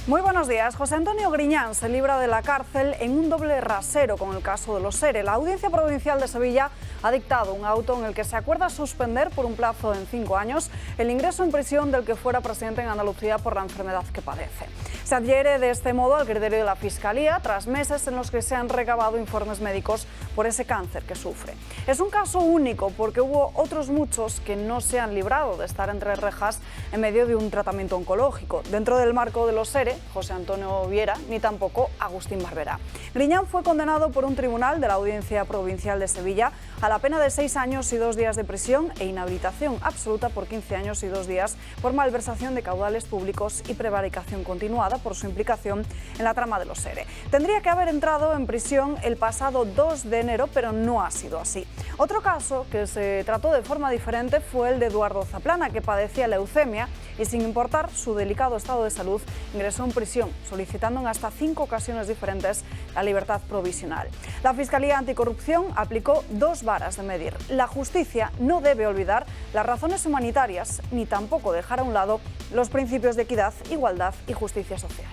Muy buenos días. José Antonio Griñán se libra de la cárcel en un doble rasero con el caso de los ERE. La Audiencia Provincial de Sevilla ha dictado un auto en el que se acuerda suspender por un plazo de 5 años el ingreso en prisión del que fuera presidente en Andalucía por la enfermedad que padece. Se adhiere de este modo al criterio de la Fiscalía tras meses en los que se han recabado informes médicos por ese cáncer que sufre. Es un caso único porque hubo otros muchos que no se han librado de estar entre rejas en medio de un tratamiento oncológico. Dentro del marco de los ERE, José Antonio Viera, ni tampoco Agustín Barberá. Griñán fue condenado por un tribunal de la Audiencia Provincial de Sevilla a la pena de 6 años y 2 días de prisión e inhabilitación absoluta por 15 años y 2 días por malversación de caudales públicos y prevaricación continuada por su implicación en la trama de los ERE. Tendría que haber entrado en prisión el pasado 2 de enero, pero no ha sido así. Otro caso que se trató de forma diferente fue el de Eduardo Zaplana, que padecía leucemia y, sin importar su delicado estado de salud, ingresó en prisión, solicitando en hasta 5 ocasiones diferentes la libertad provisional. La Fiscalía Anticorrupción aplicó 2 varas de medir. La justicia no debe olvidar las razones humanitarias ni tampoco dejar a un lado los principios de equidad, igualdad y justicia social.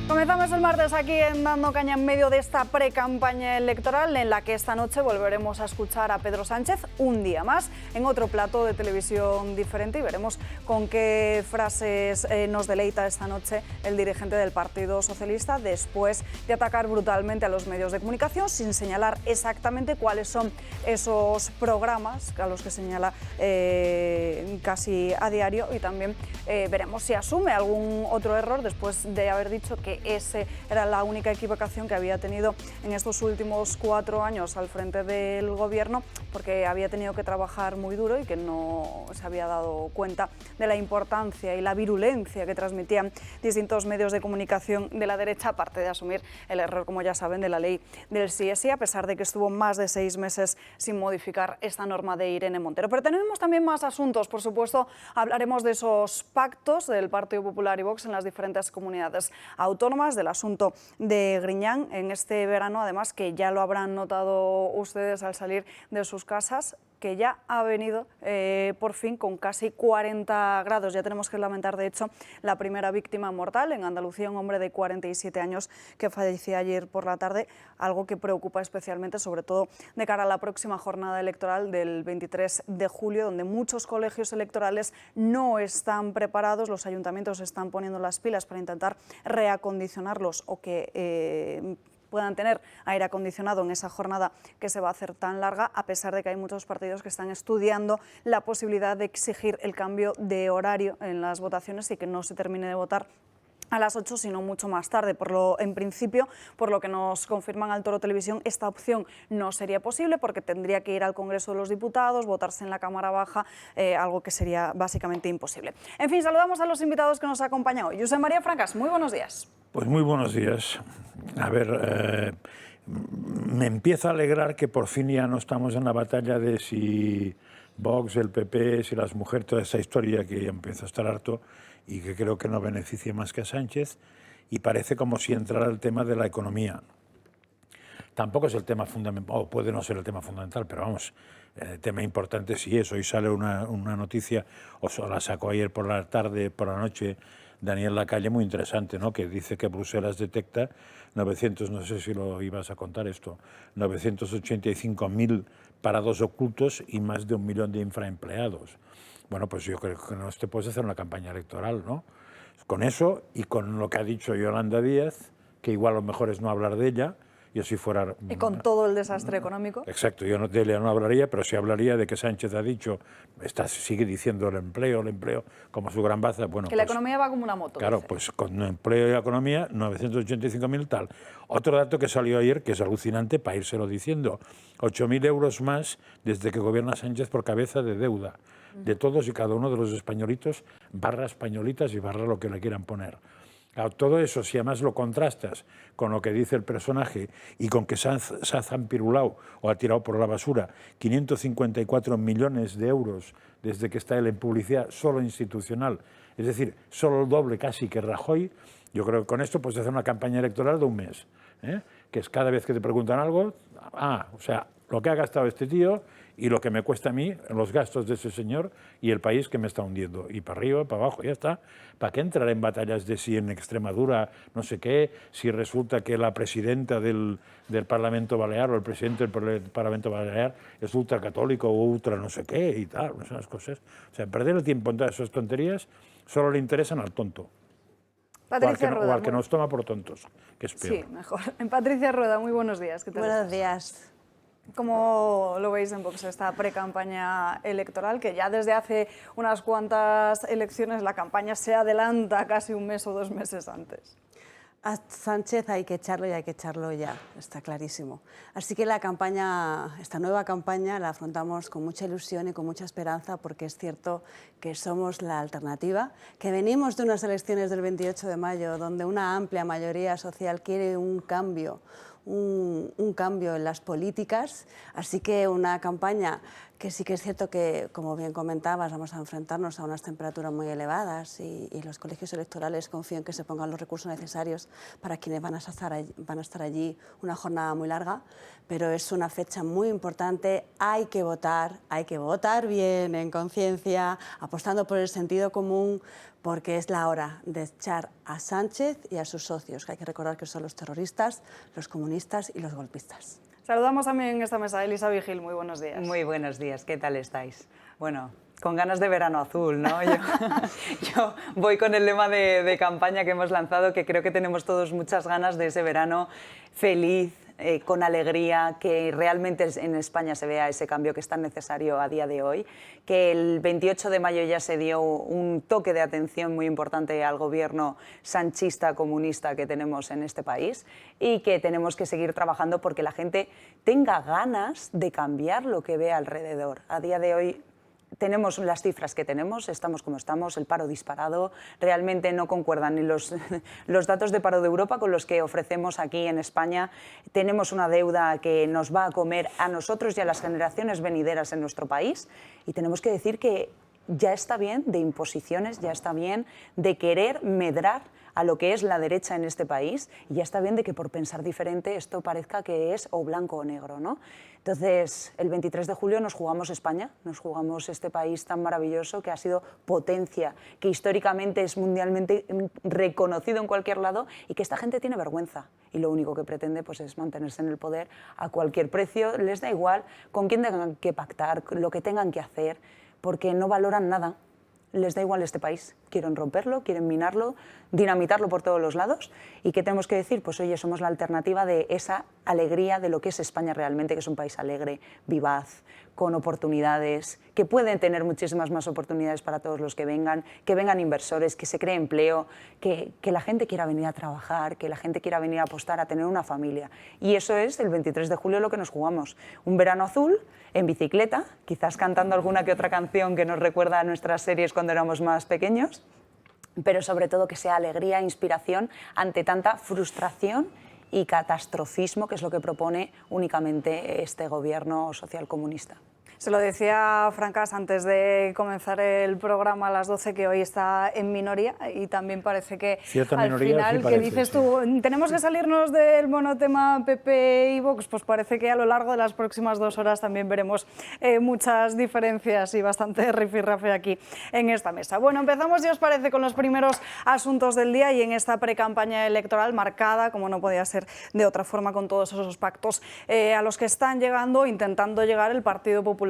Comenzamos el martes aquí en Dando Caña en medio de esta pre-campaña electoral en la que esta noche volveremos a escuchar a Pedro Sánchez un día más en otro plató de televisión diferente y veremos con qué frases nos deleita esta noche el dirigente del Partido Socialista después de atacar brutalmente a los medios de comunicación sin señalar exactamente cuáles son esos programas a los que señala casi a diario y también veremos si asume algún otro error después de haber dicho que esa era la única equivocación que había tenido en estos últimos 4 años al frente del gobierno, porque había tenido que trabajar muy duro y que no se había dado cuenta de la importancia y la virulencia que transmitían distintos medios de comunicación de la derecha, aparte de asumir el error, como ya saben, de la ley del sí es sí, a pesar de que estuvo más de 6 meses sin modificar esta norma de Irene Montero. Pero tenemos también más asuntos, por supuesto, hablaremos de esos pactos del Partido Popular y Vox en las diferentes comunidades autónomas, del asunto de Griñán en este verano, además que ya lo habrán notado ustedes al salir de sus casas, que ya ha venido por fin con casi 40 grados. Ya tenemos que lamentar, de hecho, la primera víctima mortal en Andalucía, un hombre de 47 años que falleció ayer por la tarde, algo que preocupa especialmente, sobre todo de cara a la próxima jornada electoral del 23 de julio, donde muchos colegios electorales no están preparados, los ayuntamientos están poniendo las pilas para intentar reacondicionarlos o que puedan tener aire acondicionado en esa jornada que se va a hacer tan larga, a pesar de que hay muchos partidos que están estudiando la posibilidad de exigir el cambio de horario en las votaciones y que no se termine de votar a las 8, sino mucho más tarde. En principio, por lo que nos confirman al Toro Televisión, esta opción no sería posible porque tendría que ir al Congreso de los Diputados, votarse en la Cámara Baja, algo que sería básicamente imposible. En fin, saludamos a los invitados que nos acompañan hoy. Josep María Francas, muy buenos días. Pues muy buenos días. A ver, me empieza a alegrar que por fin ya no estamos en la batalla de si Vox, el PP, si las mujeres, toda esa historia que ya empiezo a estar harto y que creo que no beneficia más que a Sánchez, y parece como si entrara el tema de la economía. Tampoco es el tema fundamental, o puede no ser el tema fundamental, pero vamos, el tema importante sí es. Hoy sale una noticia, o la sacó ayer por la tarde, por la noche, Daniel Lacalle, muy interesante, ¿no? Que dice que Bruselas detecta 900, no sé si lo ibas a contar esto, 985.000 parados ocultos y más de 1 millón de infraempleados. Bueno, pues yo creo que no te puedes hacer una campaña electoral, ¿no? Con eso y con lo que ha dicho Yolanda Díaz, que igual lo mejor es no hablar de ella. Yo si fuera... Y con todo el desastre económico. Exacto, yo de ella no hablaría, pero sí hablaría de que Sánchez ha dicho, sigue diciendo el empleo, como su gran baza. Bueno, que la economía va como una moto. Claro, dice. Pues con empleo y economía, 985.000 tal. Otro dato que salió ayer, que es alucinante, para írselo diciendo, 8.000 euros más desde que gobierna Sánchez por cabeza de deuda, de todos y cada uno de los españolitos, barra españolitas y barra lo que le quieran poner. Claro, todo eso, si además lo contrastas con lo que dice el personaje y con que se ha zampirulado o ha tirado por la basura 554 millones de euros desde que está él en publicidad, solo institucional, es decir, solo el doble casi que Rajoy, yo creo que con esto puedes hacer una campaña electoral de un mes, que es cada vez que te preguntan algo, o sea, lo que ha gastado este tío y lo que me cuesta a mí, los gastos de ese señor y el país que me está hundiendo. Y para arriba, para abajo, ya está. ¿Para qué entrar en batallas de si en Extremadura, no sé qué, si resulta que la presidenta del Parlamento Balear o el presidente del Parlamento Balear es ultracatólico o ultra no sé qué y tal, esas cosas? O sea, perder el tiempo en todas esas tonterías solo le interesan al tonto. Patricia Rueda, o al que nos toma por tontos, que es peor. Sí, mejor. Patricia Rueda, muy buenos días. ¿Qué tal Buenos estás? días. ¿Cómo lo veis en Vox esta pre-campaña electoral? Que ya desde hace unas cuantas elecciones la campaña se adelanta casi un mes o 2 meses antes. A Sánchez hay que echarlo y hay que echarlo ya, está clarísimo. Así que esta nueva campaña la afrontamos con mucha ilusión y con mucha esperanza, porque es cierto que somos la alternativa, que venimos de unas elecciones del 28 de mayo donde una amplia mayoría social quiere un cambio, un cambio en las políticas, así que una campaña que sí que es cierto que, como bien comentabas, vamos a enfrentarnos a unas temperaturas muy elevadas y los colegios electorales confío en que se pongan los recursos necesarios para quienes van a estar allí una jornada muy larga, pero es una fecha muy importante, hay que votar bien, en conciencia, apostando por el sentido común, porque es la hora de echar a Sánchez y a sus socios, que hay que recordar que son los terroristas, los comunistas y los golpistas. Saludamos también en esta mesa a Elisa Vigil, muy buenos días. Muy buenos días, ¿qué tal estáis? Bueno, con ganas de verano azul, ¿no? Yo voy con el lema de campaña que hemos lanzado, que creo que tenemos todos muchas ganas de ese verano feliz, con alegría, que realmente en España se vea ese cambio que es tan necesario a día de hoy, que el 28 de mayo ya se dio un toque de atención muy importante al gobierno sanchista comunista que tenemos en este país y que tenemos que seguir trabajando porque la gente tenga ganas de cambiar lo que ve alrededor. A día de hoy tenemos las cifras que tenemos, estamos como estamos, el paro disparado, realmente no concuerdan ni los datos de paro de Europa con los que ofrecemos aquí en España. Tenemos una deuda que nos va a comer a nosotros y a las generaciones venideras en nuestro país y tenemos que decir que ya está bien de imposiciones, ya está bien de querer medrar a lo que es la derecha en este país y ya está bien de que por pensar diferente esto parezca que es o blanco o negro, ¿no? Entonces, el 23 de julio nos jugamos España, nos jugamos este país tan maravilloso que ha sido potencia, que históricamente es mundialmente reconocido en cualquier lado y que esta gente tiene vergüenza y lo único que pretende pues, es mantenerse en el poder a cualquier precio, les da igual con quién tengan que pactar, lo que tengan que hacer, porque no valoran nada. Les da igual este país, quieren romperlo, quieren minarlo, dinamitarlo por todos los lados. ¿Y qué tenemos que decir? Pues oye, somos la alternativa de esa alegría de lo que es España realmente, que es un país alegre, vivaz, con oportunidades, que pueden tener muchísimas más oportunidades para todos los que vengan inversores, que se cree empleo, que la gente quiera venir a trabajar, que la gente quiera venir a apostar, a tener una familia. Y eso es el 23 de julio lo que nos jugamos. Un verano azul, en bicicleta, quizás cantando alguna que otra canción que nos recuerda a nuestras series cuando éramos más pequeños, pero sobre todo que sea alegría, inspiración ante tanta frustración y catastrofismo, que es lo que propone únicamente este gobierno socialcomunista. Se lo decía Francas antes de comenzar el programa a las 12 que hoy está en minoría y también parece que cierta al minoría, final, sí parece, que dices sí. tú, tenemos que salirnos del monotema PP y Vox, pues parece que a lo largo de las próximas 2 horas también veremos muchas diferencias y bastante rifirrafe aquí en esta mesa. Bueno, empezamos, si os parece, con los primeros asuntos del día y en esta precampaña electoral marcada, como no podía ser de otra forma, con todos esos pactos a los que están llegando, intentando llegar el Partido Popular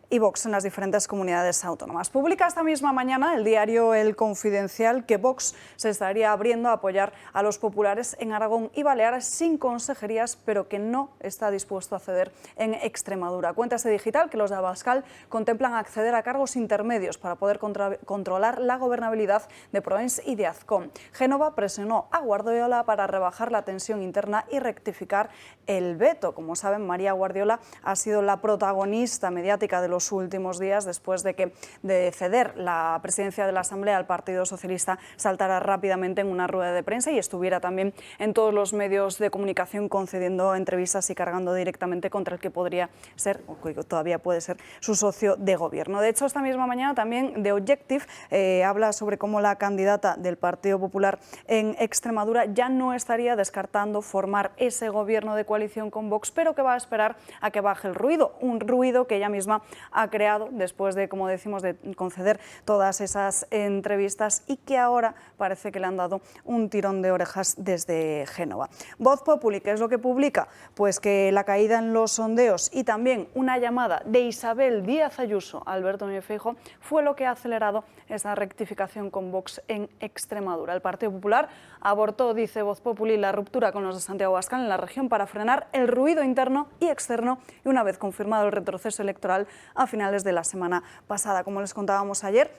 y Vox en las diferentes comunidades autónomas. Publica esta misma mañana el diario El Confidencial que Vox se estaría abriendo a apoyar a los populares en Aragón y Baleares sin consejerías, pero que no está dispuesto a ceder en Extremadura. Cuenta este digital que los de Abascal contemplan acceder a cargos intermedios para poder controlar la gobernabilidad de Proens y de Azcón. Génova presionó a Guardiola para rebajar la tensión interna y rectificar el veto. Como saben, María Guardiola ha sido la protagonista mediante mediática de los últimos días, después de ceder la presidencia de la Asamblea al Partido Socialista, saltara rápidamente en una rueda de prensa y estuviera también en todos los medios de comunicación concediendo entrevistas y cargando directamente contra el que podría ser, o que todavía puede ser, su socio de gobierno. De hecho, esta misma mañana también The Objective habla sobre cómo la candidata del Partido Popular en Extremadura ya no estaría descartando formar ese gobierno de coalición con Vox, pero que va a esperar a que baje el ruido, un ruido que ella misma ha creado después de, como decimos, de conceder todas esas entrevistas y que ahora parece que le han dado un tirón de orejas desde Génova. Voz Populi, ¿qué es lo que publica? Pues que la caída en los sondeos y también una llamada de Isabel Díaz Ayuso a Alberto Núñez Feijóo fue lo que ha acelerado esa rectificación con Vox en Extremadura. El Partido Popular abortó, dice Voz Populi, la ruptura con los de Santiago Abascal en la región para frenar el ruido interno y externo y una vez confirmado el retroceso electoral a finales de la semana pasada. Como les contábamos ayer,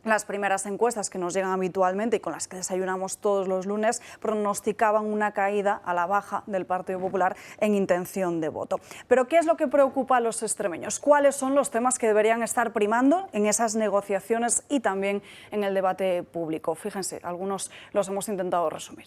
las primeras encuestas que nos llegan habitualmente y con las que desayunamos todos los lunes pronosticaban una caída a la baja del Partido Popular en intención de voto. Pero ¿qué es lo que preocupa a los extremeños? ¿Cuáles son los temas que deberían estar primando en esas negociaciones y también en el debate público? Fíjense, algunos los hemos intentado resumir.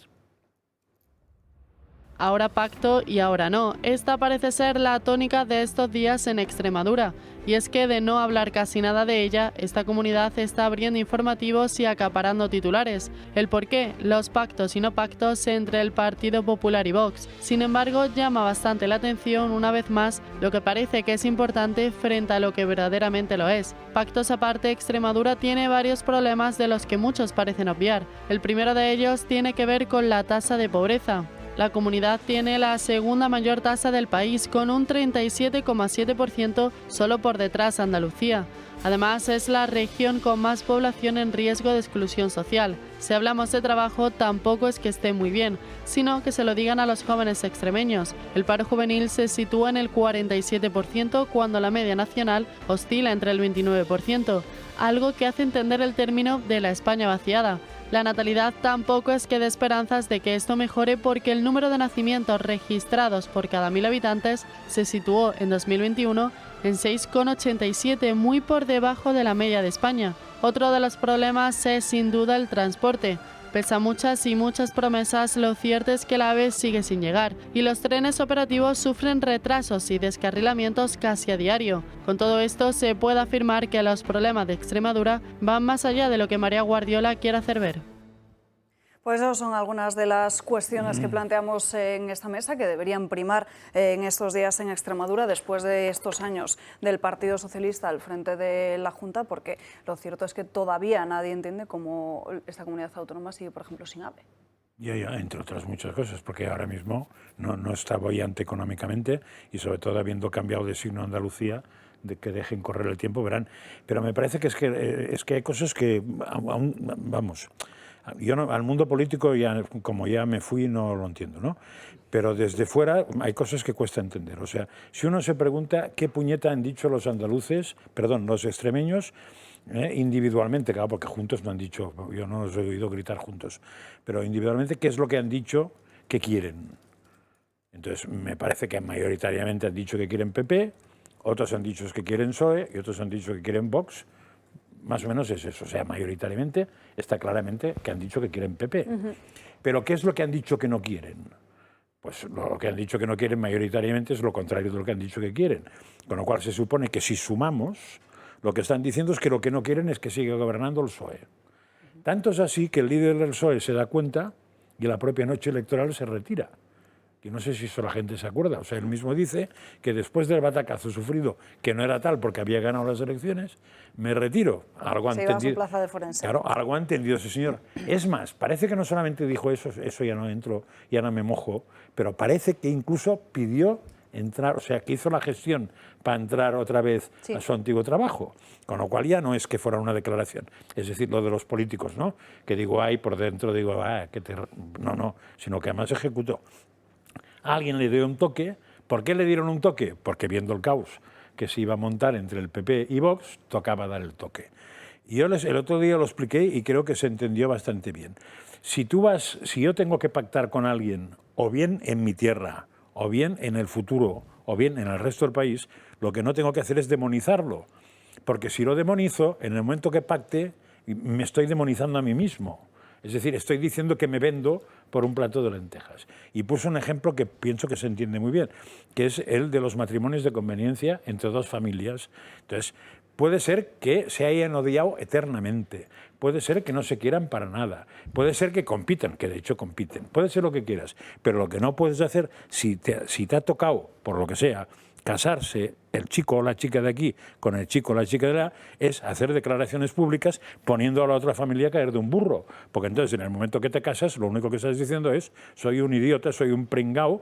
Ahora pacto y ahora no. Esta parece ser la tónica de estos días en Extremadura. Y es que de no hablar casi nada de ella, esta comunidad está abriendo informativos y acaparando titulares. El porqué, los pactos y no pactos entre el Partido Popular y Vox. Sin embargo, llama bastante la atención una vez más lo que parece que es importante frente a lo que verdaderamente lo es. Pactos aparte, Extremadura tiene varios problemas de los que muchos parecen obviar. El primero de ellos tiene que ver con la tasa de pobreza. La comunidad tiene la segunda mayor tasa del país, con un 37,7%, solo por detrás de Andalucía. Además, es la región con más población en riesgo de exclusión social. Si hablamos de trabajo, tampoco es que esté muy bien, sino que se lo digan a los jóvenes extremeños. El paro juvenil se sitúa en el 47%, cuando la media nacional oscila entre el 29%, algo que hace entender el término de la España vaciada. La natalidad tampoco es que dé esperanzas de que esto mejore, porque el número de nacimientos registrados por cada 1000 habitantes se situó en 2021 en 6,87, muy por debajo de la media de España. Otro de los problemas es sin duda el transporte. Pese a muchas promesas, lo cierto es que la AVE sigue sin llegar y los trenes operativos sufren retrasos y descarrilamientos casi a diario. Con todo esto, se puede afirmar que los problemas de Extremadura van más allá de lo que María Guardiola quiere hacer ver. Pues esas son algunas de las cuestiones que planteamos en esta mesa que deberían primar en estos días en Extremadura después de estos años del Partido Socialista al frente de la Junta, porque lo cierto es que todavía nadie entiende cómo esta comunidad autónoma sigue, por ejemplo, sin AVE. Ya, entre otras muchas cosas, porque ahora mismo no está boyante económicamente y sobre todo habiendo cambiado de signo Andalucía, de que dejen correr el tiempo, verán. Pero me parece que es que hay cosas que aún, vamos... Yo no, al mundo político, como ya me fui, no lo entiendo, ¿no? Pero desde fuera hay cosas que cuesta entender. O sea, si uno se pregunta qué puñeta han dicho los andaluces, perdón, los extremeños, individualmente, claro, porque juntos no han dicho, yo no los he oído gritar juntos, pero individualmente, ¿qué es lo que han dicho que quieren? Entonces, me parece que mayoritariamente han dicho que quieren PP, otros han dicho que quieren PSOE y otros han dicho que quieren Vox. Más o menos es eso, o sea, mayoritariamente está claramente que han dicho que quieren PP. Pero ¿qué es lo que han dicho que no quieren? Pues lo que han dicho que no quieren mayoritariamente es lo contrario de lo que han dicho que quieren. Con lo cual se supone que si sumamos, lo que están diciendo es que lo que no quieren es que siga gobernando el PSOE. Tanto es así que el líder del PSOE se da cuenta y la propia noche electoral se retira. Y no sé si eso la gente se acuerda. O sea, él mismo dice que después del batacazo sufrido, que no era tal porque había ganado las elecciones, me retiro. Algo se iba a su plaza de forense. Claro, algo ha entendido ese señor. Es más, parece que no solamente dijo eso ya no entro, ya no me mojo, pero parece que incluso pidió entrar, o sea, que hizo la gestión para entrar otra vez a su antiguo trabajo. Con lo cual ya no es que fuera una declaración. Es decir, lo de los políticos, ¿no? Que digo, ay, por dentro digo, no, sino que además ejecutó. Alguien le dio un toque. ¿Por qué le dieron un toque? Porque viendo el caos que se iba a montar entre el PP y Vox, tocaba dar el toque. Y yo el otro día lo expliqué y creo que se entendió bastante bien. Si yo tengo que pactar con alguien, o bien en mi tierra, o bien en el futuro, o bien en el resto del país, Lo que no tengo que hacer es demonizarlo, porque si lo demonizo, en el momento que pacte, me estoy demonizando a mí mismo. Es decir, estoy diciendo que me vendo por un plato de lentejas. Y puso un ejemplo que pienso que se entiende muy bien, que es el de los matrimonios de conveniencia entre dos familias. Entonces, puede ser que se hayan odiado eternamente, puede ser que no se quieran para nada, puede ser que compitan, que de hecho compiten, puede ser lo que quieras, pero lo que no puedes hacer, si te ha tocado, por lo que sea, casarse el chico o la chica de aquí con el chico o la chica de allá, es hacer declaraciones públicas poniendo a la otra familia a caer de un burro. Porque entonces, en el momento que te casas, lo único que estás diciendo es soy un idiota, soy un pringao,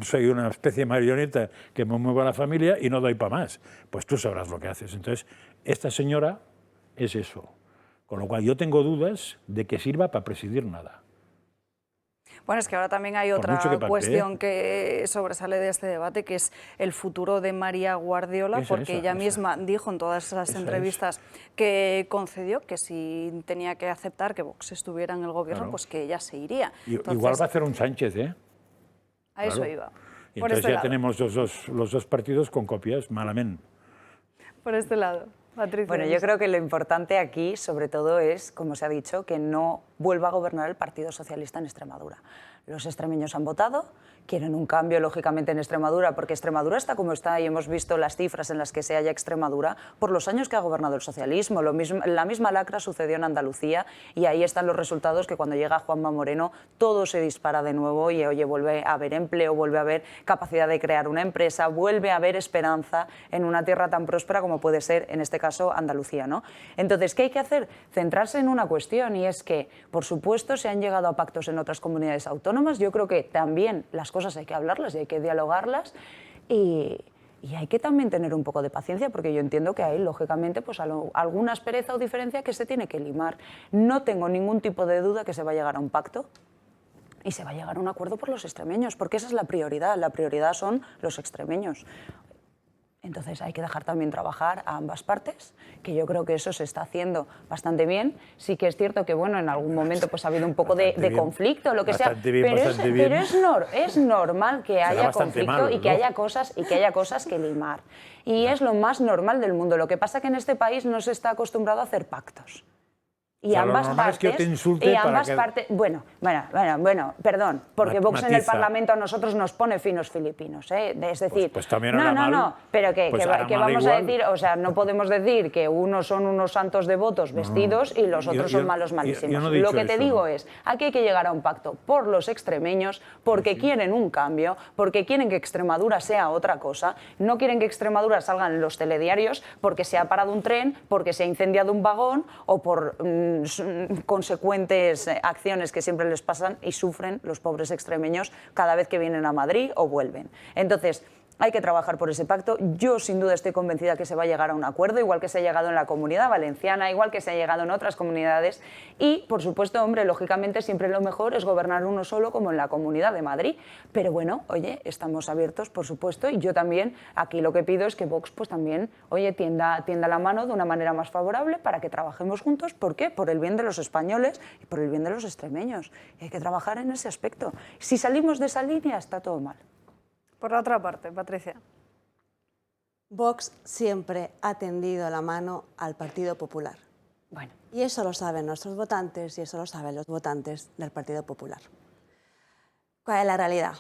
soy una especie de marioneta que me mueve a la familia y no doy para más. Pues tú sabrás lo que haces. Entonces, esta señora es eso. Con lo cual, yo tengo dudas de que sirva para presidir nada. Bueno, es que ahora también hay otra cuestión que sobresale de este debate, que es el futuro de María Guardiola, porque ella misma dijo en todas esas entrevistas que concedió que si tenía que aceptar que Vox estuviera en el gobierno, pues que ella se iría. Entonces, igual va a hacer un Sánchez, ¿eh? A eso iba. Y entonces ya tenemos los dos partidos con copias, malamente. Por este lado. Patricia. Bueno, yo creo que lo importante aquí, sobre todo, es, como se ha dicho, que no vuelva a gobernar el Partido Socialista en Extremadura. Los extremeños han votado, quieren un cambio, lógicamente, en Extremadura, porque Extremadura está como está y hemos visto las cifras en las que se halla Extremadura por los años que ha gobernado el socialismo. La misma lacra sucedió en Andalucía y ahí están los resultados que cuando llega Juanma Moreno todo se dispara de nuevo y, oye, vuelve a haber empleo, vuelve a haber capacidad de crear una empresa, vuelve a haber esperanza en una tierra tan próspera como puede ser, en este caso, Andalucía, ¿no? Entonces, ¿qué hay que hacer? Centrarse en una cuestión y es que, por supuesto, se han llegado a pactos en otras comunidades autónomas. Yo creo que también las cosas hay que hablarlas y hay que dialogarlas y hay que también tener un poco de paciencia porque yo entiendo que hay, lógicamente, pues alguna aspereza o diferencia que se tiene que limar. No tengo ningún tipo de duda que se va a llegar a un pacto y se va a llegar a un acuerdo por los extremeños, porque esa es la prioridad son los extremeños. Entonces hay que dejar también trabajar a ambas partes, que yo creo que eso se está haciendo bastante bien. Sí que es cierto que, bueno, en algún momento pues ha habido un poco de conflicto, lo que sea, pero es normal que haya conflicto y que haya cosas que limar. Y es lo más normal del mundo. Lo que pasa es que en este país no se está acostumbrado a hacer pactos. Y ambas partes, bueno, perdón, porque Vox en el Parlamento a nosotros nos pone finos filipinos, ¿eh? Es decir, pues también no, pero que vamos a decir, o sea, no podemos decir que unos son unos santos devotos vestidos y los otros son malos malísimos. Lo que te digo es, aquí hay que llegar a un pacto por los extremeños, porque quieren un cambio, porque quieren que Extremadura sea otra cosa, no quieren que Extremadura salgan en los telediarios porque se ha parado un tren, porque se ha incendiado un vagón o por consecuentes acciones que siempre les pasan y sufren los pobres extremeños cada vez que vienen a Madrid o vuelven. Entonces, hay que trabajar por ese pacto. Yo, sin duda, estoy convencida que se va a llegar a un acuerdo, igual que se ha llegado en la Comunidad Valenciana, igual que se ha llegado en otras comunidades. Y, por supuesto, hombre, lógicamente siempre lo mejor es gobernar uno solo, como en la Comunidad de Madrid. Pero bueno, oye, estamos abiertos, por supuesto, y yo también, aquí lo que pido es que Vox, pues también, oye, tienda la mano de una manera más favorable para que trabajemos juntos. ¿Por qué? Por el bien de los españoles y por el bien de los extremeños. Y hay que trabajar en ese aspecto. Si salimos de esa línea, está todo mal. Por la otra parte, Patricia. Vox siempre ha tendido la mano al Partido Popular. Bueno. Y eso lo saben nuestros votantes y eso lo saben los votantes del Partido Popular. ¿Cuál es la realidad?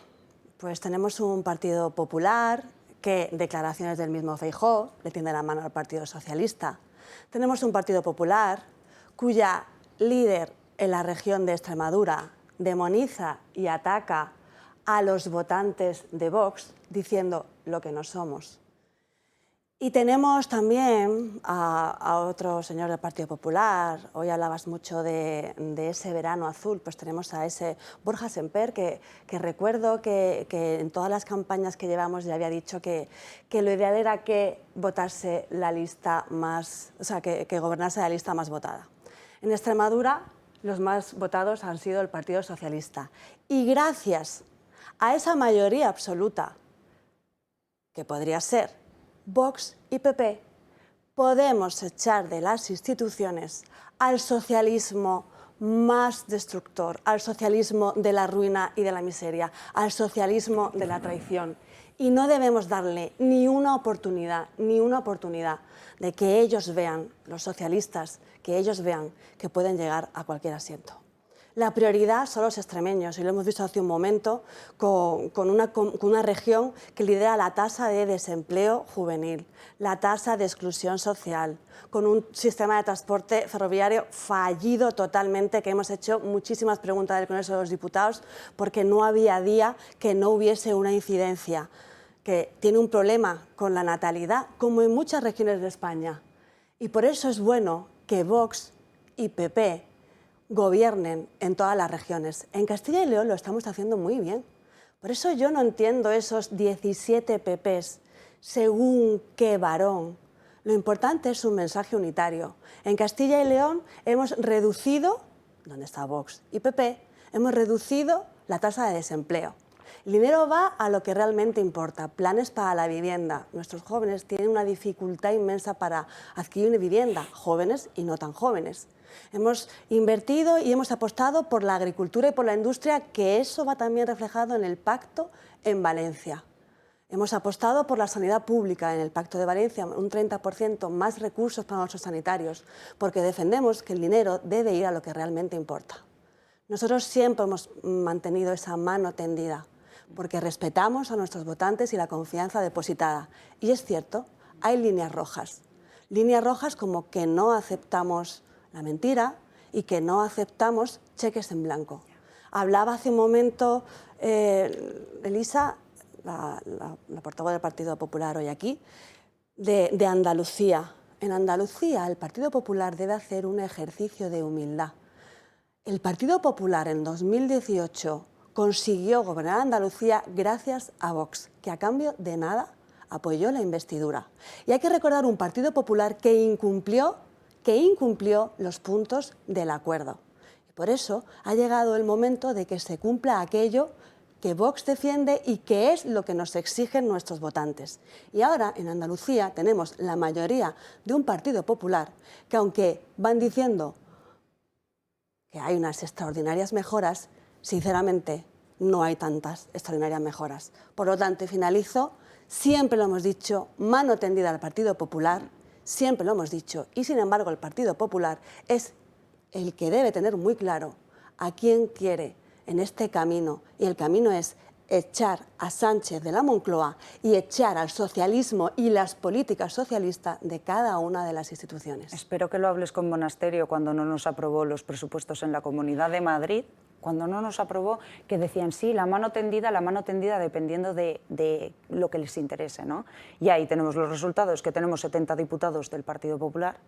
Pues tenemos un Partido Popular que, declaraciones del mismo Feijóo, le tiende la mano al Partido Socialista. Tenemos un Partido Popular cuya líder en la región de Extremadura demoniza y ataca a los votantes de Vox, diciendo lo que no somos. Y tenemos también a otro señor del Partido Popular, hoy hablabas mucho de ese verano azul, pues tenemos a ese Borja Semper, que recuerdo que en todas las campañas que llevamos ya había dicho que lo ideal era que votase la lista más, o sea, que gobernase la lista más votada. En Extremadura, los más votados han sido el Partido Socialista. Y gracias a esa mayoría absoluta, que podría ser Vox y PP, podemos echar de las instituciones al socialismo más destructor, al socialismo de la ruina y de la miseria, al socialismo de la traición. y no debemos darle ni una oportunidad de que ellos vean, los socialistas, que ellos vean que pueden llegar a cualquier asiento. La prioridad son los extremeños, y lo hemos visto hace un momento con una región que lidera la tasa de desempleo juvenil, la tasa de exclusión social, con un sistema de transporte ferroviario fallido totalmente, que hemos hecho muchísimas preguntas del Congreso de los Diputados porque no había día que no hubiese una incidencia, que tiene un problema con la natalidad, como en muchas regiones de España. Y por eso es bueno que Vox y PP gobiernen en todas las regiones. En Castilla y León lo estamos haciendo muy bien. Por eso yo no entiendo esos 17 PPs según qué varón. Lo importante es un mensaje unitario. En Castilla y León hemos reducido, ¿dónde está Vox y PP? Hemos reducido la tasa de desempleo. El dinero va a lo que realmente importa, planes para la vivienda. Nuestros jóvenes tienen una dificultad inmensa para adquirir una vivienda, jóvenes y no tan jóvenes. Hemos invertido y hemos apostado por la agricultura y por la industria, que eso va también reflejado en el Pacto en Valencia. Hemos apostado por la sanidad pública en el Pacto de Valencia, un 30% más recursos para nuestros sanitarios, porque defendemos que el dinero debe ir a lo que realmente importa. Nosotros siempre hemos mantenido esa mano tendida, porque respetamos a nuestros votantes y la confianza depositada. Y es cierto, hay líneas rojas como que no aceptamos la mentira y que no aceptamos cheques en blanco. Hablaba hace un momento Elisa, la portavoz del Partido Popular hoy aquí, de Andalucía. En Andalucía el Partido Popular debe hacer un ejercicio de humildad. El Partido Popular en 2018 consiguió gobernar Andalucía gracias a Vox, que a cambio de nada apoyó la investidura. Y hay que recordar un Partido Popular que incumplió los puntos del acuerdo. Y por eso ha llegado el momento de que se cumpla aquello que Vox defiende y que es lo que nos exigen nuestros votantes. Y ahora en Andalucía tenemos la mayoría de un Partido Popular que, aunque van diciendo que hay unas extraordinarias mejoras, sinceramente no hay tantas extraordinarias mejoras. Por lo tanto, y finalizo, siempre lo hemos dicho, mano tendida al Partido Popular, siempre lo hemos dicho, y sin embargo el Partido Popular es el que debe tener muy claro a quién quiere en este camino, y el camino es echar a Sánchez de la Moncloa y echar al socialismo y las políticas socialistas de cada una de las instituciones. Espero que lo hables con Monasterio cuando no nos aprobó los presupuestos en la Comunidad de Madrid, cuando no nos aprobó, que decían sí, la mano tendida dependiendo de lo que les interese, ¿no? Y ahí tenemos los resultados, que tenemos 70 diputados del Partido Popular.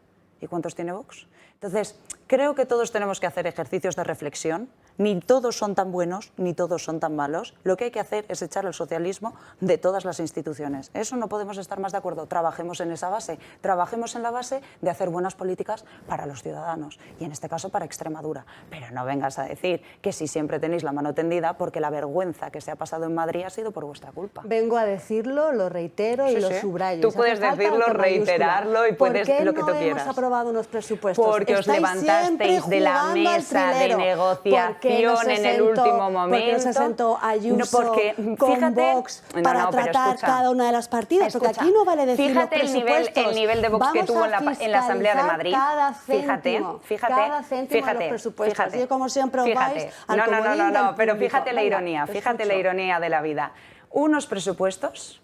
¿Y cuántos tiene Vox? Entonces, creo que todos tenemos que hacer ejercicios de reflexión. Ni todos son tan buenos, ni todos son tan malos. Lo que hay que hacer es echar el socialismo de todas las instituciones. Eso no podemos estar más de acuerdo. Trabajemos en esa base. Trabajemos en la base de hacer buenas políticas para los ciudadanos. Y en este caso para Extremadura. Pero no vengas a decir que si siempre tenéis la mano tendida, porque la vergüenza que se ha pasado en Madrid ha sido por vuestra culpa. Vengo a decirlo, lo reitero y lo subrayo. Tú puedes decirlo, reiterarlo y puedes lo que tú quieras. ¿Por qué no hemos aprobado unos presupuestos? Porque os levantasteis de la mesa de negociación en el último momento. Porque no se sentó Ayuso con Vox para tratar cada una de las partidas. Porque aquí no vale decir los presupuestos. El nivel de Vox que tuvo en la Asamblea de Madrid. Cada céntimo de los presupuestos. Yo, como siempre, os vais al comodín del pero público. fíjate la ironía, fíjate la ironía de la vida. Unos presupuestos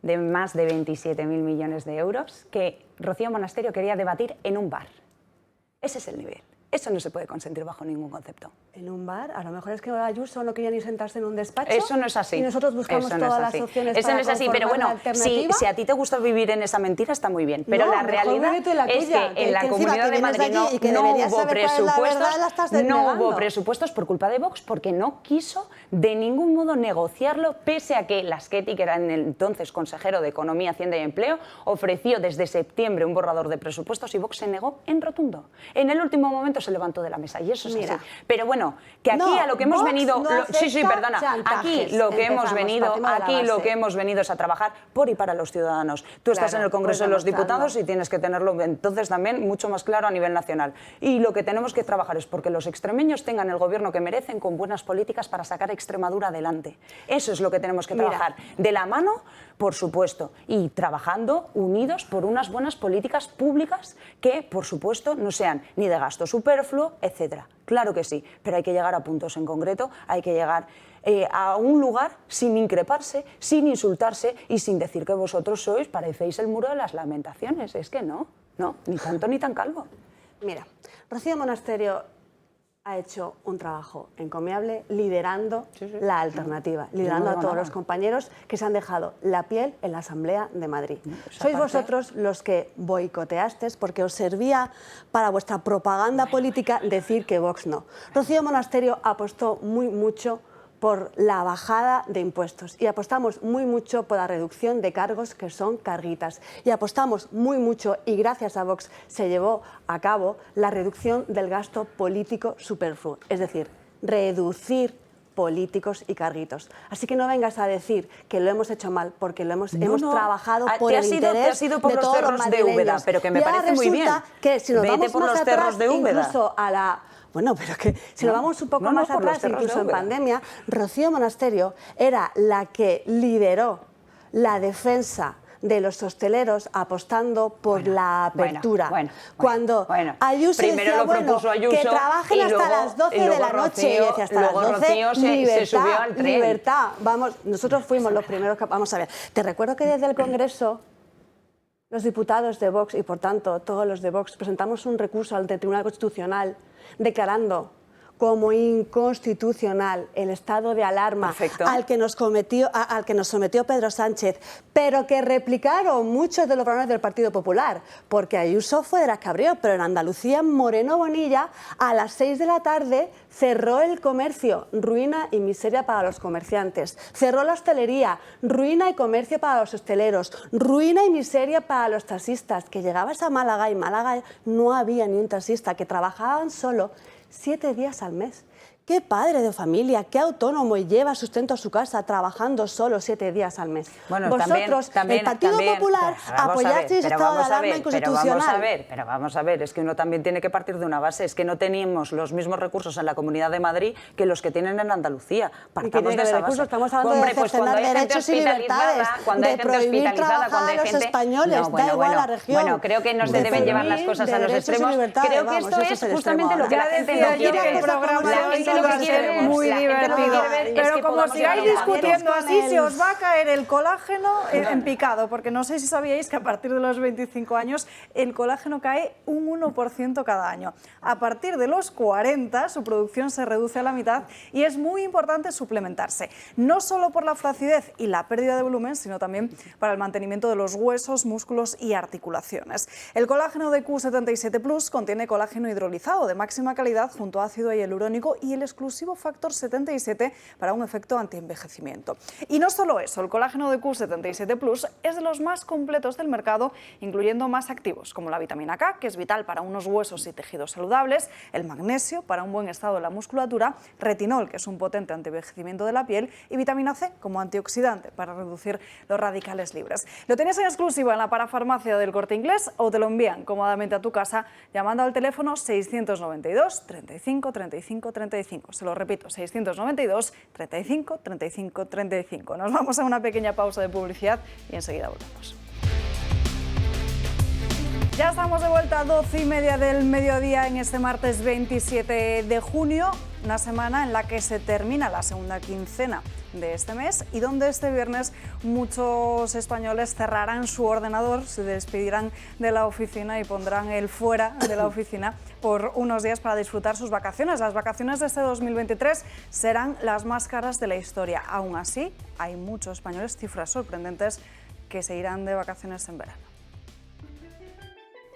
de más de 27.000 millones de euros que Rocío Monasterio quería debatir en un bar. Ese es el nivel. Eso no se puede consentir bajo ningún concepto. ¿En un bar? A lo mejor es que Ayuso no quería ni sentarse en un despacho. Eso no es así. Y nosotros buscamos todas las opciones Eso para no es así, pero bueno, si a ti te gusta vivir en esa mentira está muy bien. Pero la realidad es que en la Comunidad de Madrid no hubo presupuestos por culpa de Vox, porque no quiso de ningún modo negociarlo, pese a que Laschetti, que era en el entonces consejero de Economía, Hacienda y Empleo, ofreció desde septiembre un borrador de presupuestos y Vox se negó en rotundo. En el último momento se levantó de la mesa y eso es así. Pero bueno, Bueno, que aquí No, a lo que hemos Vox venido... no sí, acepta perdona. Aquí chantajes. lo que hemos Empezamos, venido es a trabajar por y para los ciudadanos. Tú estás Claro, en el Congreso pues de los demostrando. Diputados y tienes que tenerlo entonces también mucho más claro a nivel nacional. Y lo que tenemos que trabajar es porque los extremeños tengan el gobierno que merecen con buenas políticas para sacar a Extremadura adelante. Eso es lo que tenemos que trabajar. De la mano, por supuesto, y trabajando unidos por unas buenas políticas públicas que, por supuesto, no sean ni de gasto superfluo, etcétera. Claro que sí, pero hay que llegar a puntos en concreto, hay que llegar a un lugar sin increparse, sin insultarse y sin decir que vosotros parecéis el muro de las lamentaciones. Es que no, ni tanto ni tan calvo. Mira, Rocío Monasterio ha hecho un trabajo encomiable liderando la alternativa, liderando a todos los compañeros que se han dejado la piel en la Asamblea de Madrid. Sois vosotros los que boicoteasteis porque os servía para vuestra propaganda política decir que Vox no. Rocío Monasterio apostó mucho por la bajada de impuestos y apostamos muy mucho por la reducción de cargos que son carguitas y apostamos muy mucho y gracias a Vox se llevó a cabo la reducción del gasto político superfluo, es decir, reducir políticos y carguitos. Así que no vengas a decir que lo hemos hecho mal porque hemos trabajado por el interés de todos los madrileños. Pero que me parece muy bien. Que si nos Vete vamos por más los atrás, cerros de Úbeda. incluso a la... Bueno, pero que si nos vamos un poco más atrás, incluso en pandemia, Rocío Monasterio era la que lideró la defensa de los hosteleros apostando por la apertura. Cuando Ayuso primero decía, que trabajen hasta las 12 de la noche y decía hasta las 12, se subió al tren. Libertad. Vamos, nosotros fuimos los primeros que... Vamos a ver, te recuerdo que desde el Congreso los diputados de Vox y, por tanto, todos los de Vox presentamos un recurso ante el Tribunal Constitucional declarando como inconstitucional el estado de alarma al que nos sometió Pedro Sánchez, pero que replicaron muchos de los varones del Partido Popular, porque Ayuso fue de las que abrió, pero en Andalucía Moreno Bonilla a las 6 de la tarde cerró el comercio, ruina y miseria para los comerciantes, cerró la hostelería, ruina y comercio para los hosteleros, ruina y miseria para los taxistas, que llegabas a Málaga y Málaga no había ni un taxista, que trabajaban solo 7 días al mes. ¿Qué padre de familia, qué autónomo lleva sustento a su casa trabajando solo 7 días al mes? Bueno, vosotros, el Partido Popular, apoyasteis el estado de alarma inconstitucional. Pero vamos a ver, es que uno también tiene que partir de una base, es que no teníamos los mismos recursos en la Comunidad de Madrid que los que tienen en Andalucía. Partamos de esa base. Estamos hablando de cercenar derechos y libertades, de prohibir trabajar a los españoles, da igual la región. Bueno, creo que no se deben llevar las cosas a los extremos. Creo que esto es justamente lo que la gente no quiere. Muy divertido. Pero como sigáis discutiendo así, se os va a caer el colágeno en picado, porque no sé si sabíais que a partir de los 25 años el colágeno cae un 1% cada año. A partir de los 40 su producción se reduce a la mitad y es muy importante suplementarse, no solo por la flacidez y la pérdida de volumen, sino también para el mantenimiento de los huesos, músculos y articulaciones. El colágeno de Q77 Plus contiene colágeno hidrolizado de máxima calidad junto a ácido hialurónico y el exclusivo factor 77 para un efecto antienvejecimiento. Y no solo eso, el colágeno de Q77 Plus es de los más completos del mercado, incluyendo más activos como la vitamina K, que es vital para unos huesos y tejidos saludables, el magnesio para un buen estado de la musculatura, retinol, que es un potente antienvejecimiento de la piel, y vitamina C como antioxidante para reducir los radicales libres. Lo tienes en exclusiva en la parafarmacia del Corte Inglés o te lo envían cómodamente a tu casa llamando al teléfono 692 35 35 35. Se lo repito, 692 35 35 35. Nos vamos a una pequeña pausa de publicidad y enseguida volvemos. Ya estamos de vuelta a 12:30 del mediodía en este martes 27 de junio, una semana en la que se termina la segunda quincena de este mes y donde este viernes muchos españoles cerrarán su ordenador, se despedirán de la oficina y pondrán el fuera de la oficina por unos días para disfrutar sus vacaciones. Las vacaciones de este 2023 serán las más caras de la historia. Aún así, hay muchos españoles, cifras sorprendentes, que se irán de vacaciones en verano.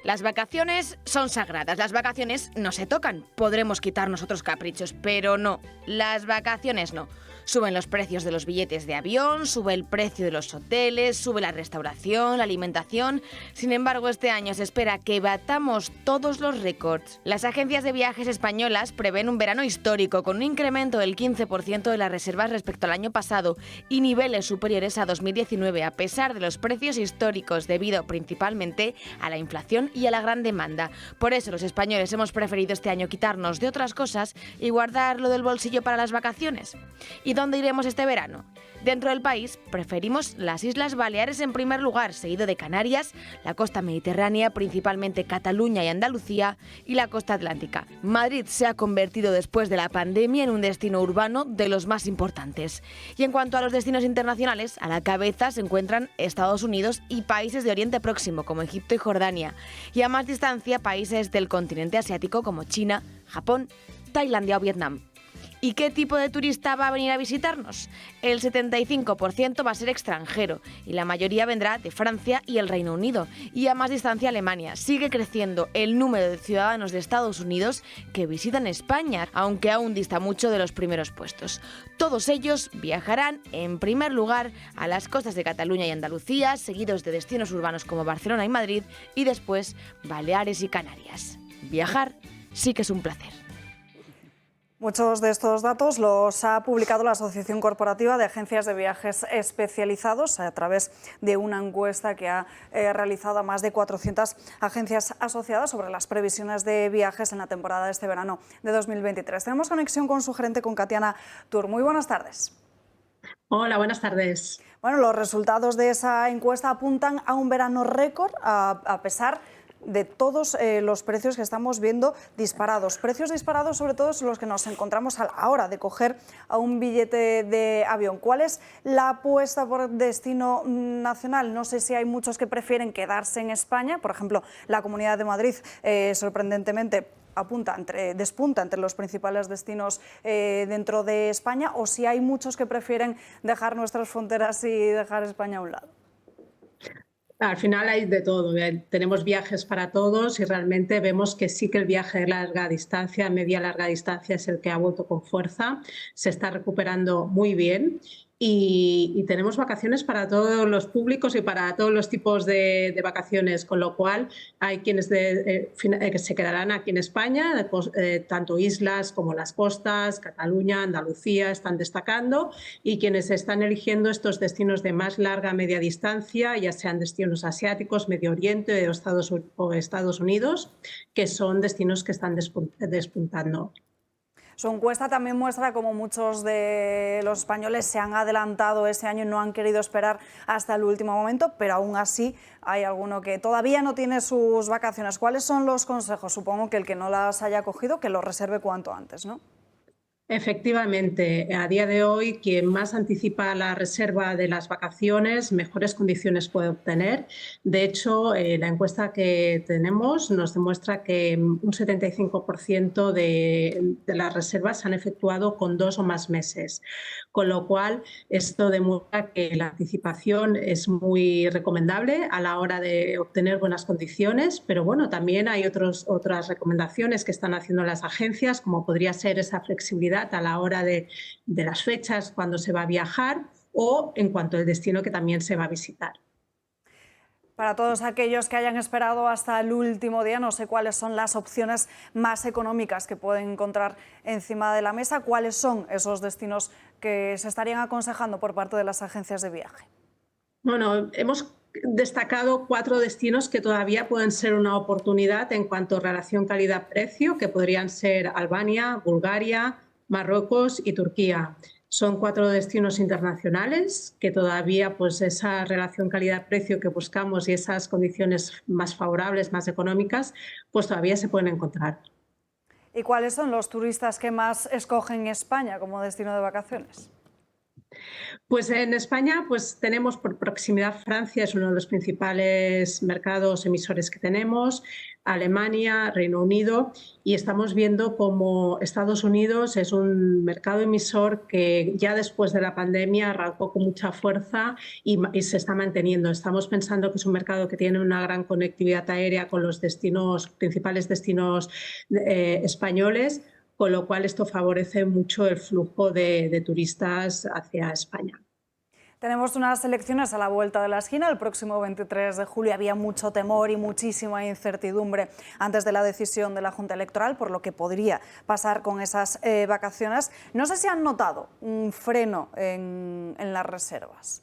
Las vacaciones son sagradas, las vacaciones no se tocan. Podremos quitarnos otros caprichos, pero no, las vacaciones no. Suben los precios de los billetes de avión, sube el precio de los hoteles, sube la restauración, la alimentación. Sin embargo, este año se espera que batamos todos los récords. Las agencias de viajes españolas prevén un verano histórico con un incremento del 15% de las reservas respecto al año pasado y niveles superiores a 2019 a pesar de los precios históricos debido principalmente a la inflación y a la gran demanda. Por eso los españoles hemos preferido este año quitarnos de otras cosas y guardar lo del bolsillo para las vacaciones. ¿Y dónde iremos este verano? Dentro del país preferimos las Islas Baleares en primer lugar, seguido de Canarias, la costa mediterránea, principalmente Cataluña y Andalucía, y la costa atlántica. Madrid se ha convertido después de la pandemia en un destino urbano de los más importantes. Y en cuanto a los destinos internacionales, a la cabeza se encuentran Estados Unidos y países de Oriente Próximo como Egipto y Jordania, y a más distancia países del continente asiático como China, Japón, Tailandia o Vietnam. ¿Y qué tipo de turista va a venir a visitarnos? El 75% va a ser extranjero y la mayoría vendrá de Francia y el Reino Unido. Y a más distancia Alemania. Sigue creciendo el número de ciudadanos de Estados Unidos que visitan España, aunque aún dista mucho de los primeros puestos. Todos ellos viajarán en primer lugar a las costas de Cataluña y Andalucía, seguidos de destinos urbanos como Barcelona y Madrid, y después Baleares y Canarias. Viajar sí que es un placer. Muchos de estos datos los ha publicado la Asociación Corporativa de Agencias de Viajes Especializados a través de una encuesta que ha realizado a más de 400 agencias asociadas sobre las previsiones de viajes en la temporada de este verano de 2023. Tenemos conexión con su gerente, con Katiana Tur. Muy buenas tardes. Hola, buenas tardes. Bueno, los resultados de esa encuesta apuntan a un verano récord a pesar de todos los precios que estamos viendo disparados. Precios disparados sobre todo son los que nos encontramos a la hora de coger a un billete de avión. ¿Cuál es la apuesta por destino nacional? No sé si hay muchos que prefieren quedarse en España. Por ejemplo, la Comunidad de Madrid, sorprendentemente, despunta entre los principales destinos dentro de España, o si hay muchos que prefieren dejar nuestras fronteras y dejar España a un lado. Al final hay de todo, tenemos viajes para todos y realmente vemos que sí que el viaje de larga distancia, media-larga distancia es el que ha vuelto con fuerza, se está recuperando muy bien y tenemos vacaciones para todos los públicos y para todos los tipos de vacaciones, con lo cual hay quienes se quedarán aquí en España, tanto islas como las costas, Cataluña, Andalucía están destacando, y quienes están eligiendo estos destinos de más larga media distancia, ya sean destinos asiáticos, Medio Oriente o Estados Unidos, que son destinos que están despuntando. Su encuesta también muestra cómo muchos de los españoles se han adelantado ese año y no han querido esperar hasta el último momento, pero aún así hay alguno que todavía no tiene sus vacaciones. ¿Cuáles son los consejos? Supongo que el que no las haya cogido, que lo reserve cuanto antes, ¿no? Efectivamente, a día de hoy quien más anticipa la reserva de las vacaciones, mejores condiciones puede obtener. De hecho, la encuesta que tenemos nos demuestra que un 75% de las reservas se han efectuado con 2 o más meses, con lo cual esto demuestra que la anticipación es muy recomendable a la hora de obtener buenas condiciones, pero bueno, también hay otras recomendaciones que están haciendo las agencias, como podría ser esa flexibilidad a la hora de las fechas cuando se va a viajar o en cuanto al destino que también se va a visitar. Para todos aquellos que hayan esperado hasta el último día, no sé cuáles son las opciones más económicas que pueden encontrar encima de la mesa. ¿Cuáles son esos destinos que se estarían aconsejando por parte de las agencias de viaje? Bueno, hemos destacado 4 destinos que todavía pueden ser una oportunidad en cuanto a relación calidad-precio, que podrían ser Albania, Bulgaria, Marruecos y Turquía. Son 4 destinos internacionales que todavía pues esa relación calidad-precio que buscamos y esas condiciones más favorables, más económicas, pues todavía se pueden encontrar. ¿Y cuáles son los turistas que más escogen España como destino de vacaciones? Pues en España pues tenemos por proximidad Francia, es uno de los principales mercados emisores que tenemos, Alemania, Reino Unido, y estamos viendo como Estados Unidos es un mercado emisor que ya después de la pandemia arrancó con mucha fuerza y se está manteniendo. Estamos pensando que es un mercado que tiene una gran conectividad aérea con los principales destinos españoles, con lo cual esto favorece mucho el flujo de turistas hacia España. Tenemos unas elecciones a la vuelta de la esquina. El próximo 23 de julio había mucho temor y muchísima incertidumbre antes de la decisión de la Junta Electoral por lo que podría pasar con esas vacaciones. No sé si han notado un freno en las reservas.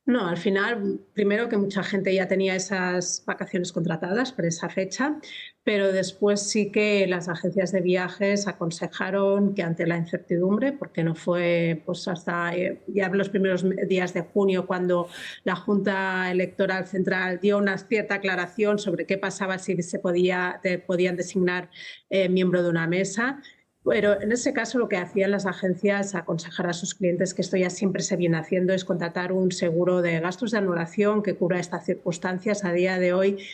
No, al final, primero que mucha gente ya tenía esas vacaciones contratadas para esa fecha, pero después sí que las agencias de viajes aconsejaron que ante la incertidumbre, porque no fue pues hasta ya los primeros días de junio cuando la Junta Electoral Central dio una cierta aclaración sobre qué pasaba si podían designar miembro de una mesa. Pero en ese caso lo que hacían las agencias aconsejar a sus clientes, que esto ya siempre se viene haciendo, es contratar un seguro de gastos de anulación que cubra estas circunstancias. A día de hoy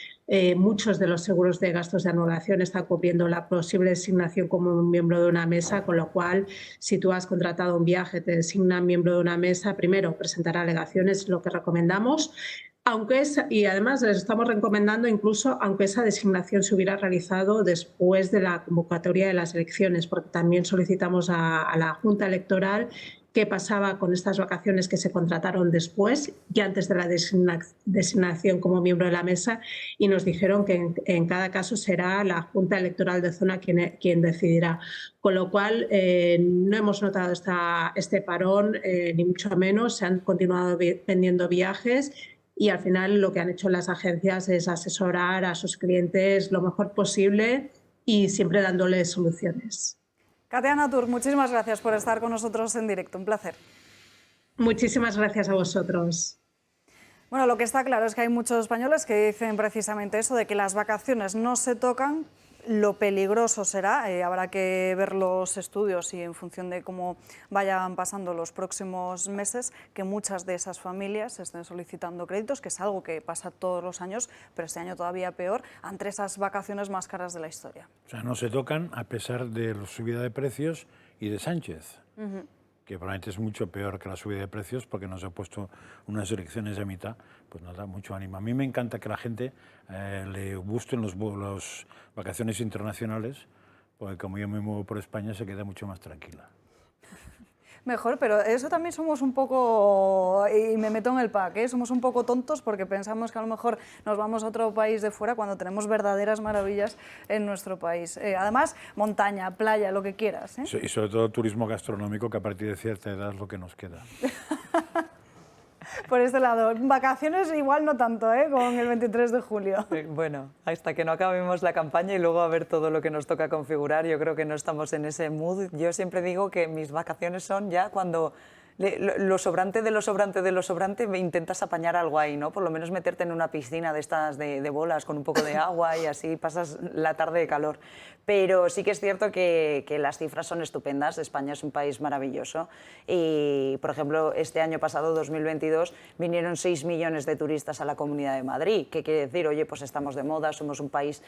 muchos de los seguros de gastos de anulación están cubriendo la posible designación como un miembro de una mesa, con lo cual si tú has contratado un viaje, te designan miembro de una mesa, primero presentar alegaciones, lo que recomendamos. Y además les estamos recomendando incluso aunque esa designación se hubiera realizado después de la convocatoria de las elecciones, porque también solicitamos a la Junta Electoral qué pasaba con estas vacaciones que se contrataron después y antes de la designación como miembro de la mesa, y nos dijeron que en cada caso será la Junta Electoral de zona quien decidirá. Con lo cual no hemos notado este parón, ni mucho menos, se han continuado vendiendo viajes. Y al final lo que han hecho las agencias es asesorar a sus clientes lo mejor posible y siempre dándoles soluciones. Katia Natur, muchísimas gracias por estar con nosotros en directo. Un placer. Muchísimas gracias a vosotros. Bueno, lo que está claro es que hay muchos españoles que dicen precisamente eso, de que las vacaciones no se tocan. Lo peligroso será, habrá que ver los estudios y en función de cómo vayan pasando los próximos meses, que muchas de esas familias estén solicitando créditos, que es algo que pasa todos los años, pero este año todavía peor, ante esas vacaciones más caras de la historia. O sea, no se tocan a pesar de la subida de precios y de Sánchez, que probablemente es mucho peor que la subida de precios porque nos ha puesto unas elecciones a mitad, pues nos da mucho ánimo. A mí me encanta que la gente le gusten las vacaciones internacionales, porque como yo me muevo por España se queda mucho más tranquila. Mejor, pero eso también somos un poco, y me meto en el pack, somos un poco tontos porque pensamos que a lo mejor nos vamos a otro país de fuera cuando tenemos verdaderas maravillas en nuestro país. Además, montaña, playa, lo que quieras. Y sobre todo turismo gastronómico, que a partir de cierta edad es lo que nos queda. Por este lado, vacaciones igual no tanto, con el 23 de julio. Bueno, hasta que no acabemos la campaña y luego a ver todo lo que nos toca configurar, yo creo que no estamos en ese mood. Yo siempre digo que mis vacaciones son ya cuando lo sobrante de lo sobrante de lo sobrante intentas apañar algo ahí, ¿no? Por lo menos meterte en una piscina de estas de bolas con un poco de agua y así pasas la tarde de calor. Pero sí que es cierto que las cifras son estupendas. España es un país maravilloso y, por ejemplo, este año pasado, 2022, vinieron 6 millones de turistas a la Comunidad de Madrid. ¿Qué quiere decir? Oye, pues estamos de moda, somos un país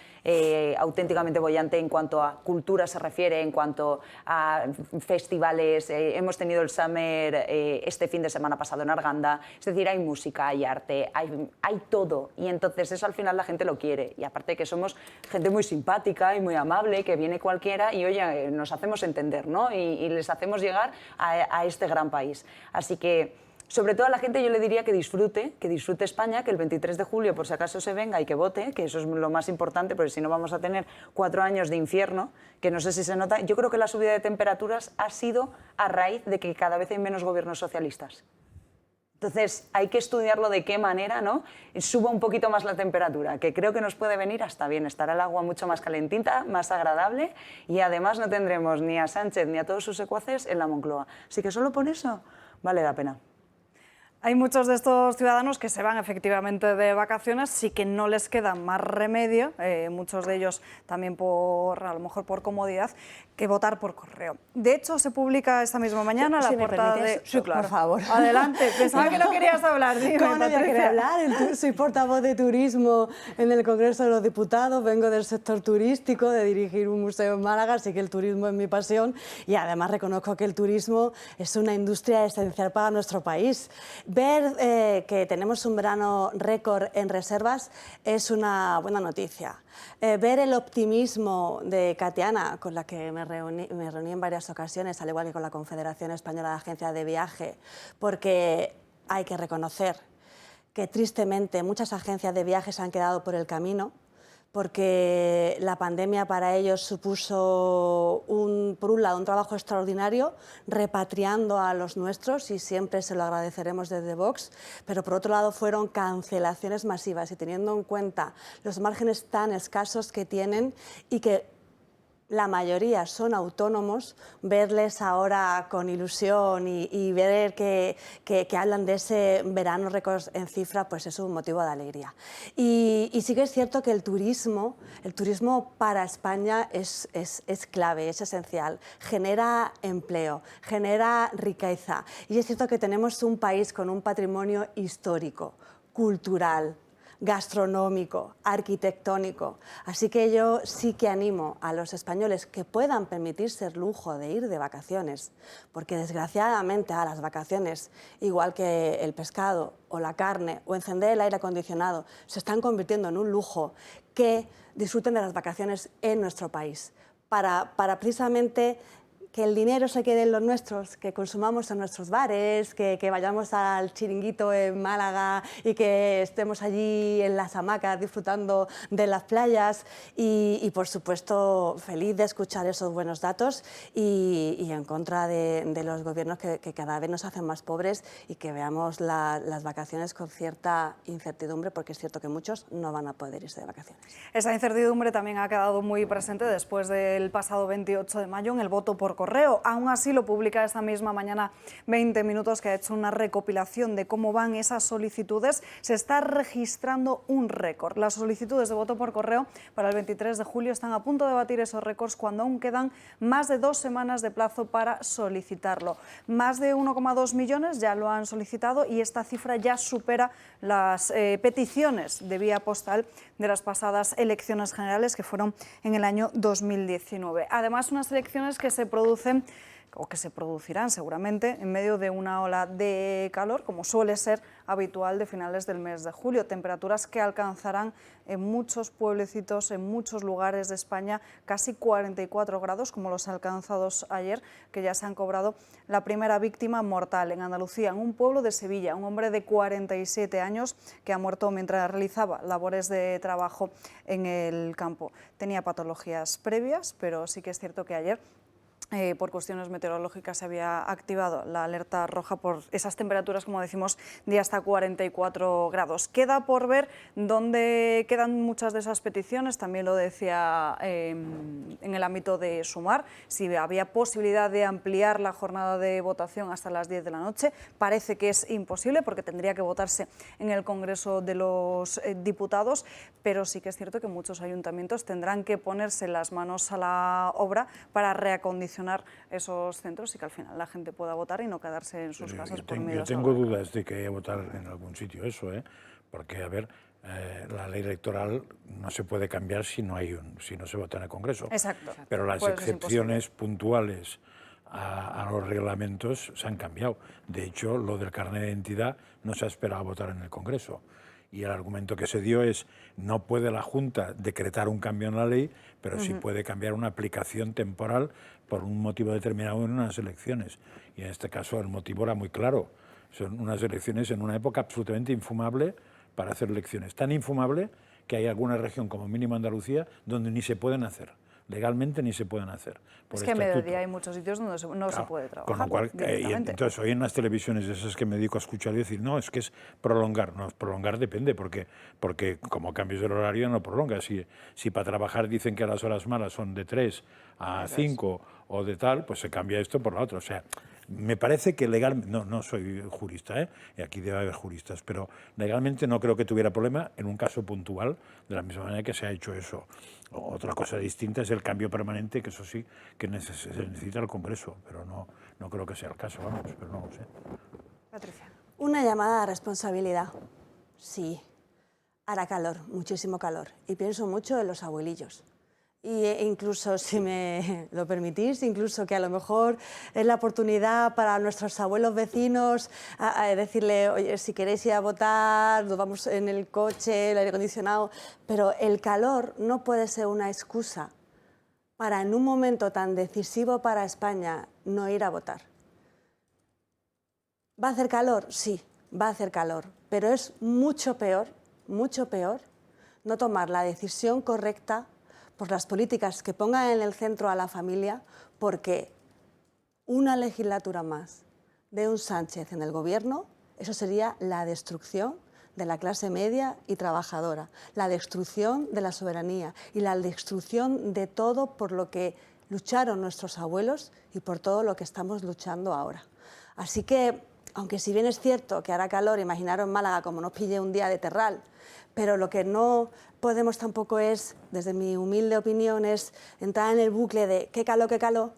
auténticamente bollante en cuanto a cultura se refiere, en cuanto a festivales. Hemos tenido el Summer este fin de semana pasado en Arganda, es decir, hay música, hay arte, hay todo, y entonces eso al final la gente lo quiere, y aparte que somos gente muy simpática y muy amable, que viene cualquiera y oye, nos hacemos entender, ¿no? Y les hacemos llegar a este gran país. Así que sobre todo a la gente yo le diría que disfrute España, que el 23 de julio por si acaso se venga y que vote, que eso es lo más importante, porque si no vamos a tener 4 años de infierno, que no sé si se nota. Yo creo que la subida de temperaturas ha sido a raíz de que cada vez hay menos gobiernos socialistas. Entonces hay que estudiarlo de qué manera, ¿no? Suba un poquito más la temperatura, que creo que nos puede venir hasta bien. Estará el agua mucho más calentita, más agradable, y además no tendremos ni a Sánchez ni a todos sus secuaces en la Moncloa. Así que solo por eso vale la pena. Hay muchos de estos ciudadanos que se van efectivamente de vacaciones, sí que no les queda más remedio, muchos de ellos también a lo mejor por comodidad, que votar por correo. De hecho, se publica esta misma mañana la portada de... Sí, claro. Por favor. Adelante, pensaba que no querías hablar. Dime, ¿Cómo no voy a querer Patricia? hablar? Soy portavoz de turismo en el Congreso de los Diputados, vengo del sector turístico, de dirigir un museo en Málaga, así que el turismo es mi pasión y además reconozco que el turismo es una industria esencial para nuestro país. Ver que tenemos un verano récord en reservas es una buena noticia. Ver el optimismo de Katiana, con la que me reuní en varias ocasiones, al igual que con la Confederación Española de Agencias de Viaje, porque hay que reconocer que tristemente muchas agencias de viajes han quedado por el camino, porque la pandemia para ellos supuso, por un lado, un trabajo extraordinario, repatriando a los nuestros, y siempre se lo agradeceremos desde Vox, pero por otro lado fueron cancelaciones masivas, y teniendo en cuenta los márgenes tan escasos que tienen y que la mayoría son autónomos, verles ahora con ilusión y ver que hablan de ese verano récord en cifra, pues es un motivo de alegría. Y sí que es cierto que el turismo para España es clave, es esencial, genera empleo, genera riqueza. Y es cierto que tenemos un país con un patrimonio histórico, cultural, gastronómico, arquitectónico. Así que yo sí que animo a los españoles que puedan permitirse el lujo de ir de vacaciones, porque desgraciadamente a las vacaciones, igual que el pescado o la carne o encender el aire acondicionado, se están convirtiendo en un lujo, que disfruten de las vacaciones en nuestro país, para precisamente que el dinero se quede en los nuestros, que consumamos en nuestros bares, que vayamos al Chiringuito en Málaga y que estemos allí en las hamacas disfrutando de las playas y por supuesto, feliz de escuchar esos buenos datos y en contra de los gobiernos que cada vez nos hacen más pobres y que veamos las vacaciones con cierta incertidumbre, porque es cierto que muchos no van a poder irse de vacaciones. Esa incertidumbre también ha quedado muy presente después del pasado 28 de mayo en el voto por correo. Aún así, lo publica esta misma mañana 20 Minutos, que ha hecho una recopilación de cómo van esas solicitudes. Se está registrando un récord. Las solicitudes de voto por correo para el 23 de julio están a punto de batir esos récords cuando aún quedan más de 2 semanas de plazo para solicitarlo. Más de 1,2 millones ya lo han solicitado y esta cifra ya supera las peticiones de vía postal de las pasadas elecciones generales, que fueron en el año 2019. Además, unas elecciones que se producen o que se producirán seguramente en medio de una ola de calor, como suele ser habitual de finales del mes de julio. Temperaturas que alcanzarán en muchos pueblecitos, en muchos lugares de España, casi 44 grados, como los alcanzados ayer, que ya se han cobrado la primera víctima mortal en Andalucía, en un pueblo de Sevilla, un hombre de 47 años que ha muerto mientras realizaba labores de trabajo en el campo. Tenía patologías previas, pero sí que es cierto que ayer por cuestiones meteorológicas se había activado la alerta roja por esas temperaturas, como decimos, de hasta 44 grados. Queda por ver dónde quedan muchas de esas peticiones, también lo decía en el ámbito de Sumar, si había posibilidad de ampliar la jornada de votación hasta las 10 de la noche. Parece que es imposible porque tendría que votarse en el Congreso de los Diputados, pero sí que es cierto que muchos ayuntamientos tendrán que ponerse las manos a la obra para reacondicionar esos centros y que al final la gente pueda votar y no quedarse en sus casas por miedo. Yo tengo dudas de que haya votar en algún sitio eso, porque, a ver, la ley electoral no se puede cambiar si no se vota en el Congreso. Exacto. Pero las excepciones puntuales a los reglamentos se han cambiado. De hecho, lo del carnet de identidad no se ha esperado a votar en el Congreso. Y el argumento que se dio es: no puede la Junta decretar un cambio en la ley, pero sí puede cambiar una aplicación temporal por un motivo determinado en unas elecciones. Y en este caso el motivo era muy claro. Son unas elecciones en una época absolutamente infumable para hacer elecciones. Tan infumable que hay alguna región, como mínimo Andalucía, donde ni se pueden hacer. Legalmente ni se pueden hacer. Es que en mediodía hay muchos sitios donde no se puede trabajar. Con lo cual, entonces, hoy en las televisiones esas que me dedico a escuchar y decir, no, es que es prolongar. No, prolongar depende, porque como cambios del horario no prolonga. Si para trabajar dicen que las horas malas son de 3 a 5 o de tal, pues se cambia esto por la otra. O sea, Me parece que legalmente, no soy jurista, y aquí debe haber juristas, pero legalmente no creo que tuviera problema en un caso puntual, de la misma manera que se ha hecho eso. Otra cosa distinta es el cambio permanente, que eso sí que se necesita el Congreso, pero no creo que sea el caso, vamos, pero no lo sé. Patricia. Una llamada a responsabilidad. Sí, hará calor, muchísimo calor, y pienso mucho en los abuelillos. E incluso, si me lo permitís, incluso que a lo mejor es la oportunidad para nuestros abuelos vecinos a decirle, oye, si queréis ir a votar, nos vamos en el coche, el aire acondicionado, pero el calor no puede ser una excusa para en un momento tan decisivo para España no ir a votar. ¿Va a hacer calor? Sí, va a hacer calor, pero es mucho peor no tomar la decisión correcta por las políticas que pongan en el centro a la familia, porque una legislatura más de un Sánchez en el gobierno, eso sería la destrucción de la clase media y trabajadora, la destrucción de la soberanía y la destrucción de todo por lo que lucharon nuestros abuelos y por todo lo que estamos luchando ahora. Así que, aunque si bien es cierto que hará calor, imaginaros en Málaga como nos pille un día de terral, pero lo que no podemos tampoco es, desde mi humilde opinión, es entrar en el bucle de qué calor,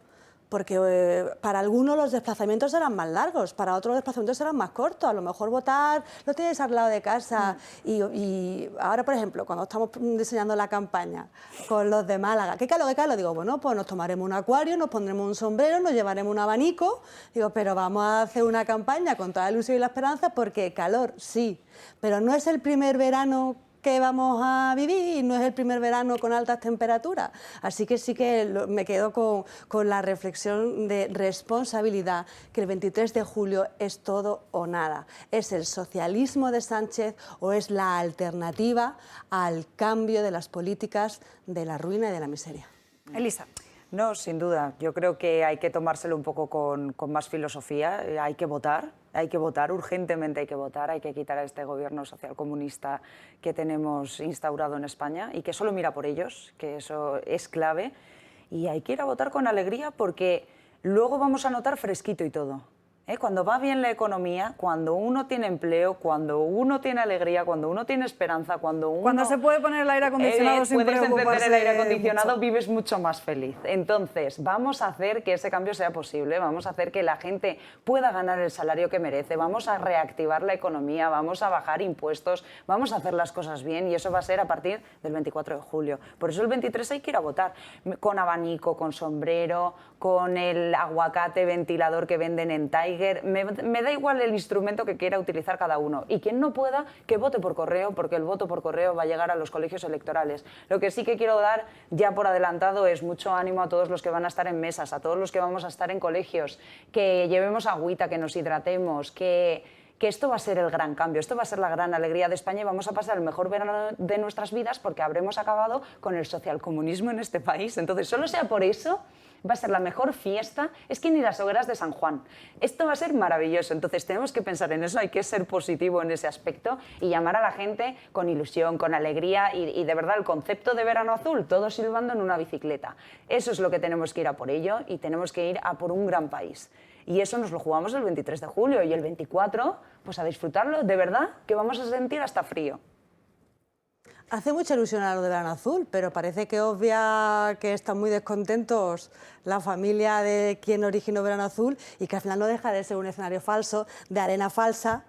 porque para algunos los desplazamientos serán más largos, para otros los desplazamientos serán más cortos. A lo mejor votar lo tienes al lado de casa. Y ahora, por ejemplo, cuando estamos diseñando la campaña con los de Málaga, ¿qué calor? Digo, bueno, pues nos tomaremos un acuario, nos pondremos un sombrero, nos llevaremos un abanico. Digo, pero vamos a hacer una campaña con toda la ilusión y la esperanza, porque calor, sí, pero no es el primer verano que vamos a vivir y no es el primer verano con altas temperaturas. Así que sí que me quedo con la reflexión de responsabilidad, que el 23 de julio es todo o nada. ¿Es el socialismo de Sánchez o es la alternativa al cambio de las políticas de la ruina y de la miseria? Elisa. No, sin duda. Yo creo que hay que tomárselo un poco con más filosofía. Hay que votar urgentemente, hay que quitar a este gobierno socialcomunista que tenemos instaurado en España y que solo mira por ellos, que eso es clave. Y hay que ir a votar con alegría, porque luego vamos a notar fresquito y todo. Cuando va bien la economía, cuando uno tiene empleo, cuando uno tiene alegría, cuando uno tiene esperanza, cuando se puede poner el aire acondicionado sin puedes preocuparse encender el aire acondicionado, mucho. vives mucho más feliz. Entonces, vamos a hacer que ese cambio sea posible, vamos a hacer que la gente pueda ganar el salario que merece, vamos a reactivar la economía, vamos a bajar impuestos, vamos a hacer las cosas bien, y eso va a ser a partir del 24 de julio. Por eso el 23 hay que ir a votar, con abanico, con sombrero, con el aguacate ventilador que venden en Tiger. Me da igual el instrumento que quiera utilizar cada uno, y quien no pueda, que vote por correo, porque el voto por correo va a llegar a los colegios electorales. Lo que sí que quiero dar ya por adelantado es mucho ánimo a todos los que van a estar en mesas, a todos los que vamos a estar en colegios, que llevemos agüita, que nos hidratemos, que esto va a ser el gran cambio, esto va a ser la gran alegría de España, y vamos a pasar el mejor verano de nuestras vidas, porque habremos acabado con el socialcomunismo en este país. Entonces, solo sea por eso, va a ser la mejor fiesta, es que ni las hogueras de San Juan. Esto va a ser maravilloso, entonces tenemos que pensar en eso, hay que ser positivo en ese aspecto y llamar a la gente con ilusión, con alegría y de verdad el concepto de verano azul, todos silbando en una bicicleta. Eso es lo que tenemos que ir a por ello, y tenemos que ir a por un gran país. Y eso nos lo jugamos el 23 de julio y el 24, pues a disfrutarlo, de verdad, que vamos a sentir hasta frío. Hace mucha ilusión a lo de Verano Azul, pero parece que obvia que están muy descontentos la familia de quien originó Verano Azul, y que al final no deja de ser un escenario falso, de arena falsa.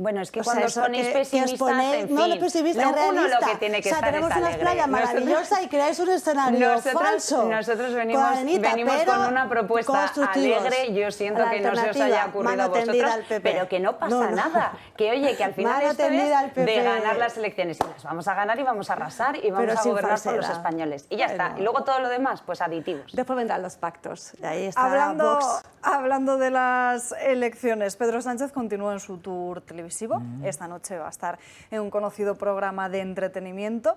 Bueno, es que cuando os ponéis pesimistas, en fin, no pesimista, es realista. Uno lo que tiene que estar tenemos es unas alegre. playas maravillosas y creáis un escenario falso. Nosotros venimos con una propuesta alegre. Yo siento que no se os haya ocurrido a vosotros, pero que no pasa nada. Que oye, que al final esto es de ganar las elecciones. Y las vamos a ganar y vamos a arrasar y vamos a gobernar por los españoles. Y ya está. Y luego todo lo demás, pues aditivos. Después vendrán los pactos. Y ahí está Vox. Hablando de las elecciones, Pedro Sánchez continúa en su tour televisivo televisivo. Esta noche va a estar en un conocido programa de entretenimiento.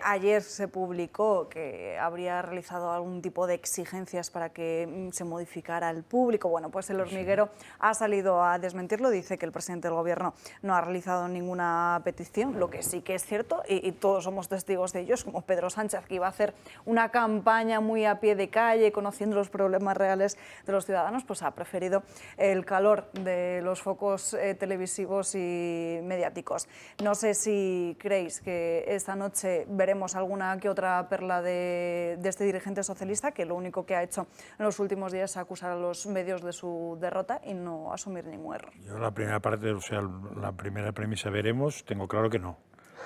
Ayer se publicó que habría realizado algún tipo de exigencias para que se modificara el público. Bueno, pues El Hormiguero ha salido a desmentirlo, dice que el presidente del Gobierno no ha realizado ninguna petición, lo que sí que es cierto, y todos somos testigos de ellos, como Pedro Sánchez, que iba a hacer una campaña muy a pie de calle, conociendo los problemas reales de los ciudadanos, pues ha preferido el calor de los focos televisivos y mediáticos. No sé si creéis que esta noche veremos alguna que otra perla de este dirigente socialista, que lo único que ha hecho en los últimos días es acusar a los medios de su derrota y no asumir ningún error. Yo la primera parte, o sea, la primera premisa veremos, tengo claro que no,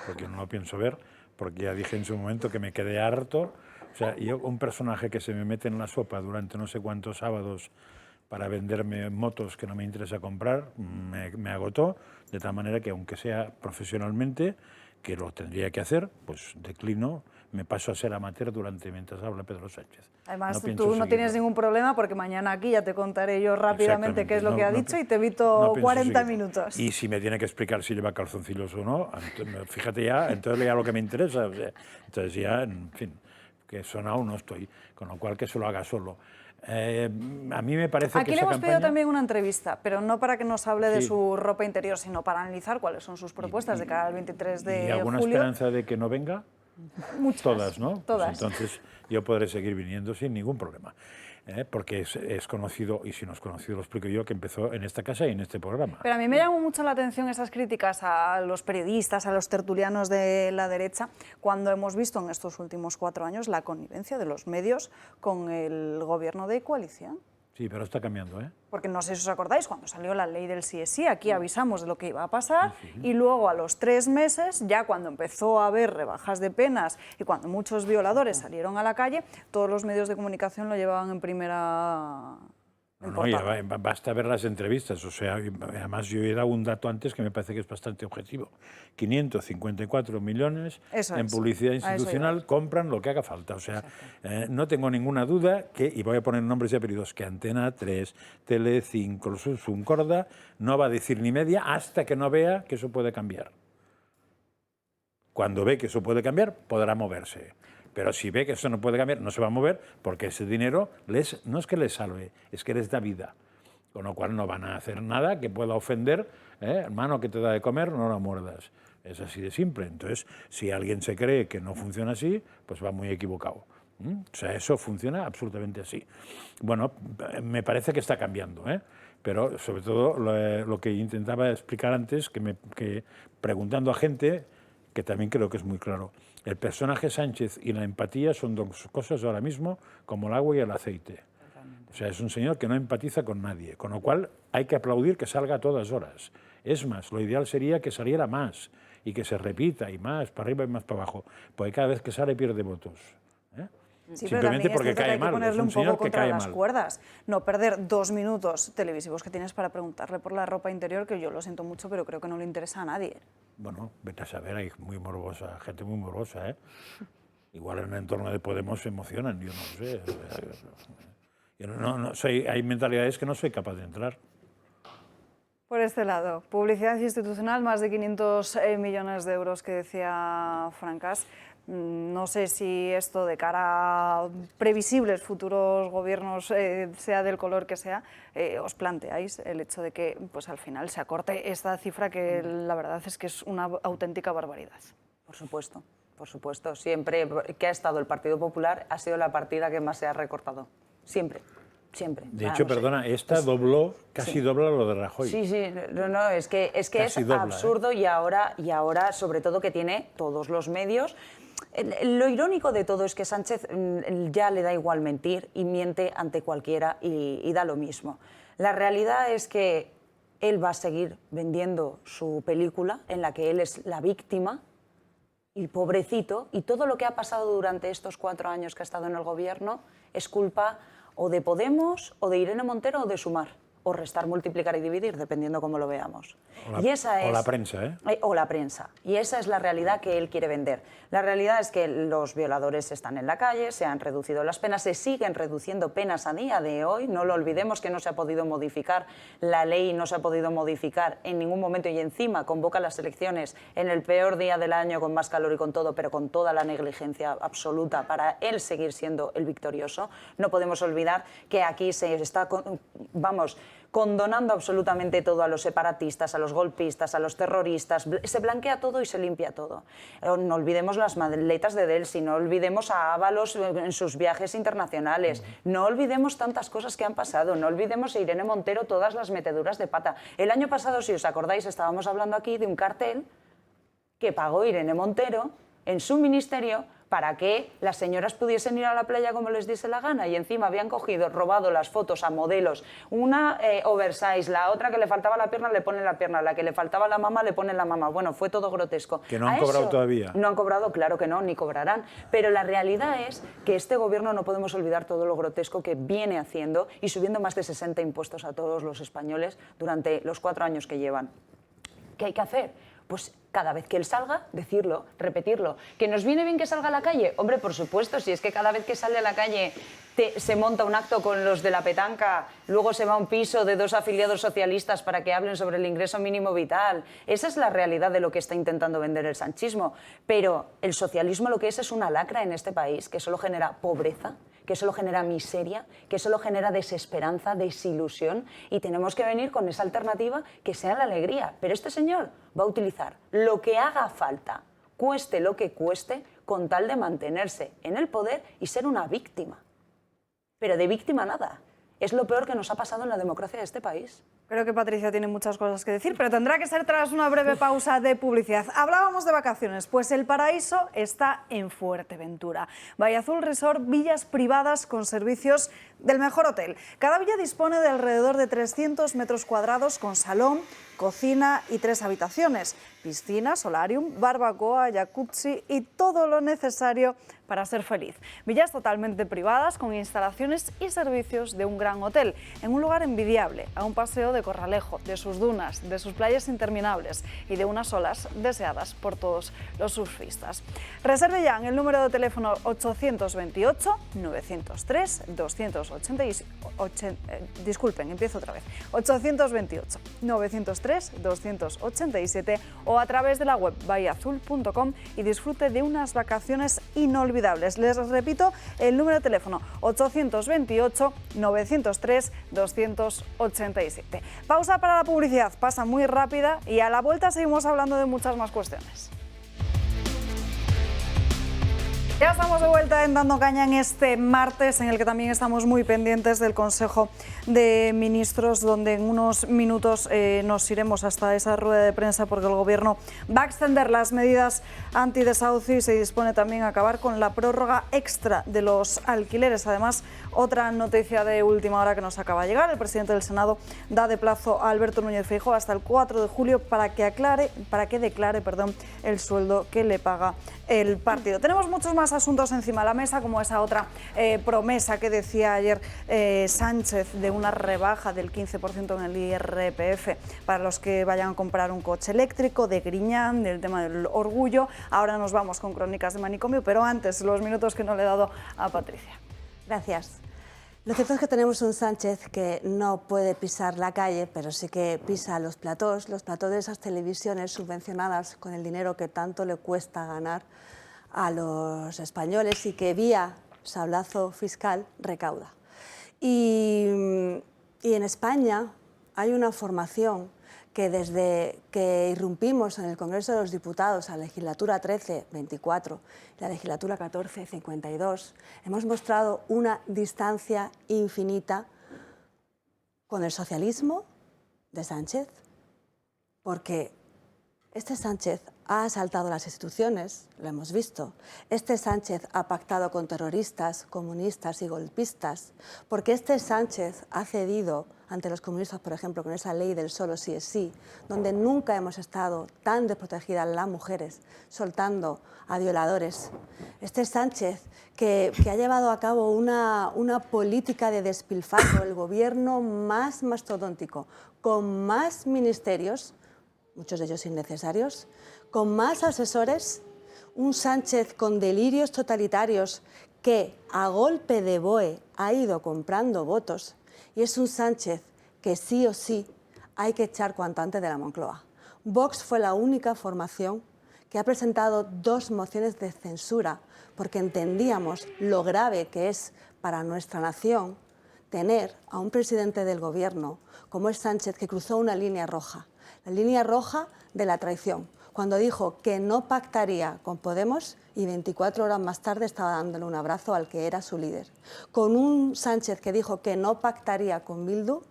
porque no lo pienso ver, porque ya dije en su momento que me quedé harto. O sea, yo, un personaje que se me mete en la sopa durante no sé cuántos sábados para venderme motos que no me interesa comprar, me agotó, de tal manera que aunque sea profesionalmente, que lo tendría que hacer, pues declino, me paso a ser amateur mientras habla Pedro Sánchez. Además, tú no tienes ningún problema porque mañana aquí ya te contaré yo rápidamente qué es lo que ha dicho y te evito 40 minutos. Y si me tiene que explicar si lleva calzoncillos o no, fíjate ya, entonces ya lo que me interesa. O sea, entonces ya, en fin, que sonado no estoy, con lo cual que se lo haga solo. A mí me parece Aquí que le hemos esa pedido campaña... también una entrevista, pero no para que nos hable de su ropa interior, sino para analizar cuáles son sus propuestas de cara al 23 de julio. ¿Y alguna esperanza de que no venga? Muchas. Todas, ¿no? Todas. Pues entonces yo podré seguir viniendo sin ningún problema. Porque es conocido, y si no es conocido lo explico yo, que empezó en esta casa y en este programa. Pero a mí me llamó mucho la atención esas críticas a los periodistas, a los tertulianos de la derecha, cuando hemos visto en estos últimos 4 años la connivencia de los medios con el gobierno de coalición. Sí, pero está cambiando, ¿eh? Porque no sé si os acordáis, cuando salió la ley del sí es sí, aquí avisamos de lo que iba a pasar y luego a los 3 meses, ya cuando empezó a haber rebajas de penas y cuando muchos violadores salieron a la calle, todos los medios de comunicación lo llevaban en primera... No, ya basta ver las entrevistas, o sea, además yo he dado un dato antes que me parece que es bastante objetivo. 554 millones en publicidad institucional compran lo que haga falta, o sea, no tengo ninguna duda que, y voy a poner nombres y apellidos, que Antena 3, Telecinco, Suncorda, no va a decir ni media hasta que no vea que eso puede cambiar. Cuando ve que eso puede cambiar, podrá moverse. Pero si ve que eso no puede cambiar, no se va a mover porque ese dinero no es que les salve, es que les da vida. Con lo cual no van a hacer nada que pueda ofender, hermano que te da de comer, no la muerdas. Es así de simple. Entonces, si alguien se cree que no funciona así, pues va muy equivocado. O sea, eso funciona absolutamente así. Bueno, me parece que está cambiando, pero sobre todo lo que intentaba explicar antes, que preguntando a gente, que también creo que es muy claro. El personaje Sánchez y la empatía son 2 cosas ahora mismo como el agua y el aceite. O sea, es un señor que no empatiza con nadie, con lo cual hay que aplaudir que salga a todas horas. Es más, lo ideal sería que saliera más y que se repita y más, para arriba y más para abajo, porque cada vez que sale pierde votos. Sí, simplemente porque cae mal, ponerle es un poco señor que contra cae las mal. cuerdas, no perder 2 minutos televisivos que tienes para preguntarle por la ropa interior, que yo lo siento mucho, pero creo que no le interesa a nadie. Bueno, vete a saber, hay muy morbosa, gente muy morbosa, Igual en el entorno de Podemos se emocionan, yo no sé. Yo no soy, hay mentalidades que no soy capaz de entrar. Por este lado, publicidad institucional, más de 500 millones de euros que decía Francas. No sé si esto de cara a previsibles futuros gobiernos, sea del color que sea, os planteáis el hecho de que pues, al final se acorte esta cifra que la verdad es que es una auténtica barbaridad. Por supuesto. Siempre que ha estado el Partido Popular ha sido la partida que más se ha recortado. Siempre. De hecho, perdona, esta dobló, casi dobla lo de Rajoy. Sí, es que es absurdo y ahora sobre todo que tiene todos los medios. Lo irónico de todo es que Sánchez ya le da igual mentir y miente ante cualquiera y da lo mismo. La realidad es que él va a seguir vendiendo su película en la que él es la víctima y pobrecito, y todo lo que ha pasado durante estos 4 años que ha estado en el gobierno es culpa o de Podemos, o de Irene Montero, o de Sumar. o restar, multiplicar y dividir, dependiendo cómo lo veamos. O la prensa, ¿eh? O la prensa. Y esa es la realidad que él quiere vender. La realidad es que los violadores están en la calle, se han reducido las penas, se siguen reduciendo penas a día de hoy. No lo olvidemos que no se ha podido modificar la ley, no se ha podido modificar en ningún momento, y encima convoca las elecciones en el peor día del año, con más calor y con todo, pero con toda la negligencia absoluta para él seguir siendo el victorioso. No podemos olvidar que aquí se está, condonando absolutamente todo a los separatistas, a los golpistas, a los terroristas. Se blanquea todo y se limpia todo. No olvidemos las maletas de Delsi, no olvidemos a Ábalos en sus viajes internacionales, no olvidemos tantas cosas que han pasado, no olvidemos a Irene Montero todas las meteduras de pata. El año pasado, si os acordáis, estábamos hablando aquí de un cartel que pagó Irene Montero en su ministerio para que las señoras pudiesen ir a la playa como les diese la gana, y encima habían robado las fotos a modelos, una oversize, la otra que le faltaba la pierna le ponen la pierna, la que le faltaba la mama le ponen la mama. Bueno, fue todo grotesco. ¿Que no han cobrado todavía? No han cobrado, claro que no, ni cobrarán. Pero la realidad es que este gobierno, no podemos olvidar todo lo grotesco que viene haciendo y subiendo más de 60 impuestos a todos los españoles durante los 4 años que llevan. ¿Qué hay que hacer? Pues cada vez que él salga, decirlo, repetirlo. ¿Que nos viene bien que salga a la calle? Hombre, por supuesto, si es que cada vez que sale a la calle se monta un acto con los de la petanca, luego se va a un piso de 2 afiliados socialistas para que hablen sobre el ingreso mínimo vital. Esa es la realidad de lo que está intentando vender el sanchismo. Pero el socialismo lo que es una lacra en este país, que solo genera pobreza, que solo genera miseria, que solo genera desesperanza, desilusión, y tenemos que venir con esa alternativa que sea la alegría. Pero este señor va a utilizar lo que haga falta, cueste lo que cueste, con tal de mantenerse en el poder y ser una víctima. Pero de víctima nada. Es lo peor que nos ha pasado en la democracia de este país. Creo que Patricia tiene muchas cosas que decir, pero tendrá que ser tras una breve pausa de publicidad. Hablábamos de vacaciones, pues el paraíso está en Fuerteventura. Bahía Azul Resort, villas privadas con servicios del mejor hotel. Cada villa dispone de alrededor de 300 metros cuadrados con salón, cocina y 3 habitaciones, piscina, solarium, barbacoa, jacuzzi y todo lo necesario para ser feliz. Villas totalmente privadas con instalaciones y servicios de un gran hotel, en un lugar envidiable, a un paseo de Corralejo, de sus dunas, de sus playas interminables y de unas olas deseadas por todos los surfistas. Reserve ya en el número de teléfono 828 903 287. Disculpen, empiezo otra vez. 828 903 287 o a través de la web bahiaazul.com y disfrute de unas vacaciones inolvidables. Les repito el número de teléfono 828 903 287. Pausa para la publicidad, pasa muy rápida y a la vuelta seguimos hablando de muchas más cuestiones. Ya estamos de vuelta en Dando Caña en este martes, en el que también estamos muy pendientes del Consejo de Ministros, donde en unos minutos nos iremos hasta esa rueda de prensa, porque el Gobierno va a extender las medidas antidesahucio y se dispone también a acabar con la prórroga extra de los alquileres. Además, otra noticia de última hora que nos acaba de llegar: el presidente del Senado da de plazo a Alberto Núñez Feijóo hasta el 4 de julio para que declare el sueldo que le paga el partido. Tenemos muchos más asuntos encima de la mesa, como esa otra promesa que decía ayer Sánchez de una rebaja del 15% en el IRPF para los que vayan a comprar un coche eléctrico, de Griñán, del tema del orgullo. Ahora nos vamos con Crónicas de Manicomio, pero antes los minutos que no le he dado a Patricia. Gracias. Lo cierto es que tenemos un Sánchez que no puede pisar la calle, pero sí que pisa los platós de esas televisiones subvencionadas con el dinero que tanto le cuesta ganar a los españoles y que vía sablazo fiscal recauda. Y en España hay una formación que desde que irrumpimos en el Congreso de los Diputados, la legislatura 13-24, la legislatura 14-52, hemos mostrado una distancia infinita con el socialismo de Sánchez, porque este Sánchez ha asaltado las instituciones, lo hemos visto. Este Sánchez ha pactado con terroristas, comunistas y golpistas, porque este Sánchez ha cedido ante los comunistas, por ejemplo, con esa ley del solo sí es sí, donde nunca hemos estado tan desprotegidas las mujeres, soltando a violadores Este Sánchez, que ha llevado a cabo una política de despilfarro, el gobierno más mastodóntico, con más ministerios, muchos de ellos innecesarios, con más asesores, un Sánchez con delirios totalitarios que a golpe de BOE ha ido comprando votos, y es un Sánchez que sí o sí hay que echar cuanto antes de la Moncloa. Vox fue la única formación que ha presentado 2 mociones de censura porque entendíamos lo grave que es para nuestra nación tener a un presidente del gobierno como es Sánchez, que cruzó una línea roja, la línea roja de la traición, cuando dijo que no pactaría con Podemos y 24 horas más tarde estaba dándole un abrazo al que era su líder. Con un Sánchez que dijo que no pactaría con Bildu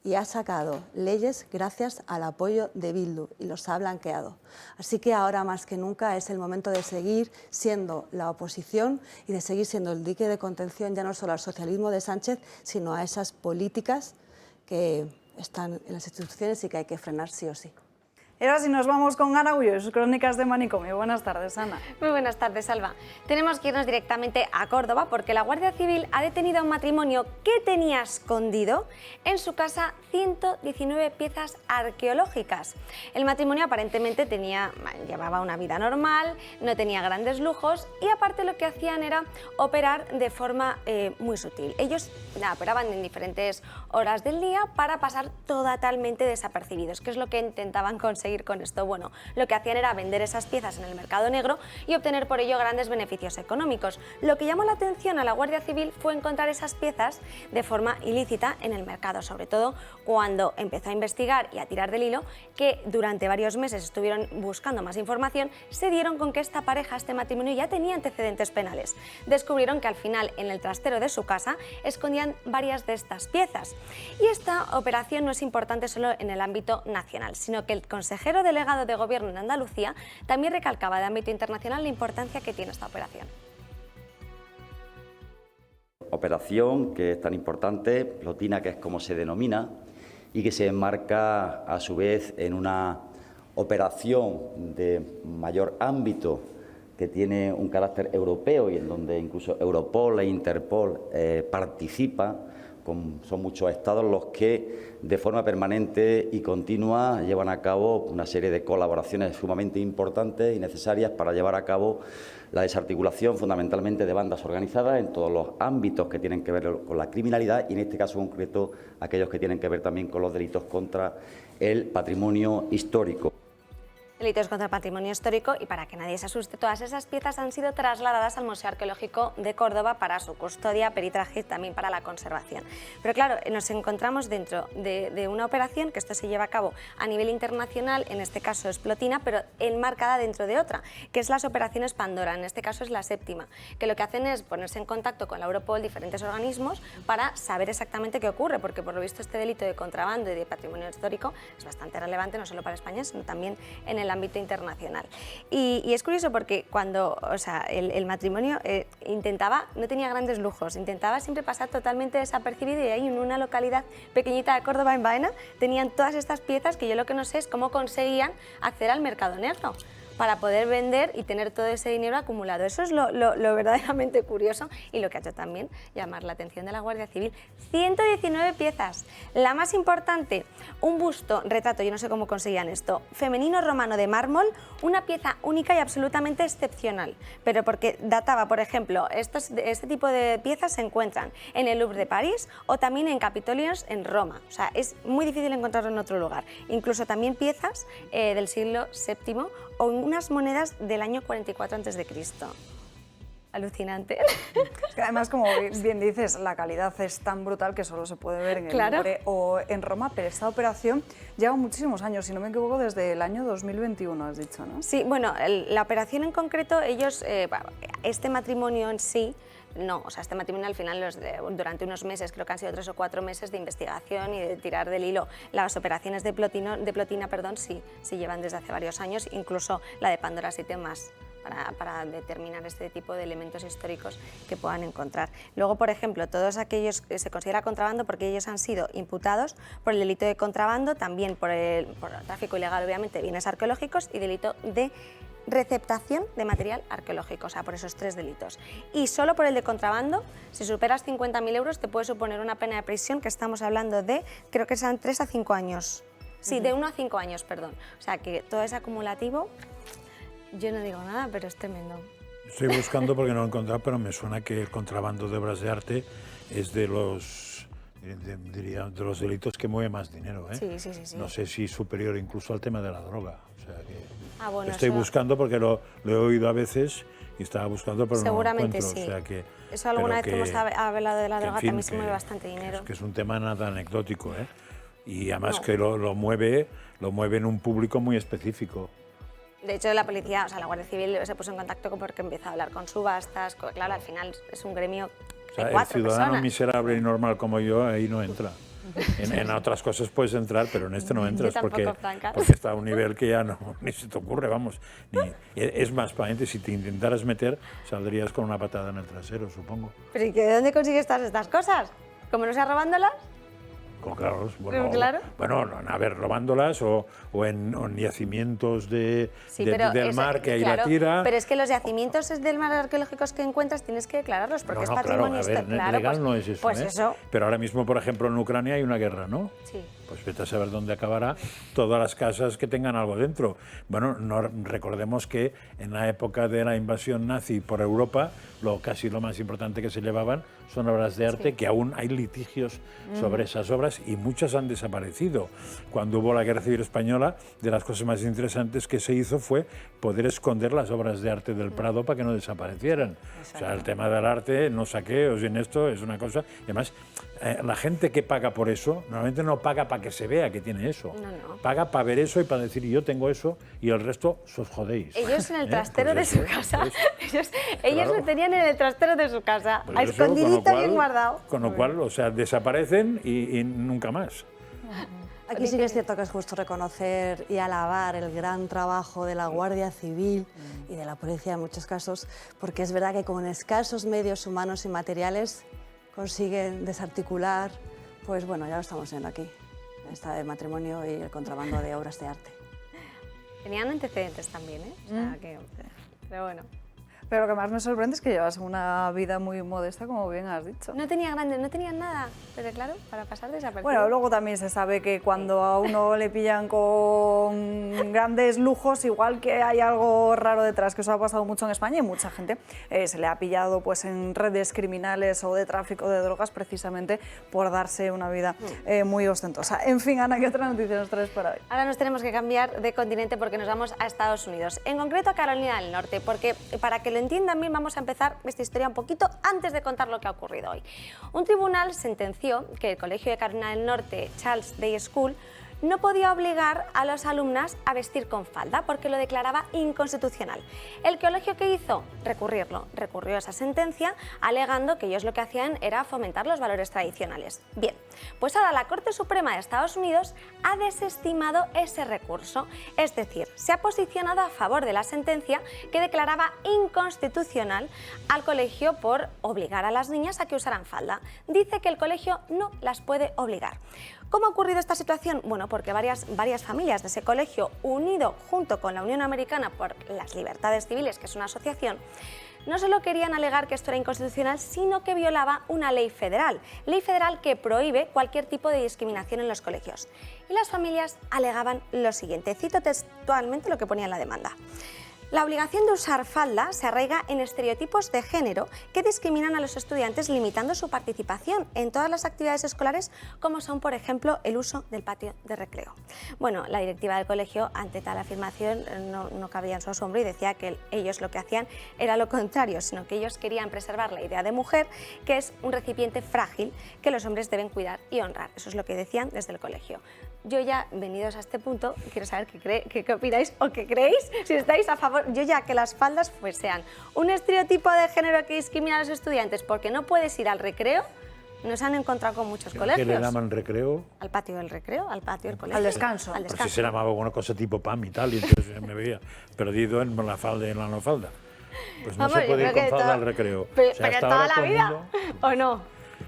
y ha sacado leyes gracias al apoyo de Bildu y los ha blanqueado. Así que ahora más que nunca es el momento de seguir siendo la oposición y de seguir siendo el dique de contención ya no solo al socialismo de Sánchez, sino a esas políticas que están en las instituciones y que hay que frenar sí o sí. Y ahora sí nos vamos con Ana Ullo y sus crónicas de manicomio. Buenas tardes, Ana. Muy buenas tardes, Alba. Tenemos que irnos directamente a Córdoba porque la Guardia Civil ha detenido a un matrimonio que tenía escondido en su casa 119 piezas arqueológicas. El matrimonio aparentemente llevaba una vida normal, no tenía grandes lujos y aparte lo que hacían era operar de forma muy sutil. Ellos operaban en diferentes horas del día para pasar totalmente desapercibidos. ¿Qué es lo que intentaban conseguir con esto? Bueno, lo que hacían era vender esas piezas en el mercado negro y obtener por ello grandes beneficios económicos. Lo que llamó la atención a la Guardia Civil fue encontrar esas piezas de forma ilícita en el mercado, sobre todo cuando empezó a investigar y a tirar del hilo, que durante varios meses estuvieron buscando más información, se dieron con que esta pareja, este matrimonio, ya tenía antecedentes penales. Descubrieron que al final en el trastero de su casa escondían varias de estas piezas. Y esta operación no es importante solo en el ámbito nacional, sino que el consejero delegado de Gobierno en Andalucía también recalcaba de ámbito internacional la importancia que tiene esta operación. Operación que es tan importante, Plotina, que es como se denomina, y que se enmarca a su vez en una operación de mayor ámbito que tiene un carácter europeo y en donde incluso Europol e Interpol participan. Son muchos estados los que de forma permanente y continua llevan a cabo una serie de colaboraciones sumamente importantes y necesarias para llevar a cabo la desarticulación fundamentalmente de bandas organizadas en todos los ámbitos que tienen que ver con la criminalidad y en este caso concreto aquellos que tienen que ver también con los delitos contra el patrimonio histórico. Delitos contra el patrimonio histórico y para que nadie se asuste, todas esas piezas han sido trasladadas al Museo Arqueológico de Córdoba para su custodia, peritaje y también para la conservación. Pero claro, nos encontramos dentro de una operación que esto se lleva a cabo a nivel internacional, en este caso es Plotina, pero enmarcada dentro de otra, que es las operaciones Pandora, en este caso es la 7ª, que lo que hacen es ponerse en contacto con la Europol, diferentes organismos, para saber exactamente qué ocurre, porque por lo visto este delito de contrabando y de patrimonio histórico es bastante relevante no solo para España, sino también en el ámbito internacional. Y es curioso porque cuando el matrimonio no tenía grandes lujos, intentaba siempre pasar totalmente desapercibido y ahí en una localidad pequeñita de Córdoba, en Baena, tenían todas estas piezas que yo lo que no sé es cómo conseguían acceder al mercado negro para poder vender y tener todo ese dinero acumulado. Eso es lo verdaderamente curioso y lo que ha hecho también llamar la atención de la Guardia Civil. 119 piezas. La más importante, un busto, retrato, yo no sé cómo conseguían esto, femenino romano de mármol, una pieza única y absolutamente excepcional, pero porque databa, por ejemplo, este tipo de piezas se encuentran en el Louvre de París o también en Capitolios en Roma. O sea, es muy difícil encontrarlo en otro lugar. Incluso también piezas del siglo VII o unas monedas del año 44 a.C. Alucinante. Además, como bien dices, la calidad es tan brutal que solo se puede ver en el Louvre o en Roma, pero esta operación lleva muchísimos años, si no me equivoco, desde el año 2021, has dicho, ¿no? Sí, bueno, la operación en concreto, ellos, este matrimonio en sí, no, o sea, este matrimonio al final durante unos meses, creo que han sido 3 o 4 meses de investigación y de tirar del hilo. Las operaciones de Plotina, sí llevan desde hace varios años, incluso la de Pandora 7 más para determinar este tipo de elementos históricos que puedan encontrar. Luego, por ejemplo, todos aquellos que se considera contrabando porque ellos han sido imputados por el delito de contrabando, también por tráfico ilegal, obviamente, de bienes arqueológicos y delito de receptación de material arqueológico, o sea, por esos 3 delitos. Y solo por el de contrabando, si superas 50.000 euros, te puede suponer una pena de prisión que estamos hablando de, creo que serán 3 a 5 años. Sí, de 1 a 5 años, perdón. O sea, que todo es acumulativo. Yo no digo nada, pero es tremendo. Estoy buscando porque no lo he encontrado, pero me suena que el contrabando de obras de arte es de los delitos que mueve más dinero, ¿eh? Sí. No sé si superior incluso al tema de la droga. O sea que bueno, estoy buscando porque lo he oído a veces y estaba buscando, pero seguramente no lo encuentro. Sí. O sea que, eso alguna vez que hemos hablado de la droga, en fin, también se mueve bastante dinero. Que es un tema nada anecdótico, ¿eh? Y además que lo mueve en un público muy específico. De hecho, la policía, o sea, la Guardia Civil se puso en contacto porque empezó a hablar con subastas. Claro, al final es un gremio de 4 el ciudadano personas. miserable y normal como yo ahí no entra. En otras cosas puedes entrar, pero en este no entras porque está a un nivel que ya no ni se te ocurre, vamos. Es más, probablemente si te intentaras meter, saldrías con una patada en el trasero, supongo. ¿Pero y de dónde consigues estas cosas? ¿Cómo no sea robándolas? Claro. Bueno, a ver, robándolas o en yacimientos del mar que hay la tira. Pero es que los yacimientos del mar arqueológicos que encuentras tienes que declararlos porque es patrimonio histórico. Legal no es eso. Pues eso. Pero ahora mismo, por ejemplo, en Ucrania hay una guerra, ¿no? Sí. Pues vete a saber dónde acabará todas las casas que tengan algo dentro. Bueno, recordemos que en la época de la invasión nazi por Europa, casi lo más importante que se llevaban son obras de arte, que aún hay litigios sobre esas obras y muchas han desaparecido. Cuando hubo la Guerra Civil Española, de las cosas más interesantes que se hizo fue poder esconder las obras de arte del Prado para que no desaparecieran. O sea, el tema del arte, en los saqueos y en esto, es una cosa. Y además, la gente que paga por eso, normalmente no paga para que se vea que tiene eso. No. Paga para ver eso y para decir, yo tengo eso, y el resto, os jodéis. Ellos en el trastero de su casa. Ellos lo tenían en el trastero de su casa, Pues a escondidito, bien guardado. Con lo cual, o sea, desaparecen y nunca más. Aquí sí que es cierto que es justo reconocer y alabar el gran trabajo de la Guardia Civil y de la policía en muchos casos, porque es verdad que con escasos medios humanos y materiales consiguen desarticular, pues bueno, ya lo estamos viendo aquí, el matrimonio y el contrabando de obras de arte. Tenían antecedentes también, ¿eh? O sea, pero bueno. Pero lo que más me sorprende es que llevas una vida muy modesta, como bien has dicho. No tenían nada, pero claro, para pasar desapercibido. Bueno, luego también se sabe que cuando a uno le pillan con grandes lujos, igual que hay algo raro detrás, que eso ha pasado mucho en España y mucha gente se le ha pillado pues, en redes criminales o de tráfico de drogas precisamente por darse una vida muy ostentosa. En fin, Ana, ¿qué otra noticia nos traes para hoy? Ahora nos tenemos que cambiar de continente porque nos vamos a Estados Unidos, en concreto a Carolina del Norte, porque para que lo entiendan bien vamos a empezar esta historia un poquito antes de contar lo que ha ocurrido hoy. Un tribunal sentenció que el Colegio de Carolina del Norte, Charles Day School, no podía obligar a las alumnas a vestir con falda porque lo declaraba inconstitucional. ¿El colegio qué hizo? Recurrió a esa sentencia alegando que ellos lo que hacían era fomentar los valores tradicionales. Bien, pues ahora la Corte Suprema de Estados Unidos ha desestimado ese recurso, es decir, se ha posicionado a favor de la sentencia que declaraba inconstitucional al colegio por obligar a las niñas a que usaran falda. Dice que el colegio no las puede obligar. ¿Cómo ha ocurrido esta situación? Bueno, porque varias familias de ese colegio, unido junto con la Unión Americana por las Libertades Civiles, que es una asociación, no solo querían alegar que esto era inconstitucional, sino que violaba una ley federal que prohíbe cualquier tipo de discriminación en los colegios. Y las familias alegaban lo siguiente, cito textualmente lo que ponía en la demanda. La obligación de usar falda se arraiga en estereotipos de género que discriminan a los estudiantes limitando su participación en todas las actividades escolares como son, por ejemplo, el uso del patio de recreo. Bueno, la directiva del colegio, ante tal afirmación, no cabía en su asombro y decía que ellos lo que hacían era lo contrario, sino que ellos querían preservar la idea de mujer, que es un recipiente frágil que los hombres deben cuidar y honrar. Eso es lo que decían desde el colegio. Yo ya, venidos a este punto, quiero saber qué opináis o qué creéis, si estáis a favor. Yo ya que las faldas pues sean un estereotipo de género que discrimina a los estudiantes porque no puedes ir al recreo, nos han encontrado con muchos ¿Qué colegios. le llaman recreo? Al patio del recreo, al patio del colegio. Al descanso. Al Pues si descanso. se llamaba una cosa tipo PAM y tal, y entonces me veía perdido en la falda y en la no falda. Pues no Vamos, se yo puede ir creo con que falda to- al recreo. Pero, O sea, pero hasta toda ahora la todo el vida, mundo- ¿o no?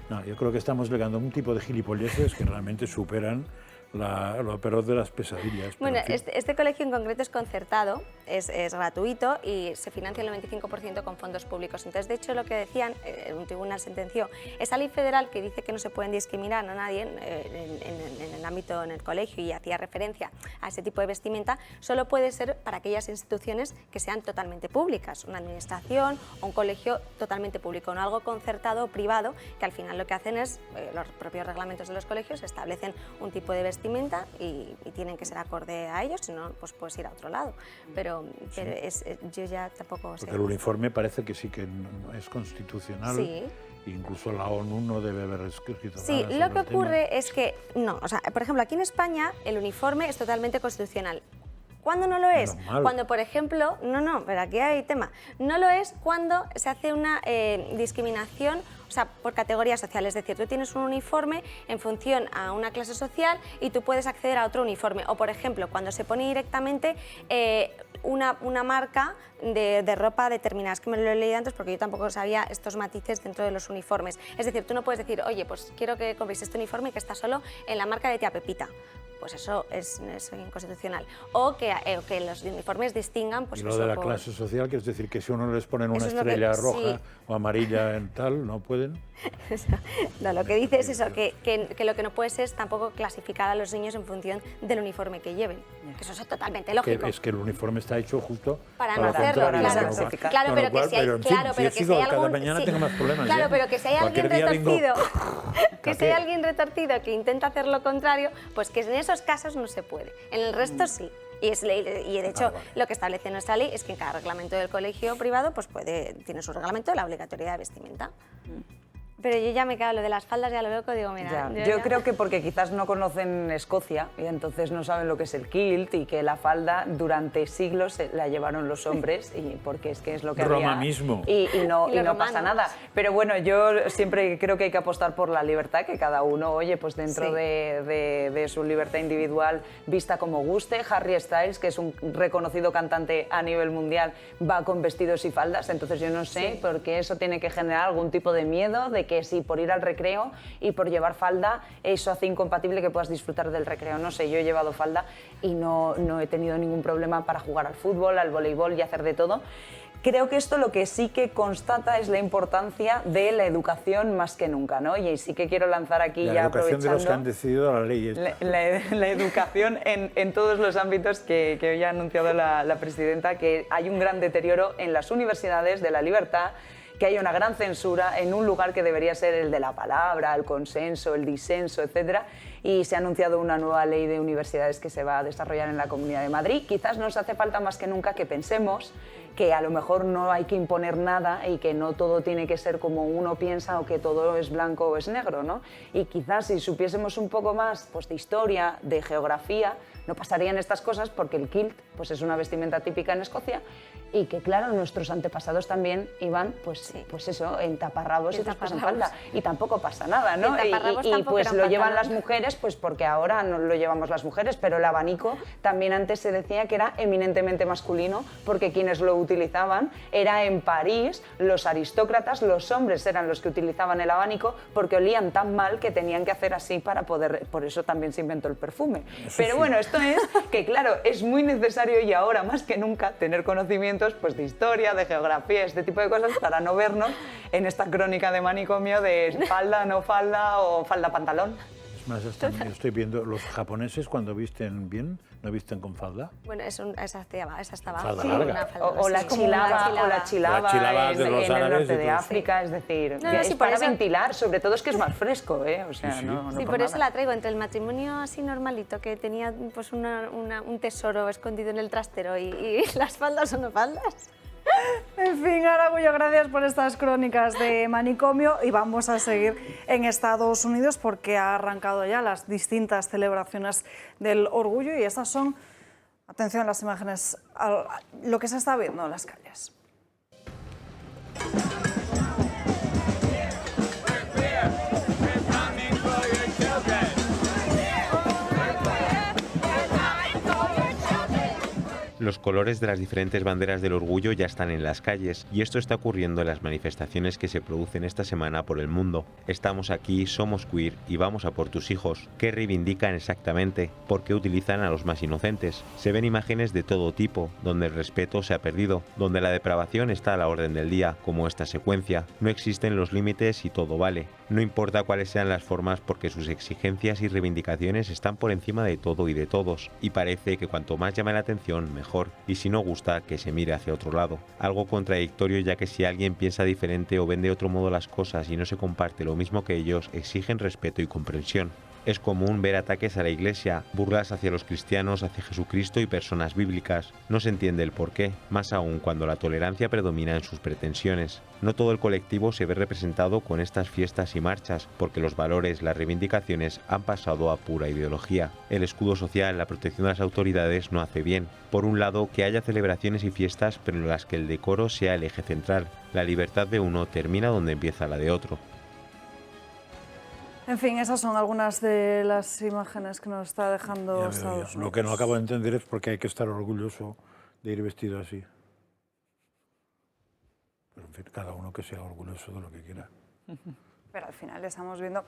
No, yo creo que estamos llegando a un tipo de gilipolleces que realmente superan lo peor de las pesadillas. Bueno, Pero, en fin, este colegio en concreto es concertado, es gratuito y se financia el 95% con fondos públicos. Entonces, de hecho, lo que decían, un tribunal sentenció, esa ley federal que dice que no se pueden discriminar a nadie en el ámbito, en el colegio, y hacía referencia a ese tipo de vestimenta, solo puede ser para aquellas instituciones que sean totalmente públicas, una administración o un colegio totalmente público, no algo concertado o privado, que al final lo que hacen es, los propios reglamentos de los colegios establecen un tipo de vestimenta y tienen que ser acorde a ellos, si no, pues puedes ir a otro lado. Pero yo ya tampoco sé. porque el uniforme parece que sí que es constitucional. Sí. Incluso la ONU no debe haber escrito Sí, nada sobre lo que el tema. ocurre es que no, o sea, por ejemplo, aquí en España el uniforme es totalmente constitucional. ¿Cuándo no lo es? Menos mal. Cuando, por ejemplo, no, pero aquí hay tema. No lo es cuando se hace una discriminación, o sea, por categoría social. Es decir, tú tienes un uniforme en función a una clase social y tú puedes acceder a otro uniforme. O, por ejemplo, cuando se pone directamente una marca de ropa determinada. Es que me lo he leído antes porque yo tampoco sabía estos matices dentro de los uniformes. Es decir, tú no puedes decir, oye, pues quiero que compréis este uniforme que está solo en la marca de tía Pepita. Pues eso es inconstitucional. O que los uniformes distingan, pues Y lo eso de la por- clase social, que es decir, que si uno les ponen una Eso es lo que- estrella roja sí. o amarilla en tal, no pueden. No, lo que dice es eso, que lo que no puedes es tampoco clasificar a los niños en función del uniforme que lleven. Que eso es totalmente Que lógico. es que el uniforme está hecho justo Para lo no hacerlo, contrario, claro. con lo cual- Claro, con pero lo que cual, si hay, pero en fin, claro, si pero he que si sido hay cada algún, mañana sí. tengo más problemas. Claro, ¿eh? pero que si hay alguien Cualquier día vengo- retorcido, que si hay alguien retorcido que intenta hacer lo contrario, pues que en esos casos no se puede. En el resto sí. Y de hecho, Vale. lo que establece nuestra ley es que en cada reglamento del colegio privado pues tiene su reglamento de la obligatoriedad de vestimenta. Pero yo ya me quedo lo de las faldas, ya lo loco, digo, mira... Yo creo que porque quizás no conocen Escocia y entonces no saben lo que es el kilt y que la falda durante siglos la llevaron los hombres y porque es que es lo que Roma había. mismo. Y no, Y los y no pasa romanos. nada. Pero bueno, yo siempre creo que hay que apostar por la libertad, que cada uno, oye, pues dentro Sí. de su libertad individual vista como guste. Harry Styles, que es un reconocido cantante a nivel mundial, va con vestidos y faldas, entonces yo no sé por qué eso tiene que generar algún tipo de miedo de que si por ir al recreo y por llevar falda eso hace incompatible que puedas disfrutar del recreo. No sé, yo he llevado falda y no he tenido ningún problema para jugar al fútbol, al voleibol y hacer de todo. Creo que esto lo que sí que constata es la importancia de la educación más que nunca, ¿no? Y sí que quiero lanzar aquí La ya educación de los que han aprovechando decidido la ley esta. la educación en todos los ámbitos que hoy ha anunciado la presidenta, que hay un gran deterioro en las universidades de la libertad, que hay una gran censura en un lugar que debería ser el de la palabra, el consenso, el disenso, etcétera, y se ha anunciado una nueva ley de universidades que se va a desarrollar en la Comunidad de Madrid. Quizás nos hace falta más que nunca que pensemos que a lo mejor no hay que imponer nada y que no todo tiene que ser como uno piensa o que todo es blanco o es negro, ¿no? Y quizás si supiésemos un poco más pues, de historia, de geografía, no pasarían estas cosas porque el kilt pues, es una vestimenta típica en Escocia y que, claro, nuestros antepasados también iban, pues eso, en taparrabos y después en falda. Y tampoco pasa nada, ¿no? En taparrabos Y tampoco pues eran lo llevan las pantalón. mujeres, pues porque ahora no lo llevamos las mujeres, pero el abanico también antes se decía que era eminentemente masculino, porque quienes lo utilizaban era en París, los aristócratas, los hombres eran los que utilizaban el abanico porque olían tan mal que tenían que hacer así para poder, por eso también se inventó el perfume. Pero sí. bueno, esto es que claro, es muy necesario y ahora más que nunca tener conocimientos pues, de historia, de geografía, este tipo de cosas para no vernos en esta crónica de manicomio de falda, no falda o falda pantalón. Es más, estoy viendo, los japoneses cuando visten bien, no visten con falda. Bueno, esa estaba. Falda sí, larga. una falda, O la sí, como una chilaba, La chilaba en de los el árabes norte y de todo. África, es decir, No, que es sí, por para eso- ventilar, sobre todo es que es más fresco, ¿eh? O sea, Sí, sí. no Sí, por eso la traigo, entre el matrimonio así normalito, que tenía pues un tesoro escondido en el trastero y las faldas o no faldas. En fin, Aragullo, gracias por estas crónicas de manicomio y vamos a seguir en Estados Unidos porque ha arrancado ya las distintas celebraciones del orgullo y estas son, atención a las imágenes, a lo que se está viendo en las calles. Los colores de las diferentes banderas del orgullo ya están en las calles y esto está ocurriendo en las manifestaciones que se producen esta semana por el mundo. Estamos aquí, somos queer y vamos a por tus hijos. ¿Qué reivindican exactamente? ¿Por qué utilizan a los más inocentes? Se ven imágenes de todo tipo, donde el respeto se ha perdido, donde la depravación está a la orden del día, como esta secuencia. No existen los límites y todo vale. No importa cuáles sean las formas porque sus exigencias y reivindicaciones están por encima de todo y de todos. Y parece que cuanto más llame la atención, mejor. Y si no gusta, que se mire hacia otro lado. Algo contradictorio, ya que si alguien piensa diferente o ven de otro modo las cosas y no se comparte lo mismo que ellos, exigen respeto y comprensión. Es común ver ataques a la Iglesia, burlas hacia los cristianos, hacia Jesucristo y personas bíblicas. No se entiende el porqué, más aún cuando la tolerancia predomina en sus pretensiones. No todo el colectivo se ve representado con estas fiestas y marchas, porque los valores, las reivindicaciones han pasado a pura ideología. El escudo social, la protección de las autoridades no hace bien. Por un lado, que haya celebraciones y fiestas, pero en las que el decoro sea el eje central. La libertad de uno termina donde empieza la de otro. En fin, esas son algunas de las imágenes que nos está dejando Estados Unidos. Lo que no acabo de entender es por qué hay que estar orgulloso de ir vestido así. Pero en fin, cada uno que sea orgulloso de lo que quiera. Pero al final estamos viendo...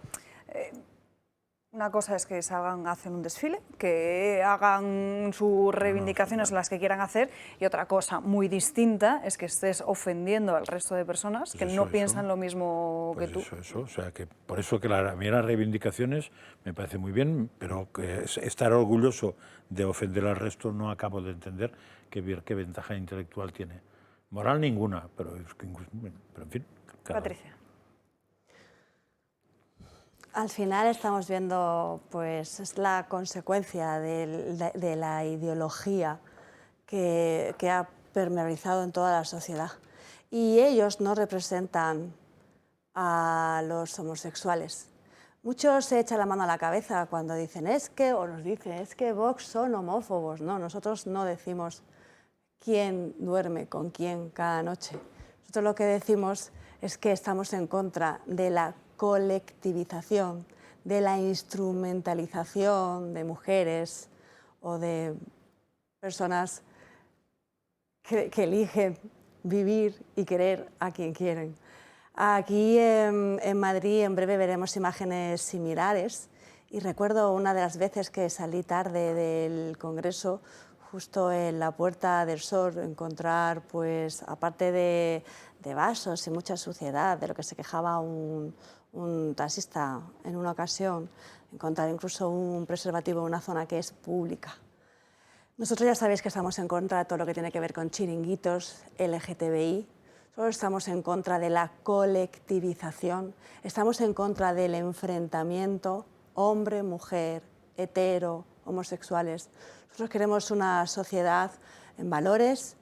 una cosa es que salgan, hacen un desfile, que hagan sus reivindicaciones las que quieran hacer, y otra cosa muy distinta es que estés ofendiendo al resto de personas que no piensan lo mismo que tú. O sea, que por eso que a mí las reivindicaciones me parece muy bien, pero que estar orgulloso de ofender al resto no acabo de entender qué ventaja intelectual tiene. Moral ninguna, pero en fin. Patricia. Al final estamos viendo, pues, es la consecuencia de la ideología que ha permeabilizado en toda la sociedad. Y ellos no representan a los homosexuales. Muchos se echan la mano a la cabeza cuando dicen o nos dicen, es que Vox son homófobos. No, nosotros no decimos quién duerme con quién cada noche. Nosotros lo que decimos es que estamos en contra de la colectivización, de la instrumentalización de mujeres o de personas que eligen vivir y querer a quien quieren. Aquí en Madrid en breve veremos imágenes similares y recuerdo una de las veces que salí tarde del Congreso, justo en la Puerta del Sol, encontrar, pues, aparte de vasos y mucha suciedad, de lo que se quejaba un taxista en una ocasión, encontrar incluso un preservativo en una zona que es pública. Nosotros ya sabéis que estamos en contra de todo lo que tiene que ver con chiringuitos, LGTBI, solo estamos en contra de la colectivización, estamos en contra del enfrentamiento hombre, mujer, hetero, homosexuales. Nosotros queremos una sociedad en valores,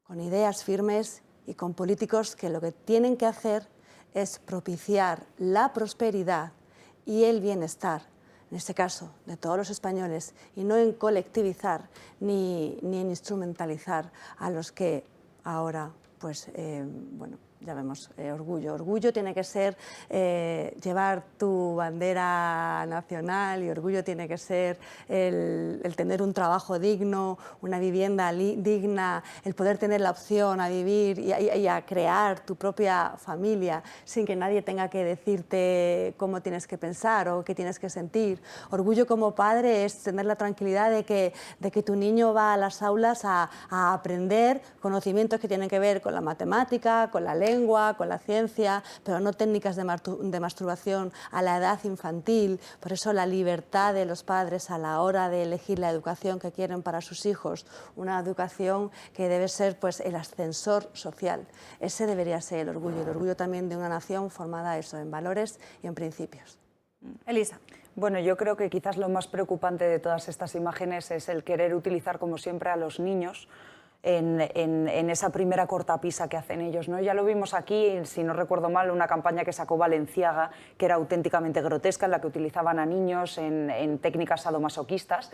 con ideas firmes y con políticos que lo que tienen que hacer es propiciar la prosperidad y el bienestar, en este caso, de todos los españoles, y no en colectivizar ni en instrumentalizar a los que ahora, pues, bueno, ya vemos, orgullo. Orgullo tiene que ser llevar tu bandera nacional, y orgullo tiene que ser el tener un trabajo digno, una vivienda digna, el poder tener la opción a vivir y a crear tu propia familia sin que nadie tenga que decirte cómo tienes que pensar o qué tienes que sentir. Orgullo como padre es tener la tranquilidad de que tu niño va a las aulas a aprender conocimientos que tienen que ver con la matemática, con la lengua, con la ciencia, pero no técnicas de masturbación a la edad infantil. Por eso la libertad de los padres a la hora de elegir la educación que quieren para sus hijos, una educación que debe ser, pues, el ascensor social. Ese debería ser el orgullo también de una nación formada eso, en valores y en principios. Elisa. Bueno, yo creo que quizás lo más preocupante de todas estas imágenes es el querer utilizar, como siempre, a los niños en esa primera cortapisa que hacen ellos, ¿no? Ya lo vimos aquí, si no recuerdo mal, una campaña que sacó Balenciaga, que era auténticamente grotesca, en la que utilizaban a niños en técnicas sadomasoquistas.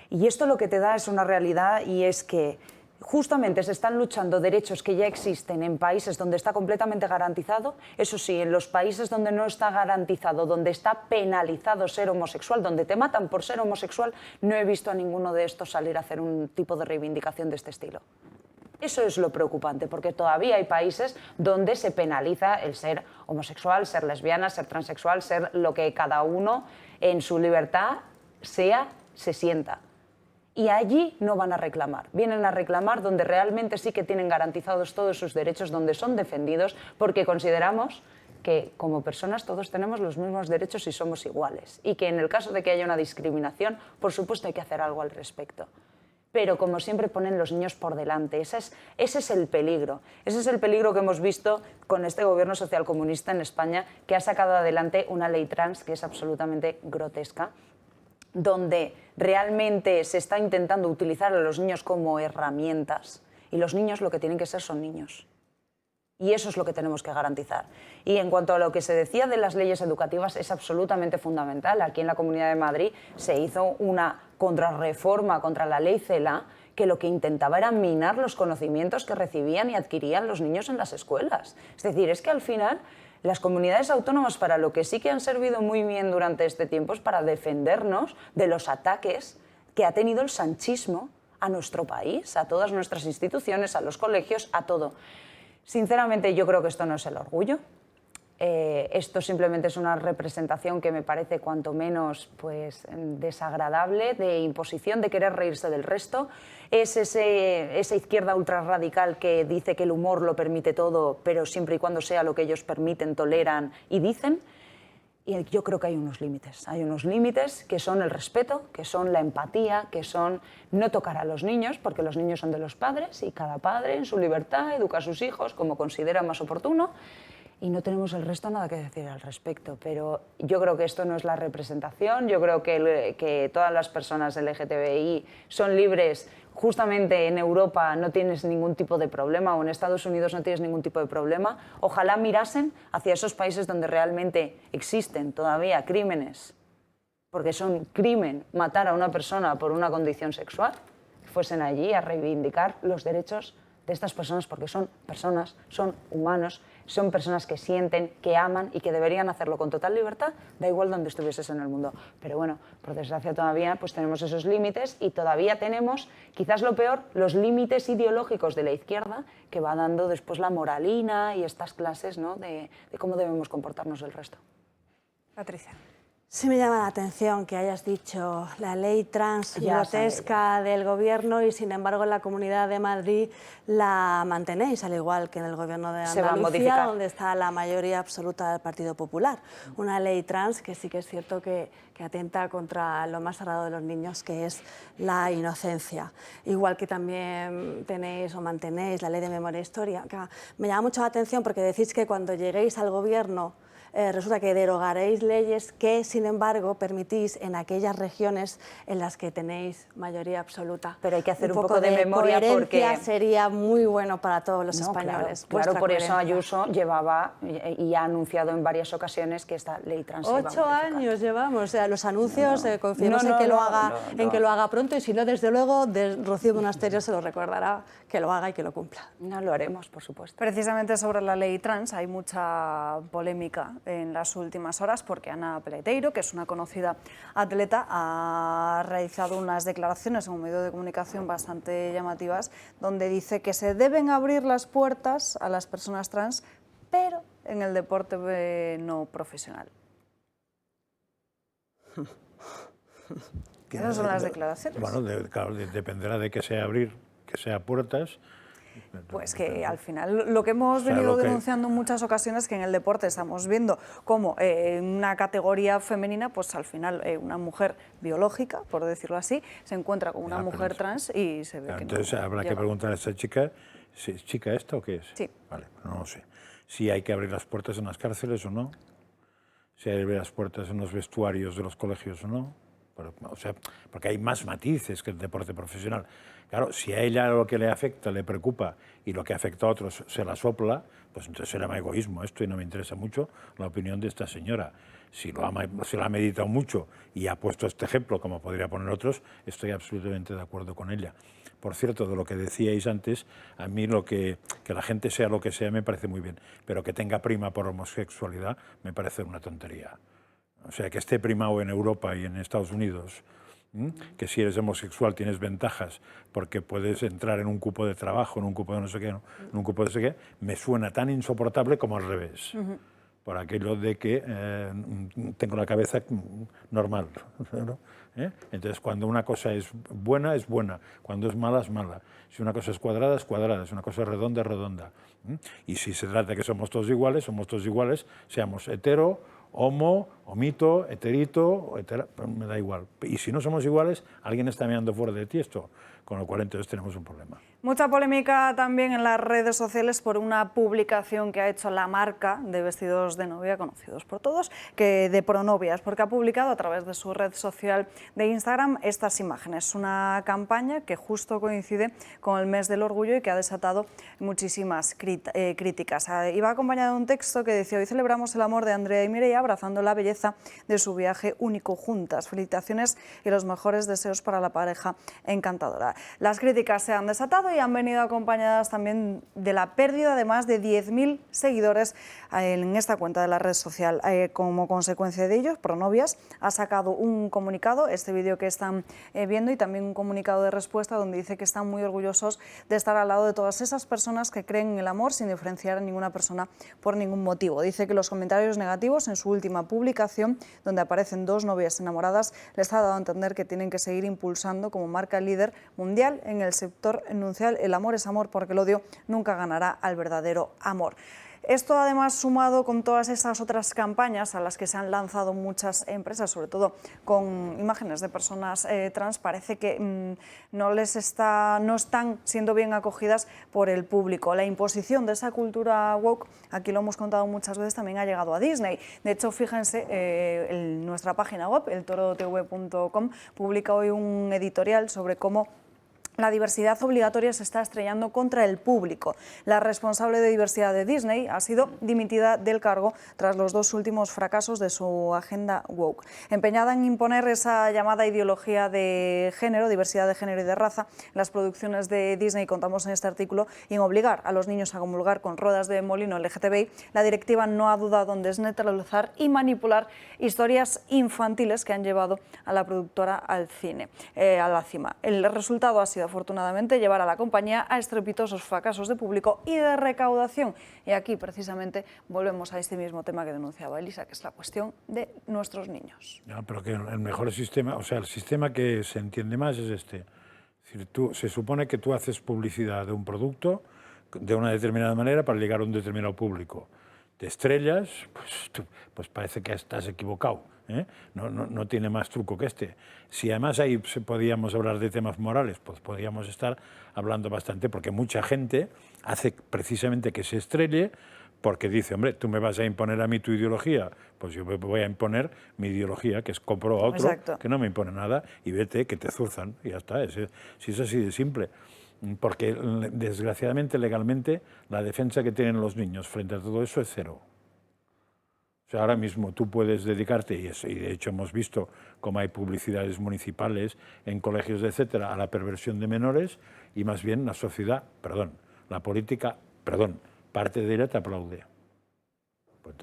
Y esto lo que te da es una realidad, y es que justamente se están luchando derechos que ya existen en países donde está completamente garantizado. Eso sí, en los países donde no está garantizado, donde está penalizado ser homosexual, donde te matan por ser homosexual, no he visto a ninguno de estos salir a hacer un tipo de reivindicación de este estilo. Eso es lo preocupante, porque todavía hay países donde se penaliza el ser homosexual, ser lesbiana, ser transexual, ser lo que cada uno en su libertad se sienta. Y allí no van a reclamar, vienen a reclamar donde realmente sí que tienen garantizados todos sus derechos, donde son defendidos, porque consideramos que como personas todos tenemos los mismos derechos y somos iguales. Y que en el caso de que haya una discriminación, por supuesto hay que hacer algo al respecto. Pero como siempre ponen los niños por delante, ese es el peligro. Ese es el peligro que hemos visto con este gobierno socialcomunista en España, que ha sacado adelante una ley trans que es absolutamente grotesca, donde realmente se está intentando utilizar a los niños como herramientas, y los niños lo que tienen que ser son niños. Y eso es lo que tenemos que garantizar. Y en cuanto a lo que se decía de las leyes educativas, es absolutamente fundamental. Aquí en la Comunidad de Madrid se hizo una contrarreforma contra la ley CELA, que lo que intentaba era minar los conocimientos que recibían y adquirían los niños en las escuelas. Es decir, es que al final las comunidades autónomas, para lo que sí que han servido muy bien durante este tiempo, es para defendernos de los ataques que ha tenido el sanchismo a nuestro país, a todas nuestras instituciones, a los colegios, a todo. Sinceramente, yo creo que esto no es el orgullo. Esto simplemente es una representación que me parece cuanto menos pues, desagradable, de imposición, de querer reírse del resto. Es esa izquierda ultrarradical que dice que el humor lo permite todo, pero siempre y cuando sea lo que ellos permiten, toleran y dicen. Y yo creo que hay unos límites que son el respeto, que son la empatía, que son no tocar a los niños, porque los niños son de los padres y cada padre en su libertad educa a sus hijos como considera más oportuno. Y no tenemos el resto nada que decir al respecto, pero yo creo que esto no es la representación. Yo creo que todas las personas LGTBI son libres. Justamente en Europa no tienes ningún tipo de problema, o en Estados Unidos no tienes ningún tipo de problema. Ojalá mirasen hacia esos países donde realmente existen todavía crímenes, porque son crimen matar a una persona por una condición sexual, fuesen allí a reivindicar los derechos de estas personas, porque son personas, son humanos, son personas que sienten, que aman y que deberían hacerlo con total libertad, da igual donde estuvieses en el mundo. Pero bueno, por desgracia todavía pues tenemos esos límites y todavía tenemos, quizás lo peor, los límites ideológicos de la izquierda que va dando después la moralina y estas clases, ¿no?, de cómo debemos comportarnos el resto. Patricia. Sí me llama la atención que hayas dicho la ley trans grotesca del Gobierno y, sin embargo, en la Comunidad de Madrid la mantenéis, al igual que en el Gobierno de Andalucía, donde está la mayoría absoluta del Partido Popular. Una ley trans que sí que es cierto que atenta contra lo más sagrado de los niños, que es la inocencia. Igual que también tenéis o mantenéis la ley de memoria histórica. Me llama mucho la atención porque decís que cuando lleguéis al Gobierno resulta que derogaréis leyes que, sin embargo, permitís en aquellas regiones en las que tenéis mayoría absoluta. Pero hay que hacer un poco de memoria, porque sería muy bueno para todos los españoles. Claro, por eso Ayuso llevaba y ha anunciado en varias ocasiones que esta ley trans se iba a modificar. 8 años llevamos, o sea, los anuncios, confiemos en que lo haga pronto, y si no, desde luego, Rocío Monasterio se lo recordará, que lo haga y que lo cumpla. No, lo haremos, por supuesto. Precisamente sobre la ley trans hay mucha polémica en las últimas horas, porque Ana Peleteiro, que es una conocida atleta, ha realizado unas declaraciones en un medio de comunicación bastante llamativas, donde dice que se deben abrir las puertas a las personas trans, pero en el deporte no profesional. Esas son las declaraciones. Bueno, claro, dependerá de que sea abrir, que sea puertas. Pues que al final lo que hemos venido denunciando en muchas ocasiones, que en el deporte estamos viendo como en una categoría femenina, pues al final una mujer biológica, por decirlo así, se encuentra con una mujer trans y se ve que entonces no habrá llega. que preguntar a esta chica, ¿es chica esta o qué es? Sí. Vale, no lo sé. Si hay que abrir las puertas en las cárceles o no, si hay que abrir las puertas en los vestuarios de los colegios o no. O sea, porque hay más matices que el deporte profesional. Claro, si a ella lo que le afecta, le preocupa, y lo que afecta a otros se la sopla, pues entonces se llama egoísmo esto, y no me interesa mucho la opinión de esta señora. Si lo ha meditado mucho y ha puesto este ejemplo, como podría poner otros, estoy absolutamente de acuerdo con ella. por cierto, de lo que decíais antes, a mí que la gente sea lo que sea me parece muy bien, pero que tenga prima por homosexualidad me parece una tontería. O sea, que esté primado en Europa y en Estados Unidos, que si eres homosexual tienes ventajas porque puedes entrar en un cupo de trabajo, en un cupo de no sé qué, en un cupo de no sé qué, me suena tan insoportable como al revés. Por aquello de que tengo la cabeza normal, ¿no? Entonces, cuando una cosa es buena, cuando es mala, es mala. Si una cosa es cuadrada, es cuadrada, si una cosa es redonda, es redonda. Y si se trata de que somos todos iguales, seamos hetero, homo, homito, heterito, me da igual. Y si no somos iguales, alguien está mirando fuera de ti esto, con lo cual entonces tenemos un problema. Mucha polémica también en las redes sociales por una publicación que ha hecho la marca de vestidos de novia, conocidos por todos, que de Pronovias, porque ha publicado a través de su red social de Instagram estas imágenes. Una campaña que justo coincide con el mes del orgullo y que ha desatado muchísimas críticas. Iba acompañado de un texto que decía: hoy celebramos el amor de Andrea y Mireia abrazando la belleza de su viaje único juntas. Felicitaciones y los mejores deseos para la pareja encantadora. Las críticas se han desatado y han venido acompañadas también de la pérdida de más de 10.000 seguidores en esta cuenta de la red social. Como consecuencia de ello, Pronovias ha sacado un comunicado, este vídeo que están viendo, y también un comunicado de respuesta donde dice que están muy orgullosos de estar al lado de todas esas personas que creen en el amor sin diferenciar a ninguna persona por ningún motivo. Dice que los comentarios negativos en su última publicación, donde aparecen dos novias enamoradas, les ha dado a entender que tienen que seguir impulsando como marca líder mundial en el sector enuncial: el amor es amor porque el odio nunca ganará al verdadero amor. Esto además sumado con todas esas otras campañas a las que se han lanzado muchas empresas, sobre todo con imágenes de personas trans, parece que no están siendo bien acogidas por el público. La imposición de esa cultura woke, aquí lo hemos contado muchas veces, también ha llegado a Disney. De hecho, fíjense, en nuestra página web, eltorotv.com, publica hoy un editorial sobre cómo la diversidad obligatoria se está estrellando contra el público. La responsable de diversidad de Disney ha sido dimitida del cargo tras los dos últimos fracasos de su agenda woke. Empeñada en imponer esa llamada ideología de género, diversidad de género y de raza, las producciones de Disney, contamos en este artículo, y en obligar a los niños a comulgar con ruedas de molino LGTBI, la directiva no ha dudado en desnaturalizar y manipular historias infantiles que han llevado a la productora al cine, a la cima. El resultado ha sido, afortunadamente, llevar a la compañía a estrepitosos fracasos de público y de recaudación. Y aquí, precisamente, volvemos a este mismo tema que denunciaba Elisa, que es la cuestión de nuestros niños. No, pero que el mejor sistema, o sea, el sistema que se entiende más es este. Es decir, se supone que tú haces publicidad de un producto de una determinada manera para llegar a un determinado público. Te estrellas, pues parece que estás equivocado. No tiene más truco que este. Si además ahí podíamos hablar de temas morales, pues podríamos estar hablando bastante, porque mucha gente hace precisamente que se estrelle porque dice: hombre, tú me vas a imponer a mí tu ideología, pues yo me voy a imponer mi ideología, que es compro a otro. Exacto. Que no me impone nada, y vete, que te zurzan, y ya está. Si es así de simple. Porque desgraciadamente, legalmente, la defensa que tienen los niños frente a todo eso es cero. O sea, ahora mismo tú puedes dedicarte, y de hecho hemos visto cómo hay publicidades municipales en colegios, etcétera, a la perversión de menores, y más bien la sociedad, la política, parte de ella te aplaude. Pues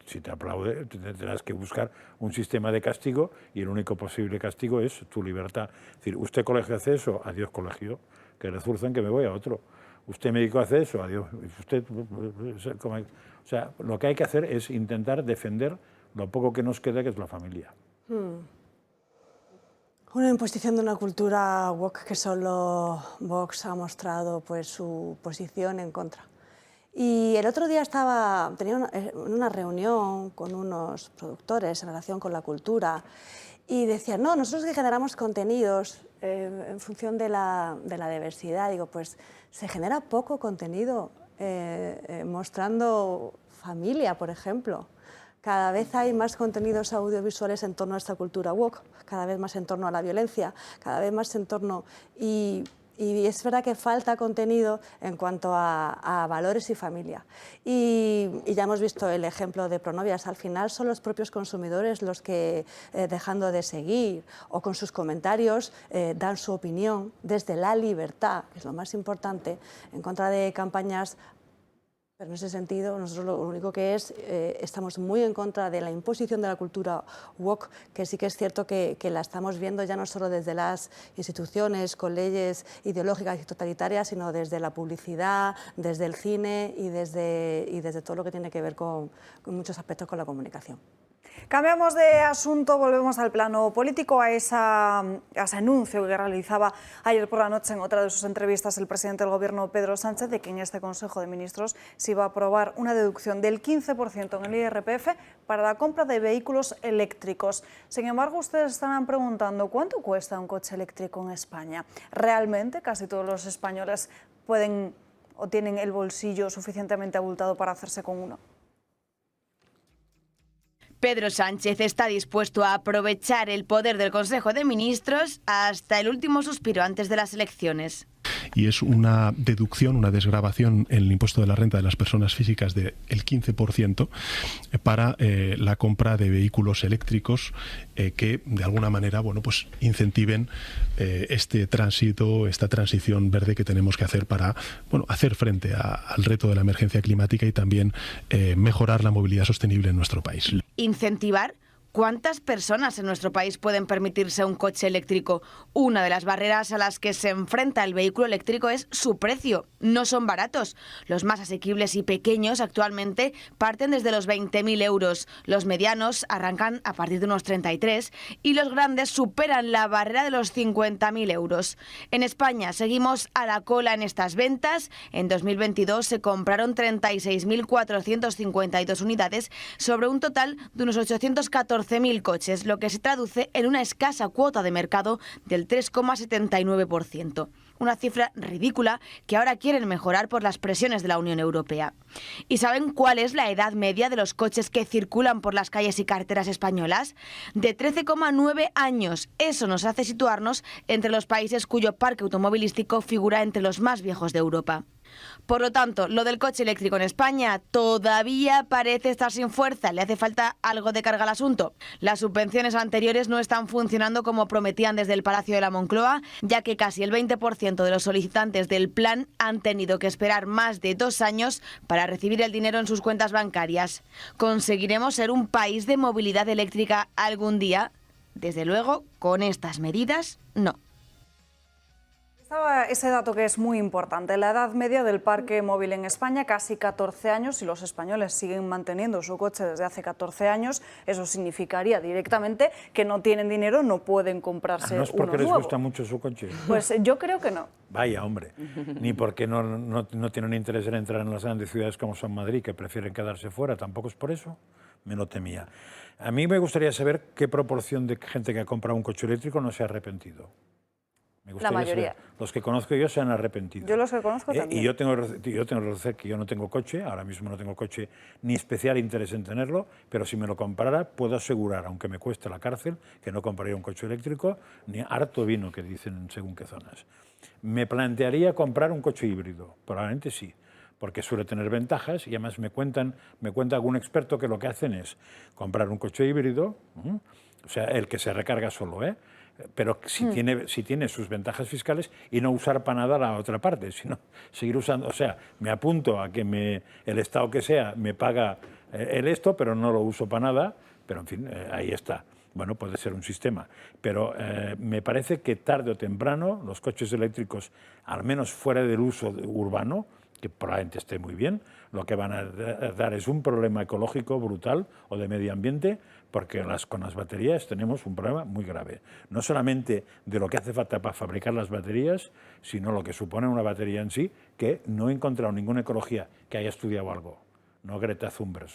si te aplaude, tendrás que buscar un sistema de castigo, y el único posible castigo es tu libertad. Es decir, usted colegio hace eso, adiós colegio, que le zurzan, que me voy a otro. Usted médico hace eso, adiós. O sea, lo que hay que hacer es intentar defender lo poco que nos queda, que es la familia. Una imposición de una cultura woke que solo Vox ha mostrado pues su posición en contra. Y el otro día tenía una reunión con unos productores en relación con la cultura, y decían: no, nosotros que generamos contenidos en función de la diversidad. Digo, pues se genera poco contenido mostrando familia, por ejemplo. Cada vez hay más contenidos audiovisuales en torno a esta cultura woke, cada vez más en torno a la violencia, cada vez más en torno... Y Y es verdad que falta contenido en cuanto a valores y familia. Y ya hemos visto el ejemplo de Pronovias. Al final son los propios consumidores los que, dejando de seguir o con sus comentarios, dan su opinión desde la libertad, que es lo más importante, en contra de campañas. Pero en ese sentido, nosotros lo único que estamos muy en contra de la imposición de la cultura woke, que sí que es cierto que la estamos viendo ya no solo desde las instituciones, con leyes ideológicas y totalitarias, sino desde la publicidad, desde el cine y desde todo lo que tiene que ver con muchos aspectos con la comunicación. Cambiamos de asunto, volvemos al plano político, a ese anuncio que realizaba ayer por la noche en otra de sus entrevistas el presidente del Gobierno, Pedro Sánchez, de que en este Consejo de Ministros se iba a aprobar una deducción del 15% en el IRPF para la compra de vehículos eléctricos. Sin embargo, ustedes estarán preguntando ¿cuánto cuesta un coche eléctrico en España? ¿Realmente casi todos los españoles pueden o tienen el bolsillo suficientemente abultado para hacerse con uno? Pedro Sánchez está dispuesto a aprovechar el poder del Consejo de Ministros hasta el último suspiro antes de las elecciones. Y es una deducción, una desgravación en el impuesto de la renta de las personas físicas del 15% para la compra de vehículos eléctricos que de alguna manera pues incentiven este tránsito, esta transición verde que tenemos que hacer para hacer frente al reto de la emergencia climática y también mejorar la movilidad sostenible en nuestro país. ¿Incentivar? ¿Cuántas personas en nuestro país pueden permitirse un coche eléctrico? Una de las barreras a las que se enfrenta el vehículo eléctrico es su precio. No son baratos. Los más asequibles y pequeños actualmente parten desde los 20.000 euros. Los medianos arrancan a partir de unos 33 y los grandes superan la barrera de los 50.000 euros. En España seguimos a la cola en estas ventas. En 2022 se compraron 36.452 unidades sobre un total de unos 814.000 coches, lo que se traduce en una escasa cuota de mercado del 3,79%. Una cifra ridícula que ahora quieren mejorar por las presiones de la Unión Europea. ¿Y saben cuál es la edad media de los coches que circulan por las calles y carreteras españolas? De 13,9 años. Eso nos hace situarnos entre los países cuyo parque automovilístico figura entre los más viejos de Europa. Por lo tanto, lo del coche eléctrico en España todavía parece estar sin fuerza. Le hace falta algo de carga al asunto. Las subvenciones anteriores no están funcionando como prometían desde el Palacio de la Moncloa, ya que casi el 20% de los solicitantes del plan han tenido que esperar más de 2 años para recibir el dinero en sus cuentas bancarias. ¿Conseguiremos ser un país de movilidad eléctrica algún día? Desde luego, con estas medidas, no. Estaba ese dato que es muy importante, la edad media del parque móvil en España, casi 14 años, y los españoles siguen manteniendo su coche desde hace 14 años, eso significaría directamente que no tienen dinero, no pueden comprarse ¿No es porque uno les nuevo? gusta mucho su coche? Pues yo creo que no. Vaya, hombre, ni porque no tienen interés en entrar en las grandes ciudades como son Madrid, que prefieren quedarse fuera, tampoco es por eso, me lo temía. A mí me gustaría saber qué proporción de gente que ha comprado un coche eléctrico no se ha arrepentido. La mayoría. Saber. Los que conozco yo se han arrepentido. Yo los que conozco también. Y yo tengo que reconocer que yo no tengo coche, ahora mismo no tengo coche ni especial interés en tenerlo, pero si me lo comprara puedo asegurar, aunque me cueste la cárcel, que no compraría un coche eléctrico ni harto vino, que dicen según qué zonas. Me plantearía comprar un coche híbrido, probablemente sí, porque suele tener ventajas y además me cuenta algún experto que lo que hacen es comprar un coche híbrido, o sea, el que se recarga solo, pero si tiene sus ventajas fiscales y no usar para nada la otra parte, sino seguir usando, o sea, me apunto a que el Estado que sea me paga esto, pero no lo uso para nada, pero en fin, ahí está. Bueno, puede ser un sistema, pero me parece que tarde o temprano los coches eléctricos, al menos fuera del uso urbano, que probablemente esté muy bien, lo que van a dar es un problema ecológico brutal o de medio ambiente, porque con las baterías tenemos un problema muy grave. No solamente de lo que hace falta para fabricar las baterías, sino lo que supone una batería en sí, que no he encontrado ninguna ecología que haya estudiado algo. no Greta Thunberg,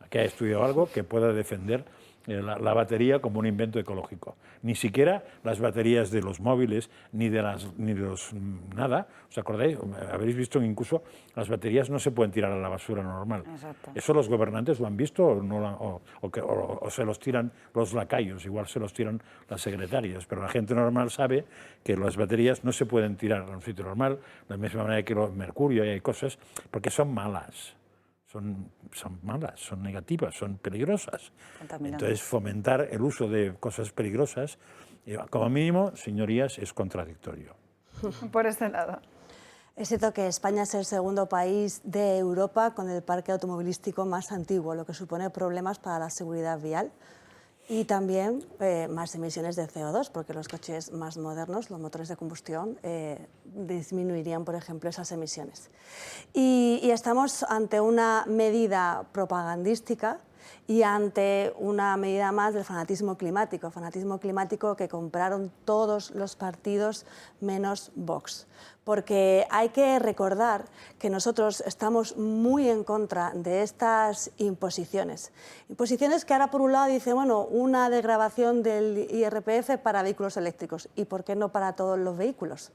que ha estudiado algo que pueda defender la batería como un invento ecológico. Ni siquiera las baterías de los móviles, ni de los nada. ¿Os acordáis? Habréis visto que incluso las baterías no se pueden tirar a la basura normal. Exacto. ¿Eso los gobernantes lo han visto o se los tiran los lacayos? Igual se los tiran las secretarias, pero la gente normal sabe que las baterías no se pueden tirar a un sitio normal, de la misma manera que el mercurio y hay cosas, porque son malas. Son malas, son negativas, son peligrosas. Entonces, fomentar el uso de cosas peligrosas, como mínimo, señorías, es contradictorio. Por este lado. Es cierto que España es el segundo país de Europa con el parque automovilístico más antiguo, lo que supone problemas para la seguridad vial y también más emisiones de CO2, porque los coches más modernos, los motores de combustión, disminuirían, por ejemplo, esas emisiones. Y estamos ante una medida propagandística y ante una medida más del fanatismo climático que compraron todos los partidos menos Vox. Porque hay que recordar que nosotros estamos muy en contra de estas imposiciones. Imposiciones que ahora por un lado dicen, bueno, una desgravación del IRPF para vehículos eléctricos. ¿Y por qué no para todos los vehículos?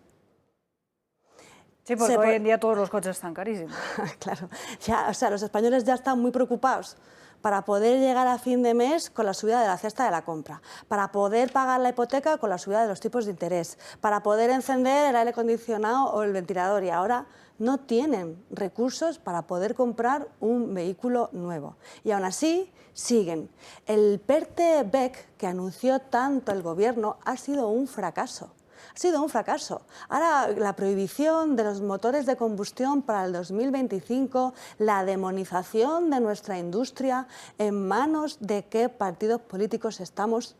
Sí, porque hoy en día todos los coches están carísimos. Claro, ya, o sea, los españoles ya están muy preocupados para poder llegar a fin de mes con la subida de la cesta de la compra, para poder pagar la hipoteca con la subida de los tipos de interés, para poder encender el aire acondicionado o el ventilador, y ahora no tienen recursos para poder comprar un vehículo nuevo. Y aún así siguen. El PERTE-BEC que anunció tanto el Gobierno ha sido un fracaso. Ha sido un fracaso. Ahora, la prohibición de los motores de combustión para el 2025, la demonización de nuestra industria, ¿en manos de qué partidos políticos estamos?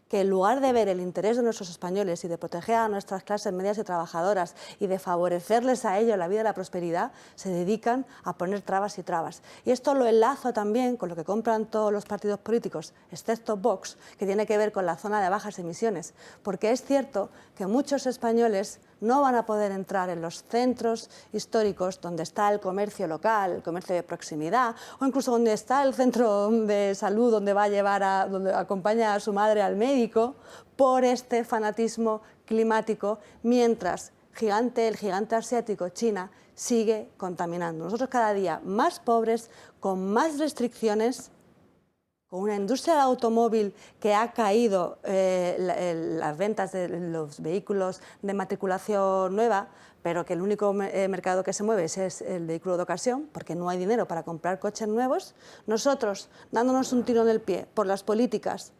Que en lugar de ver el interés de nuestros españoles y de proteger a nuestras clases medias y trabajadoras y de favorecerles a ello la vida y la prosperidad, se dedican a poner trabas y trabas. Y esto lo enlazo también con lo que compran todos los partidos políticos, excepto Vox, que tiene que ver con la zona de bajas emisiones, porque es cierto que muchos españoles no van a poder entrar en los centros históricos donde está el comercio local, el comercio de proximidad, o incluso donde está el centro de salud donde va a llevar donde acompaña a su madre al médico, por este fanatismo climático, mientras el gigante asiático, China, sigue contaminando. Nosotros cada día más pobres, con más restricciones, con una industria del automóvil que ha caído las ventas de los vehículos de matriculación nueva, pero que el único mercado que se mueve es el vehículo de ocasión, porque no hay dinero para comprar coches nuevos. Nosotros, dándonos un tiro en el pie por las políticas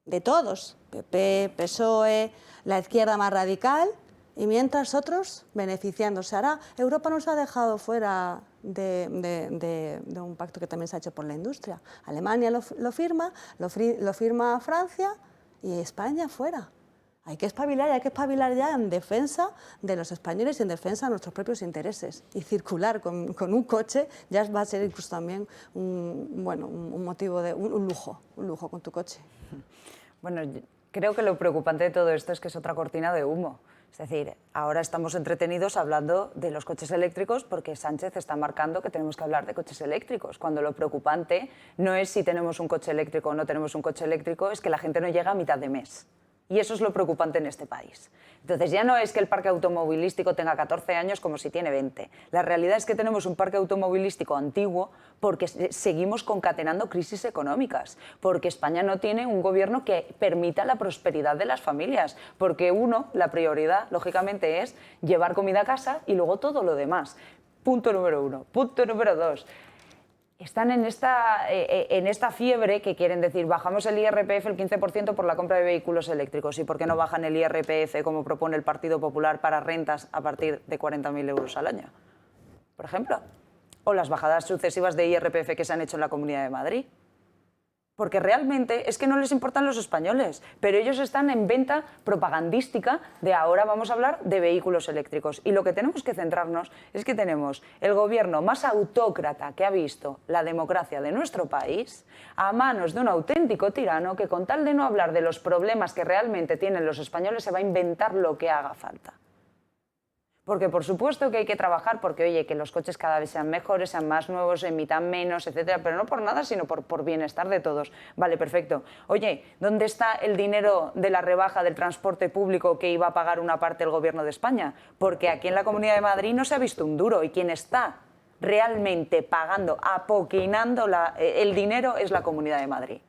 de todos, PP, PSOE, la izquierda más radical, y mientras otros beneficiándose. Ahora, Europa nos ha dejado fuera de un pacto que también se ha hecho por la industria. Alemania lo firma Francia y España fuera. Hay que espabilar ya en defensa de los españoles y en defensa de nuestros propios intereses. Y circular con un coche ya va a ser incluso también un motivo de un lujo con tu coche. Bueno, creo que lo preocupante de todo esto es que es otra cortina de humo. Es decir, ahora estamos entretenidos hablando de los coches eléctricos porque Sánchez está marcando que tenemos que hablar de coches eléctricos, cuando lo preocupante no es si tenemos un coche eléctrico o no tenemos un coche eléctrico, es que la gente no llega a mitad de mes. Y eso es lo preocupante en este país. Entonces ya no es que el parque automovilístico tenga 14 años como si tiene 20. La realidad es que tenemos un parque automovilístico antiguo porque seguimos concatenando crisis económicas, porque España no tiene un gobierno que permita la prosperidad de las familias, porque la prioridad, lógicamente, es llevar comida a casa y luego todo lo demás. Punto número 1. Punto número 2. Están en esta fiebre que quieren decir, bajamos el IRPF el 15% por la compra de vehículos eléctricos. ¿Y por qué no bajan el IRPF, como propone el Partido Popular, para rentas a partir de 40.000 euros al año? Por ejemplo. O las bajadas sucesivas de IRPF que se han hecho en la Comunidad de Madrid. Porque realmente es que no les importan los españoles, pero ellos están en venta propagandística de ahora vamos a hablar de vehículos eléctricos. Y lo que tenemos que centrarnos es que tenemos el gobierno más autócrata que ha visto la democracia de nuestro país a manos de un auténtico tirano que, con tal de no hablar de los problemas que realmente tienen los españoles, se va a inventar lo que haga falta. Porque por supuesto que hay que trabajar porque, oye, que los coches cada vez sean mejores, sean más nuevos, emitan menos, etcétera, pero no por nada, sino por bienestar de todos. Vale, perfecto. Oye, ¿dónde está el dinero de la rebaja del transporte público que iba a pagar una parte el Gobierno de España? Porque aquí en la Comunidad de Madrid no se ha visto un duro y quien está realmente pagando, apoquinando el dinero es la Comunidad de Madrid.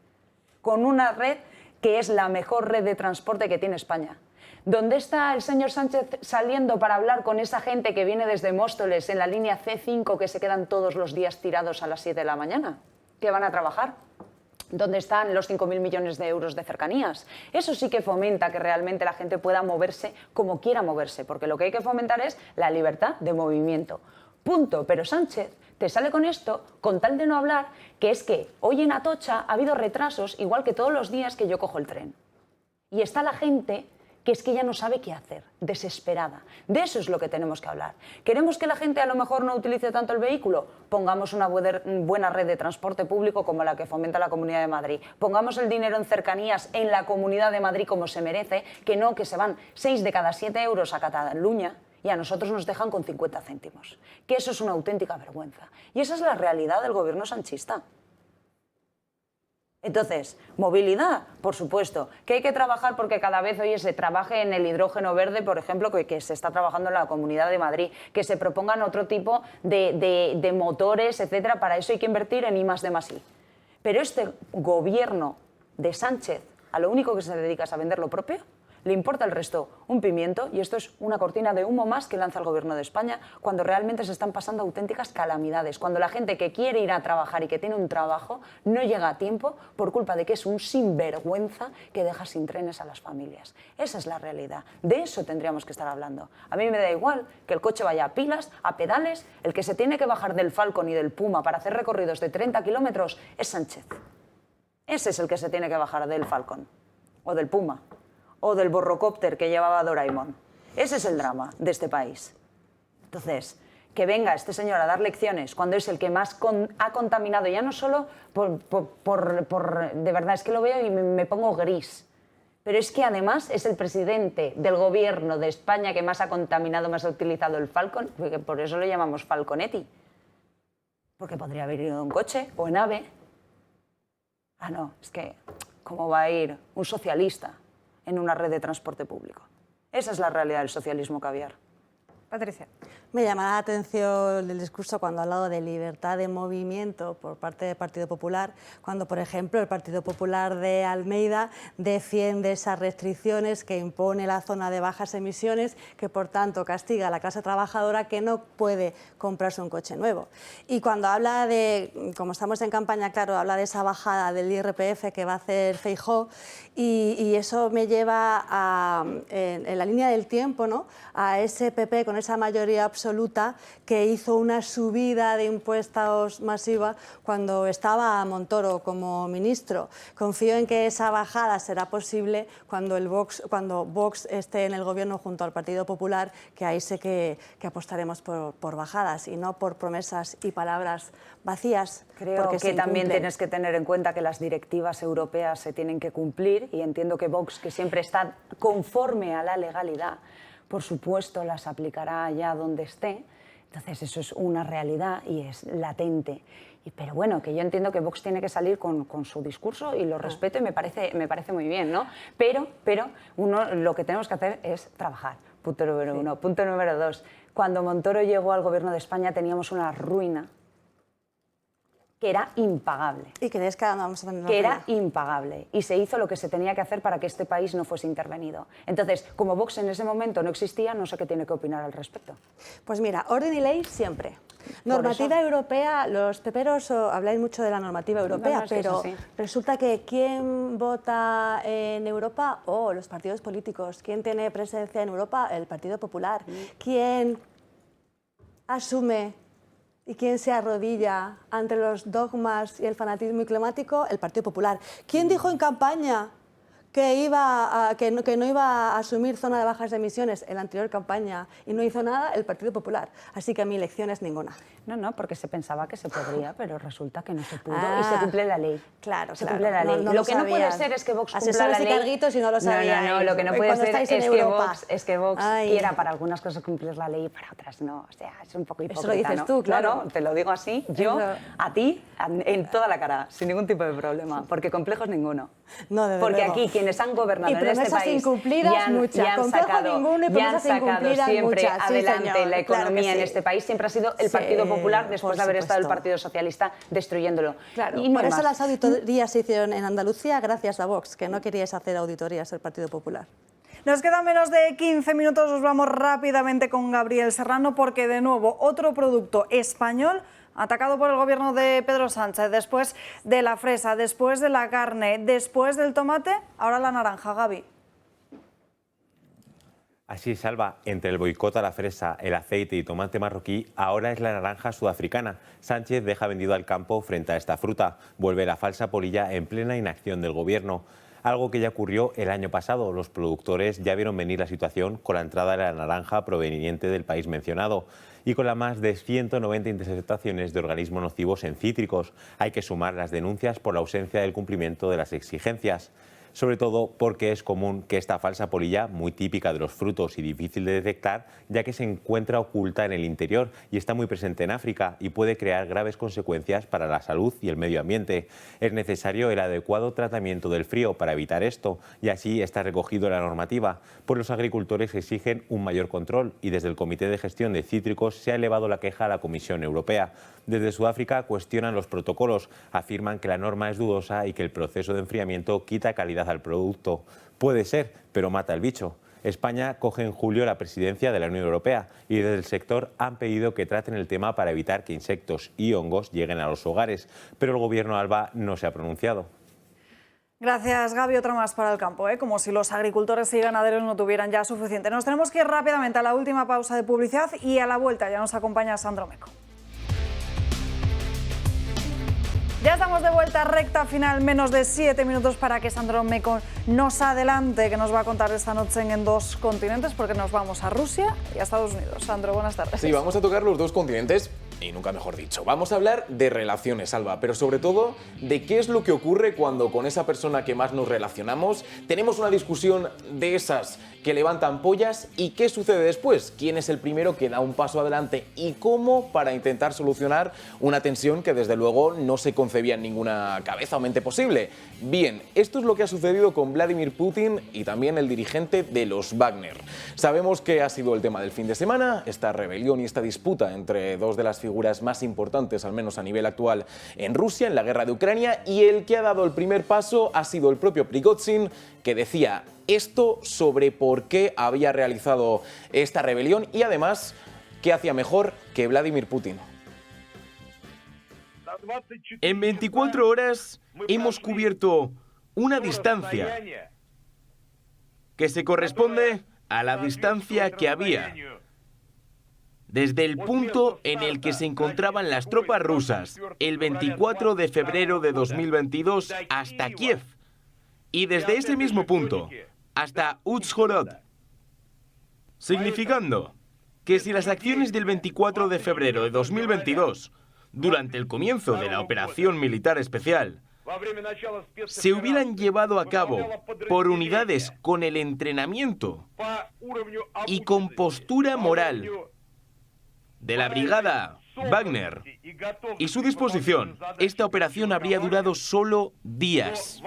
Con una red que es la mejor red de transporte que tiene España. ¿Dónde está el señor Sánchez saliendo para hablar con esa gente que viene desde Móstoles en la línea C5 que se quedan todos los días tirados a las 7 de la mañana? ¿Que van a trabajar? ¿Dónde están los 5.000 millones de euros de cercanías? Eso sí que fomenta que realmente la gente pueda moverse como quiera moverse, porque lo que hay que fomentar es la libertad de movimiento. Punto. Pero Sánchez te sale con esto con tal de no hablar que es que hoy en Atocha ha habido retrasos igual que todos los días que yo cojo el tren. Y está la gente que es que ya no sabe qué hacer, desesperada. De eso es lo que tenemos que hablar. ¿Queremos que la gente a lo mejor no utilice tanto el vehículo? Pongamos una buena red de transporte público como la que fomenta la Comunidad de Madrid. Pongamos el dinero en cercanías en la Comunidad de Madrid como se merece, que no que se van 6 de cada 7 euros a Cataluña y a nosotros nos dejan con 50 céntimos. Que eso es una auténtica vergüenza. Y esa es la realidad del gobierno sanchista. Entonces, movilidad, por supuesto, que hay que trabajar porque cada vez, oye, se trabaje en el hidrógeno verde, por ejemplo, que se está trabajando en la Comunidad de Madrid, que se propongan otro tipo de motores, etcétera. Para eso hay que invertir en I+D+I. Pero este gobierno de Sánchez, a lo único que se dedica es a vender lo propio, le importa el resto un pimiento, y esto es una cortina de humo más que lanza el Gobierno de España cuando realmente se están pasando auténticas calamidades, cuando la gente que quiere ir a trabajar y que tiene un trabajo no llega a tiempo por culpa de que es un sinvergüenza que deja sin trenes a las familias. Esa es la realidad. De eso tendríamos que estar hablando. A mí me da igual que el coche vaya a pilas, a pedales. El que se tiene que bajar del Falcon y del Puma para hacer recorridos de 30 kilómetros es Sánchez. Ese es el que se tiene que bajar del Falcon o del Puma o del borrocópter que llevaba Doraemon. Ese es el drama de este país. Entonces, que venga este señor a dar lecciones cuando es el que más ha contaminado, ya no solo de verdad, es que lo veo y me pongo gris, pero es que además es el presidente del gobierno de España que más ha contaminado, más ha utilizado el Falcon, porque por eso lo llamamos Falconetti, porque podría haber ido en coche o en AVE. Ah, no, es que ¿cómo va a ir un socialista en una red de transporte público? Esa es la realidad del socialismo caviar. Patricia. Me llama la atención el discurso cuando ha hablado de libertad de movimiento por parte del Partido Popular, cuando, por ejemplo, el Partido Popular de Almeida defiende esas restricciones que impone la zona de bajas emisiones, que por tanto castiga a la clase trabajadora que no puede comprarse un coche nuevo. Y cuando habla de, como estamos en campaña, claro, habla de esa bajada del IRPF que va a hacer Feijóo, y eso me lleva a, en la línea del tiempo, ¿no?, a ese PP con esa mayoría absoluta que hizo una subida de impuestos masiva cuando estaba Montoro como ministro. Confío en que esa bajada será posible cuando Vox esté en el gobierno junto al Partido Popular, que ahí sé que apostaremos por bajadas y no por promesas y palabras vacías. Creo que también tienes que tener en cuenta que las directivas europeas se tienen que cumplir, y entiendo que Vox, que siempre está conforme a la legalidad, por supuesto las aplicará allá donde esté. Entonces eso es una realidad y es latente. Pero bueno, que yo entiendo que Vox tiene que salir con su discurso y lo respeto y me parece muy bien, ¿no? Pero lo que tenemos que hacer es trabajar. Punto número uno. Punto número dos. Cuando Montoro llegó al gobierno de España teníamos una ruina que era impagable. ¿Y crees que ahora vamos a tener una que ruina? Era impagable. Y se hizo lo que se tenía que hacer para que este país no fuese intervenido. Entonces, como Vox en ese momento no existía, no sé qué tiene que opinar al respecto. Pues mira, orden y ley siempre. Normativa europea, los peperos habláis mucho de la normativa europea, pero resulta que ¿quién vota en Europa? Los partidos políticos. ¿Quién tiene presencia en Europa? El Partido Popular. ¿Quién asume y quién se arrodilla ante los dogmas y el fanatismo climático? El Partido Popular. ¿Quién dijo en campaña que no iba a asumir zona de bajas emisiones en la anterior campaña y no hizo nada el Partido Popular. Así que mi lección es ninguna. No, porque se pensaba que se podría, pero resulta que no se pudo y se cumple la ley. Claro, se cumple la ley. Lo que no puede ser es que Vox cumpla la ley. Asesores y carguitos y no lo sabía. No, lo que no puede ser es que Vox quiera para algunas cosas cumplir la ley y para otras no. O sea, es un poco hipócrita. Eso lo dices tú, claro. No, te lo digo así, yo, a ti, en toda la cara, sin ningún tipo de problema, porque complejos ninguno. No, desde porque luego. Aquí quienes han gobernado en este país incumplidas muchas, ya han sacado siempre muchas. adelante Sí, la economía claro en este país, siempre ha sido el Partido Popular después de haber estado el Partido Socialista destruyéndolo. Claro, y no por eso más. las auditorías se hicieron en Andalucía gracias a Vox, que no queríais hacer auditorías el Partido Popular. Nos quedan menos de 15 minutos, nos vamos rápidamente con Gabriel Serrano porque de nuevo otro producto español atacado por el gobierno de Pedro Sánchez, después de la fresa, después de la carne, después del tomate, ahora la naranja, Gaby. Así es, Alba. Entre el boicot a la fresa, el aceite y tomate marroquí, ahora es la naranja sudafricana. Sánchez deja vendido al campo frente a esta fruta. Vuelve la falsa polilla en plena inacción del gobierno. Algo que ya ocurrió el año pasado. Los productores ya vieron venir la situación con la entrada de la naranja proveniente del país mencionado y con las más de 190 interceptaciones de organismos nocivos en cítricos. Hay que sumar las denuncias por la ausencia del cumplimiento de las exigencias. Sobre todo porque es común que esta falsa polilla, muy típica de los frutos y difícil de detectar, ya que se encuentra oculta en el interior y está muy presente en África y puede crear graves consecuencias para la salud y el medio ambiente. Es necesario el adecuado tratamiento del frío para evitar esto y así está recogido en la normativa, pues los agricultores exigen un mayor control y desde el Comité de Gestión de Cítricos se ha elevado la queja a la Comisión Europea. Desde Sudáfrica cuestionan los protocolos, afirman que la norma es dudosa y que el proceso de enfriamiento quita calidad al producto. Puede ser, pero mata el bicho. España coge en julio la presidencia de la Unión Europea y desde el sector han pedido que traten el tema para evitar que insectos y hongos lleguen a los hogares, pero el gobierno alba no se ha pronunciado. Gracias, Gaby. Otra más para el campo, como si los agricultores y ganaderos no tuvieran ya suficiente. Nos tenemos que ir rápidamente a la última pausa de publicidad y a la vuelta ya nos acompaña Sandro Meco. Ya estamos de vuelta, recta final, menos de 7 minutos para que Sandro Meco nos adelante, que nos va a contar esta noche en dos continentes, porque nos vamos a Rusia y a Estados Unidos. Sandro, buenas tardes. Sí, vamos a tocar los dos continentes y nunca mejor dicho. Vamos a hablar de relaciones, Alba, pero sobre todo de qué es lo que ocurre cuando con esa persona que más nos relacionamos tenemos una discusión de esas que levantan pollas y qué sucede después, quién es el primero que da un paso adelante y cómo para intentar solucionar una tensión que desde luego no se concebía en ninguna cabeza o mente posible. Bien, esto es lo que ha sucedido con Vladimir Putin y también el dirigente de los Wagner. Sabemos que ha sido el tema del fin de semana, esta rebelión y esta disputa entre dos de las figuras más importantes, al menos a nivel actual, en Rusia, en la guerra de Ucrania, y el que ha dado el primer paso ha sido el propio Prigozhin, que decía esto sobre por qué había realizado esta rebelión y además qué hacía mejor que Vladimir Putin. En 24 horas hemos cubierto una distancia que se corresponde a la distancia que había desde el punto en el que se encontraban las tropas rusas el 24 de febrero de 2022 hasta Kiev y desde ese mismo punto hasta Uzhhorod, significando que si las acciones del 24 de febrero de 2022 durante el comienzo de la operación militar especial se hubieran llevado a cabo por unidades con el entrenamiento y con postura moral de la brigada Wagner y su disposición, esta operación habría durado solo días.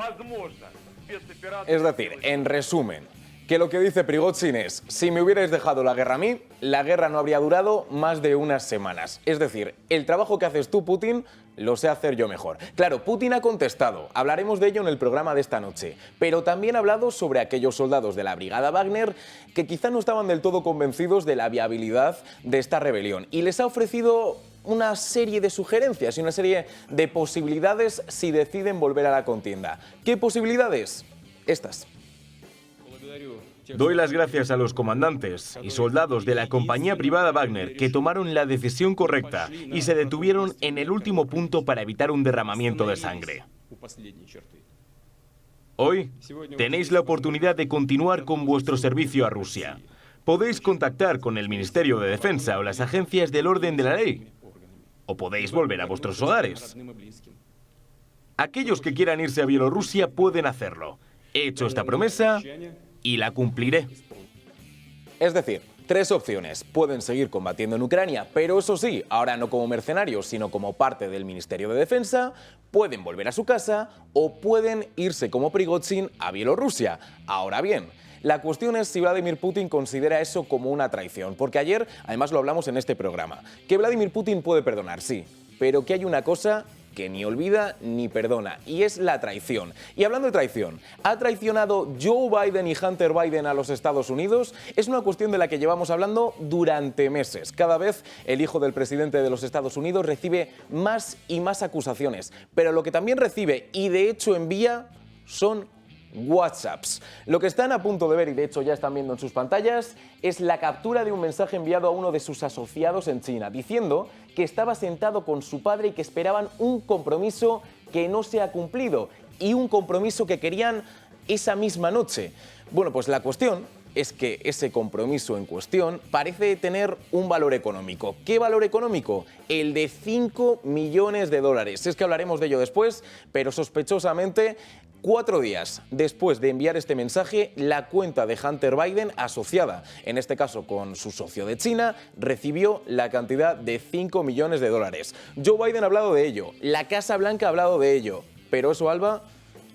Es decir, en resumen, que lo que dice Prigozhin es, si me hubierais dejado la guerra a mí, la guerra no habría durado más de unas semanas. Es decir, el trabajo que haces tú, Putin, lo sé hacer yo mejor. Claro, Putin ha contestado, hablaremos de ello en el programa de esta noche, pero también ha hablado sobre aquellos soldados de la brigada Wagner que quizá no estaban del todo convencidos de la viabilidad de esta rebelión y les ha ofrecido una serie de sugerencias y una serie de posibilidades si deciden volver a la contienda. ¿Qué posibilidades? Estas. Doy las gracias a los comandantes y soldados de la compañía privada Wagner que tomaron la decisión correcta y se detuvieron en el último punto para evitar un derramamiento de sangre. Hoy tenéis la oportunidad de continuar con vuestro servicio a Rusia. Podéis contactar con el Ministerio de Defensa o las agencias del orden de la ley. O podéis volver a vuestros hogares. Aquellos que quieran irse a Bielorrusia pueden hacerlo. He hecho esta promesa y la cumpliré. Es decir, 3 opciones. Pueden seguir combatiendo en Ucrania, pero eso sí, ahora no como mercenarios, sino como parte del Ministerio de Defensa. Pueden volver a su casa o pueden irse como Prigozhin a Bielorrusia. Ahora bien, la cuestión es si Vladimir Putin considera eso como una traición, porque ayer, además lo hablamos en este programa, que Vladimir Putin puede perdonar, sí, pero que hay una cosa que ni olvida ni perdona, y es la traición. Y hablando de traición, ¿ha traicionado Joe Biden y Hunter Biden a los Estados Unidos? Es una cuestión de la que llevamos hablando durante meses. Cada vez el hijo del presidente de los Estados Unidos recibe más y más acusaciones, pero lo que también recibe, y de hecho envía, son WhatsApps. Lo que están a punto de ver, y de hecho ya están viendo en sus pantallas, es la captura de un mensaje enviado a uno de sus asociados en China, diciendo que estaba sentado con su padre y que esperaban un compromiso que no se ha cumplido, y un compromiso que querían esa misma noche. Bueno, pues la cuestión es que ese compromiso en cuestión parece tener un valor económico. ¿Qué valor económico? El de $5 millones. Es que hablaremos de ello después, pero sospechosamente 4 días después de enviar este mensaje, la cuenta de Hunter Biden, asociada en este caso con su socio de China, recibió la cantidad de $5 millones. Joe Biden ha hablado de ello, la Casa Blanca ha hablado de ello, pero eso, Alba,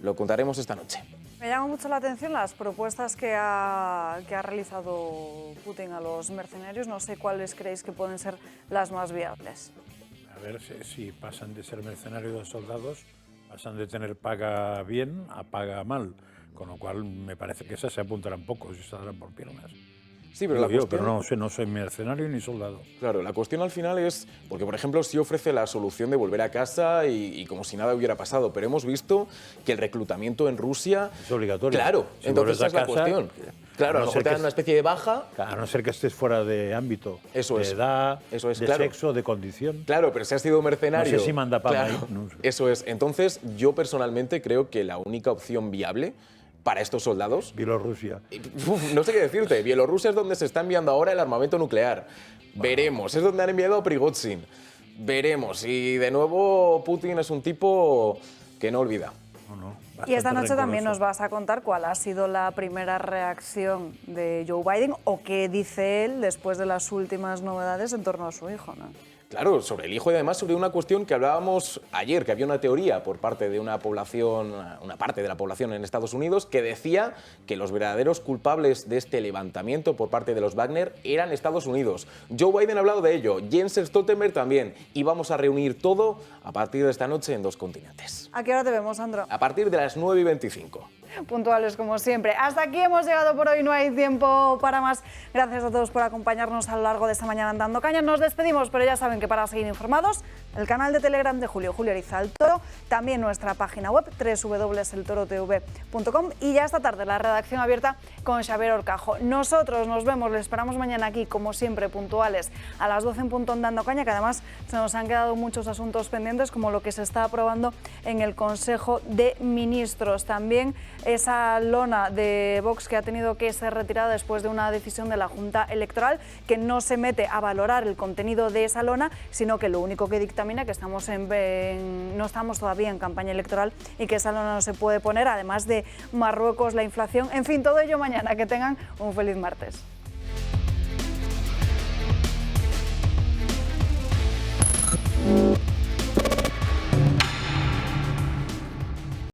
lo contaremos esta noche. Me llama mucho la atención las propuestas que ha realizado Putin a los mercenarios. No sé cuáles creéis que pueden ser las más viables. A ver si pasan de ser mercenarios a soldados, pasan de tener paga bien a paga mal, con lo cual me parece que esas se apuntarán pocos y saldrán por piernas. Sí, pero no soy mercenario ni soldado. Claro, la cuestión al final es, porque por ejemplo sí ofrece la solución de volver a casa y como si nada hubiera pasado, pero hemos visto que el reclutamiento en Rusia es obligatorio. Claro, si entonces esa es la cuestión. Claro, a lo mejor te dan una especie de baja. A no ser que estés fuera de ámbito, eso de edad, eso es, de claro. Sexo, de condición. Claro, pero si has sido mercenario... No sé si manda paga claro, ahí. No sé. Eso es. Entonces, yo personalmente creo que la única opción viable para estos soldados... Bielorrusia. No sé qué decirte. Bielorrusia es donde se está enviando ahora el armamento nuclear. Veremos. Es donde han enviado a Prigozhin. Veremos. Y de nuevo Putin es un tipo que no olvida. Y esta noche también nos vas a contar cuál ha sido la primera reacción de Joe Biden o qué dice él después de las últimas novedades en torno a su hijo, ¿no? Claro, sobre el hijo y además sobre una cuestión que hablábamos ayer, que había una teoría por parte de una parte de la población en Estados Unidos que decía que los verdaderos culpables de este levantamiento por parte de los Wagner eran Estados Unidos. Joe Biden ha hablado de ello, Jens Stoltenberg también, y vamos a reunir todo a partir de esta noche en 2 continentes. ¿A qué hora te vemos, Sandro? A partir de las 9:25. Puntuales como siempre. Hasta aquí hemos llegado por hoy, no hay tiempo para más. Gracias a todos por acompañarnos a lo largo de esta mañana en Dando Caña. Nos despedimos, pero ya saben que para seguir informados, el canal de Telegram de Julio Ariza el Toro, también nuestra página web www.eltorotv.com y ya esta tarde la redacción abierta con Xavier Orcajo. Nosotros nos vemos, les esperamos mañana aquí, como siempre, puntuales a las 12 en punto en Dando Caña, que además se nos han quedado muchos asuntos pendientes, como lo que se está aprobando en el Consejo de Ministros. También esa lona de Vox que ha tenido que ser retirada después de una decisión de la Junta Electoral, que no se mete a valorar el contenido de esa lona, sino que lo único que dictamina que no estamos todavía en campaña electoral y que esa lona no se puede poner, además de Marruecos, la inflación, en fin, todo ello mañana. Que tengan un feliz martes.